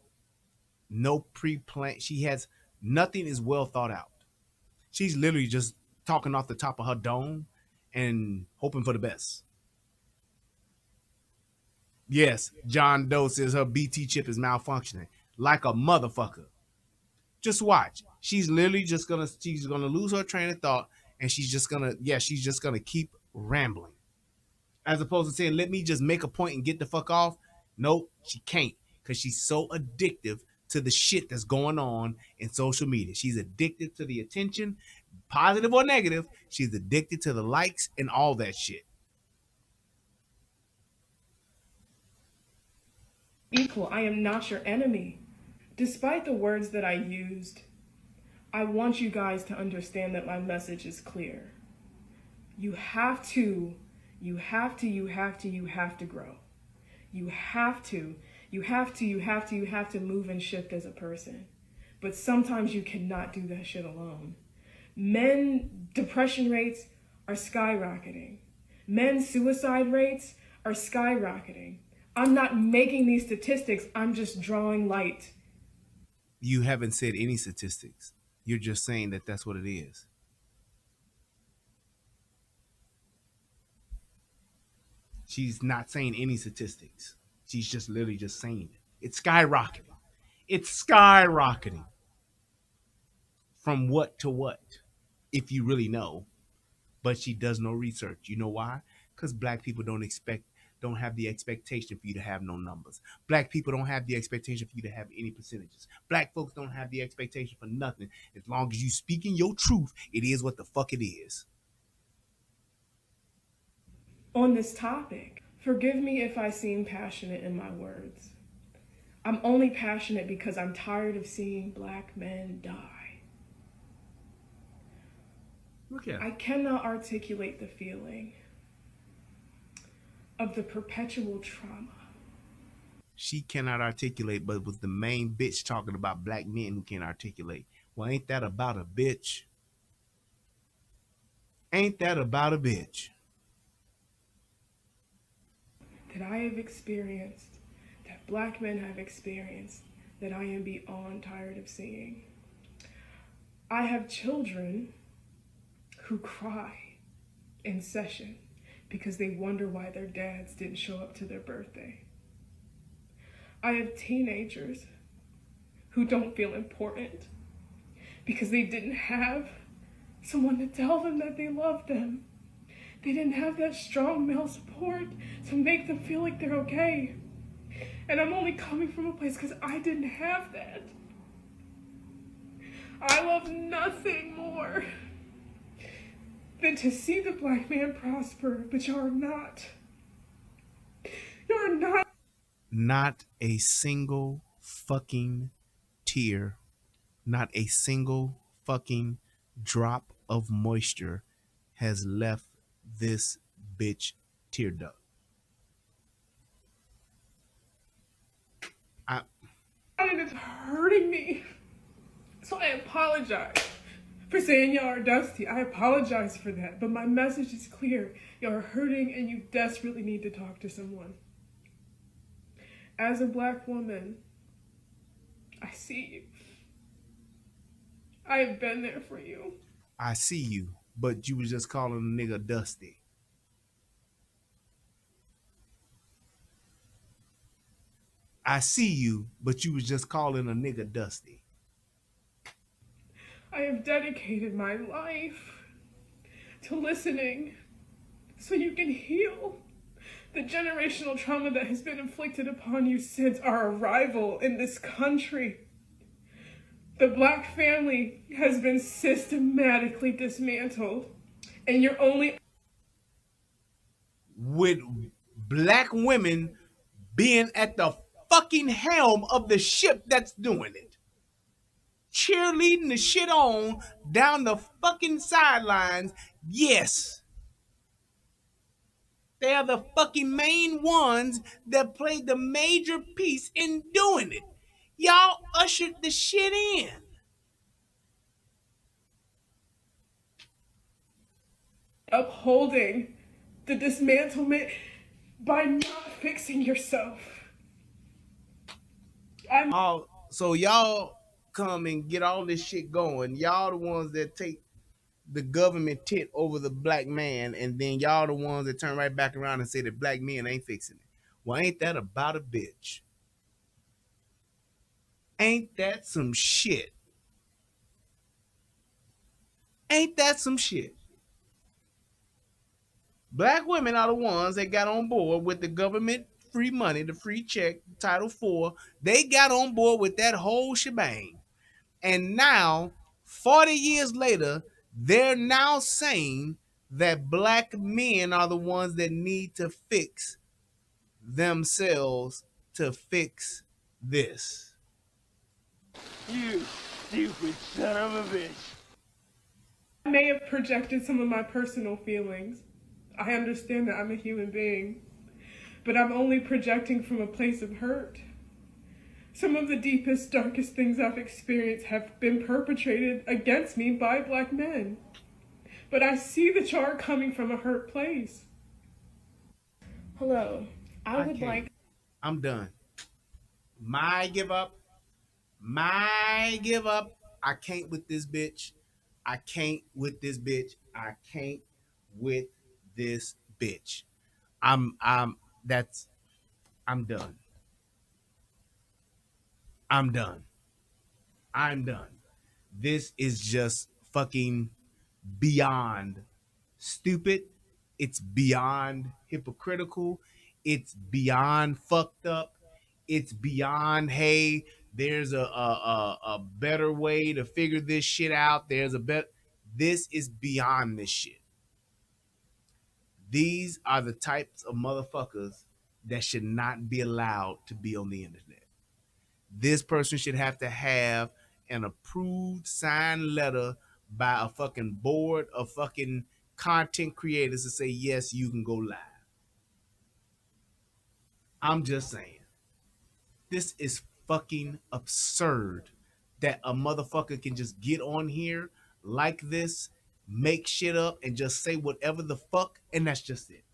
pre-plan. She has nothing is well thought out. She's literally just talking off the top of her dome and hoping for the best. Yes, John Doe says her BT chip is malfunctioning like a motherfucker. Just watch. She's literally just she's gonna lose her train of thought, and she's just gonna keep rambling. As opposed to saying, let me just make a point and get the fuck off. Nope, she can't, because she's so addictive to the shit that's going on in social media. She's addicted to the attention, positive or negative. She's addicted to the likes and all that shit.
equal. I am not your enemy. Despite the words that I used, I want you guys to understand that my message is clear. You have to grow. You have to move and shift as a person. But sometimes you cannot do that shit alone. Men depression rates are skyrocketing. Men's suicide rates are skyrocketing. I'm not making these statistics, I'm just drawing light.
You haven't said any statistics. You're just saying that that's what it is. She's not saying any statistics. She's just literally just saying it. It's skyrocketing. It's skyrocketing. From what to what? If you really know. But she does no research. You know why? Because Black people don't have the expectation for you to have no numbers. Black people don't have the expectation for you to have any percentages. Black folks don't have the expectation for nothing. As long as you speaking your truth, it is what the fuck it is.
On this topic, forgive me if I seem passionate in my words. I'm only passionate because I'm tired of seeing Black men die.
Okay.
I cannot articulate the feeling of the perpetual trauma.
She cannot articulate, but was the main bitch talking about Black men who can't articulate. Well, ain't that about a bitch? Ain't that about a bitch?
That I have experienced, that Black men have experienced, that I am beyond tired of seeing. I have children who cry in session because they wonder why their dads didn't show up to their birthday. I have teenagers who don't feel important because they didn't have someone to tell them that they love them. They didn't have that strong male support to make them feel like they're okay. And I'm only coming from a place because I didn't have that. I love nothing more than to see the black man prosper, but you're not. You're not.
Not a single fucking tear, not a single fucking drop of moisture has left this bitch tear duct.
And it's hurting me. So I apologize for saying y'all are dusty. I apologize for that. But my message is clear. Y'all are hurting and you desperately need to talk to someone. As a black woman, I see you. I have been there for you.
I see you, but you was just calling a nigga dusty. I see you, but you was just calling a nigga dusty.
I have dedicated my life to listening so you can heal the generational trauma that has been inflicted upon you since our arrival in this country. The black family has been systematically dismantled, and you're only
with black women being at the fucking helm of the ship that's doing it. Cheerleading the shit on down the fucking sidelines. Yes. They are the fucking main ones that played the major piece in doing it. Y'all ushered the shit in.
upholding the dismantlement by not fixing yourself.
So y'all come and get all this shit going. Y'all the ones that take the government tit over the black man, and then y'all the ones that turn right back around and say that black men ain't fixing it. Well, ain't that about a bitch? Ain't that some shit? Ain't that some shit? Black women are the ones that got on board with the government free money, the free check, Title IV. They got on board with that whole shebang. And now, 40 years later, they're now saying that black men are the ones that need to fix themselves to fix this.
You stupid son of a bitch.
I may have projected some of my personal feelings. I understand that I'm a human being, but I'm only projecting from a place of hurt. Some of the deepest, darkest things I've experienced have been perpetrated against me by black men. But I see that you are coming from a hurt place. Hello. I would like...
I'm done. My give up. My give up. I can't with this bitch. I can't with this bitch. I can't with this bitch. I'm done. I'm done. I'm done. This is just fucking beyond stupid. It's beyond hypocritical. It's beyond fucked up. It's beyond, hey, there's a better way to figure this shit out. There's a better. This is beyond this shit. These are the types of motherfuckers that should not be allowed to be on the internet. This person should have to have an approved signed letter by a fucking board of fucking content creators to say, yes, you can go live. I'm just saying. This is fucking absurd that a motherfucker can just get on here like this, make shit up, and just say whatever the fuck, and that's just it.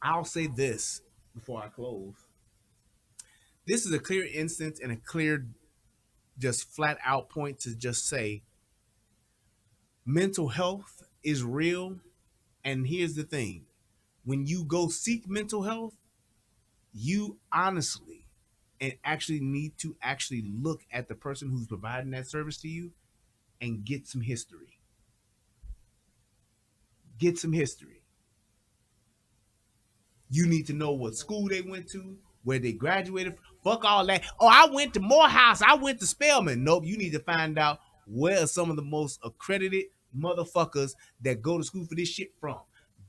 I'll say this before I close. This is a clear instance and a clear just flat out point to just say mental health is real. And here's the thing, when you go seek mental health, you honestly and actually need to actually look at the person who's providing that service to you and get some history. Get some history. You need to know what school they went to, where they graduated. Fuck all that. Oh, I went to Morehouse. I went to Spelman. Nope. You need to find out where are some of the most accredited motherfuckers that go to school for this shit from.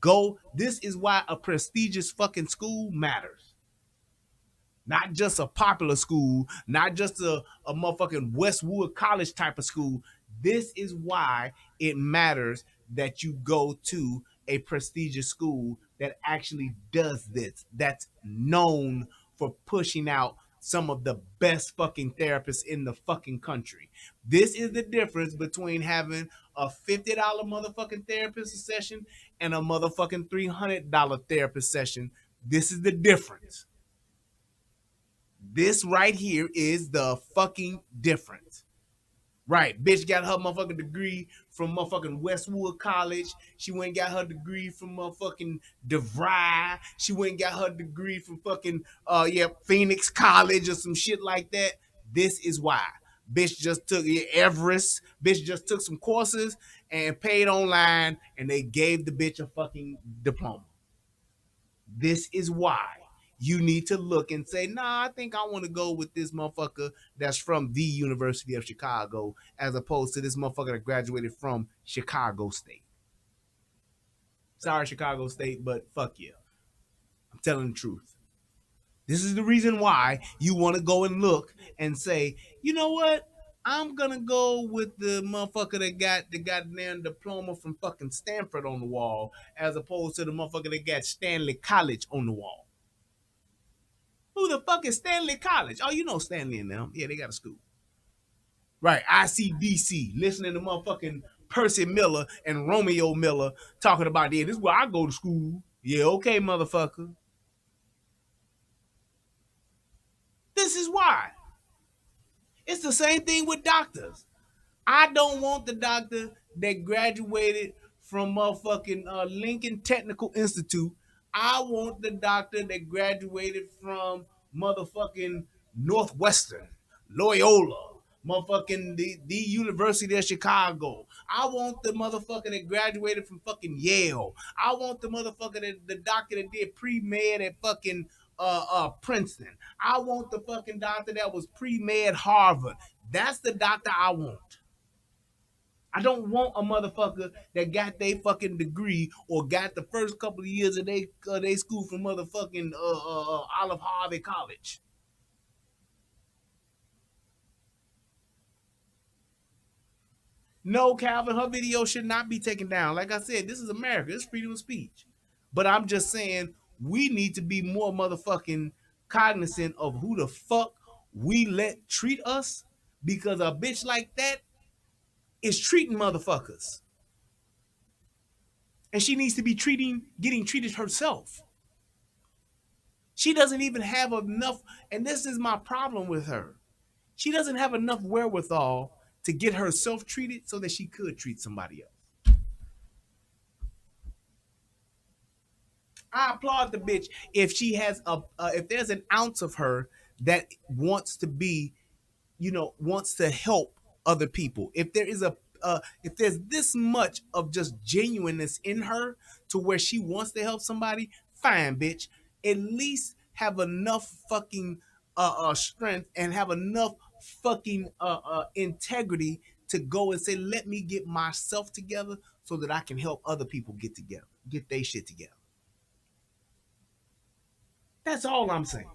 Go. This is why a prestigious fucking school matters. Not just a popular school, not just a motherfucking Westwood College type of school. This is why it matters that you go to a prestigious school that actually does this, that's known for pushing out some of the best fucking therapists in the fucking country. This is the difference between having a $50 motherfucking therapist session and a motherfucking $300 therapist session. This is the difference. This right here is the fucking difference. Right, bitch got her motherfucking degree from motherfucking Westwood College. She went and got her degree from motherfucking DeVry. She went and got her degree from fucking Phoenix College or some shit like that. This is why. Bitch just took Everest. Bitch just took some courses and paid online, and they gave the bitch a fucking diploma. This is why you need to look and say, nah, I think I want to go with this motherfucker that's from the University of Chicago as opposed to this motherfucker that graduated from Chicago State. Sorry, Chicago State, but fuck yeah. I'm telling the truth. This is the reason why you want to go and look and say, you know what? I'm going to go with the motherfucker that got the goddamn diploma from fucking Stanford on the wall as opposed to the motherfucker that got Stanley College on the wall. Who the fuck is Stanley College? Oh, you know Stanley and them. Yeah, they got a school. Right, ICDC, listening to motherfucking Percy Miller and Romeo Miller talking about, yeah, this is where I go to school. Yeah, okay, motherfucker. This is why. It's the same thing with doctors. I don't want the doctor that graduated from motherfucking Lincoln Technical Institute. I want the doctor that graduated from motherfucking Northwestern, Loyola, motherfucking the University of Chicago. I want the motherfucker that graduated from fucking Yale. I want the motherfucker that the doctor that did pre-med at fucking Princeton. I want the fucking doctor that was pre-med Harvard. That's the doctor I want. I don't want a motherfucker that got their fucking degree or got the first couple of years of they school from motherfucking Olive Harvey College. No, Calvin, her video should not be taken down. Like I said, this is America. It's freedom of speech. But I'm just saying we need to be more motherfucking cognizant of who the fuck we let treat us, because a bitch like that is treating motherfuckers. And she needs to be getting treated herself. She doesn't even have enough, and this is my problem with her. She doesn't have enough wherewithal to get herself treated so that she could treat somebody else. I applaud the bitch if she has if there's an ounce of her that wants to be, wants to help other people. If there is if there's this much of just genuineness in her to where she wants to help somebody, fine, bitch. At least have enough fucking strength and have enough fucking integrity to go and say, let me get myself together so that I can help other people get their shit together. That's all I'm saying.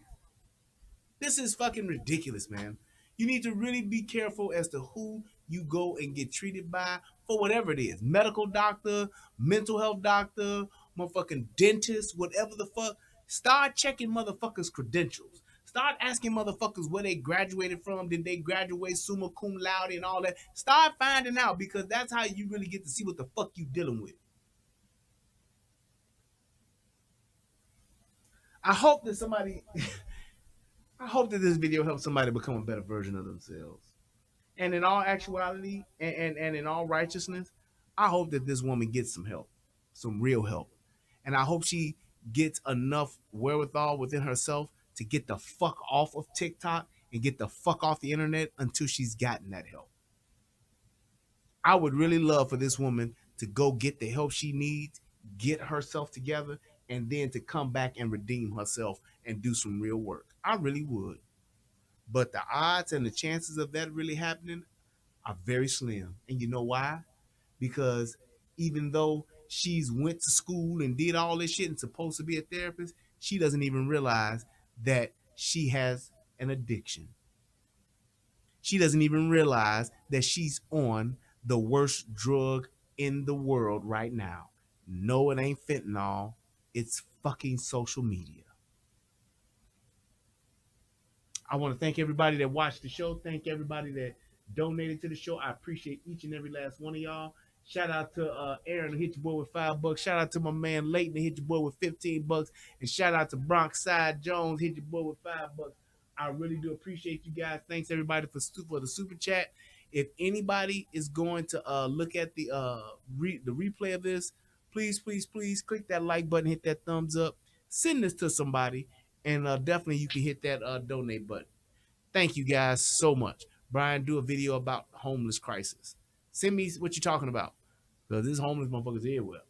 This is fucking ridiculous, man. You need to really be careful as to who you go and get treated by for whatever it is. Medical doctor, mental health doctor, motherfucking dentist, whatever the fuck. Start checking motherfuckers' credentials. Start asking motherfuckers where they graduated from. Did they graduate summa cum laude and all that? Start finding out, because that's how you really get to see what the fuck you dealing with. I hope that this video helps somebody become a better version of themselves. And in all actuality and in all righteousness, I hope that this woman gets some help, some real help. And I hope she gets enough wherewithal within herself to get the fuck off of TikTok and get the fuck off the internet until she's gotten that help. I would really love for this woman to go get the help she needs, get herself together, and then to come back and redeem herself and do some real work. I really would. But the odds and the chances of that really happening are very slim. And you know why? Because even though she's went to school and did all this shit and supposed to be a therapist, she doesn't even realize that she has an addiction. She doesn't even realize that she's on the worst drug in the world right now. No, it ain't fentanyl. It's fucking social media. I want to thank everybody that watched the show. Thank everybody that donated to the show. I appreciate each and every last one of y'all. Shout out to Aaron who hit your boy with $5. Shout out to my man Leighton who hit your boy with $15. And shout out to Bronx Side Jones hit your boy with $5. I really do appreciate you guys. Thanks everybody for the super chat. If anybody is going to look at the replay of this, please click that like button, hit that thumbs up, send this to somebody, and definitely you can hit that donate button. Thank you guys so much. Brian, do a video about homeless crisis. Send me what you're talking about, because this homeless motherfuckers everywhere.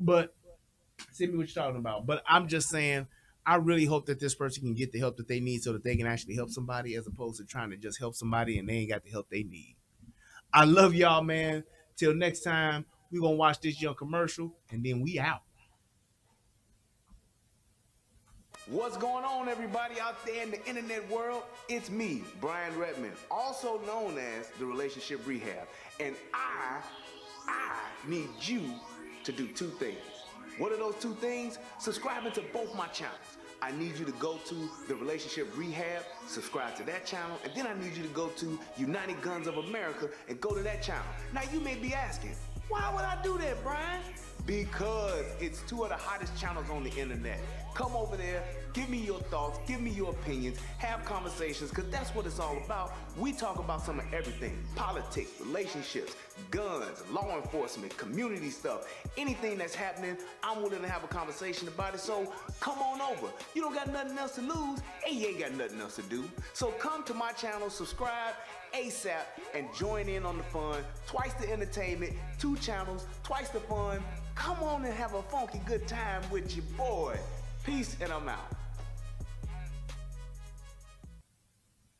But send me what you're talking about. But I'm just saying, I really hope that this person can get the help that they need so that they can actually help somebody, as opposed to trying to just help somebody and they ain't got the help they need. I love y'all, man. Till next time, we're going to watch this young commercial, and then we out.
What's going on, everybody out there in the internet world? It's me, Brian Redmond, also known as the Relationship Rehab. And I need you to do two things. What are those two things? Subscribing to both my channels. I need you to go to the Relationship Rehab, subscribe to that channel, and then I need you to go to United Guns of America and go to that channel. Now you may be asking, why would I do that, Brian? Because it's two of the hottest channels on the internet. Come over there, give me your thoughts, give me your opinions, have conversations, because that's what it's all about. We talk about some of everything: politics, relationships, guns, law enforcement, community stuff. Anything that's happening, I'm willing to have a conversation about it. So come on over. You don't got nothing else to lose, and you ain't got nothing else to do. So come to my channel, subscribe ASAP, and join in on the fun. Twice the entertainment, 2 channels, twice the fun. Come on and have a funky good time with your boy. Peace, and I'm out.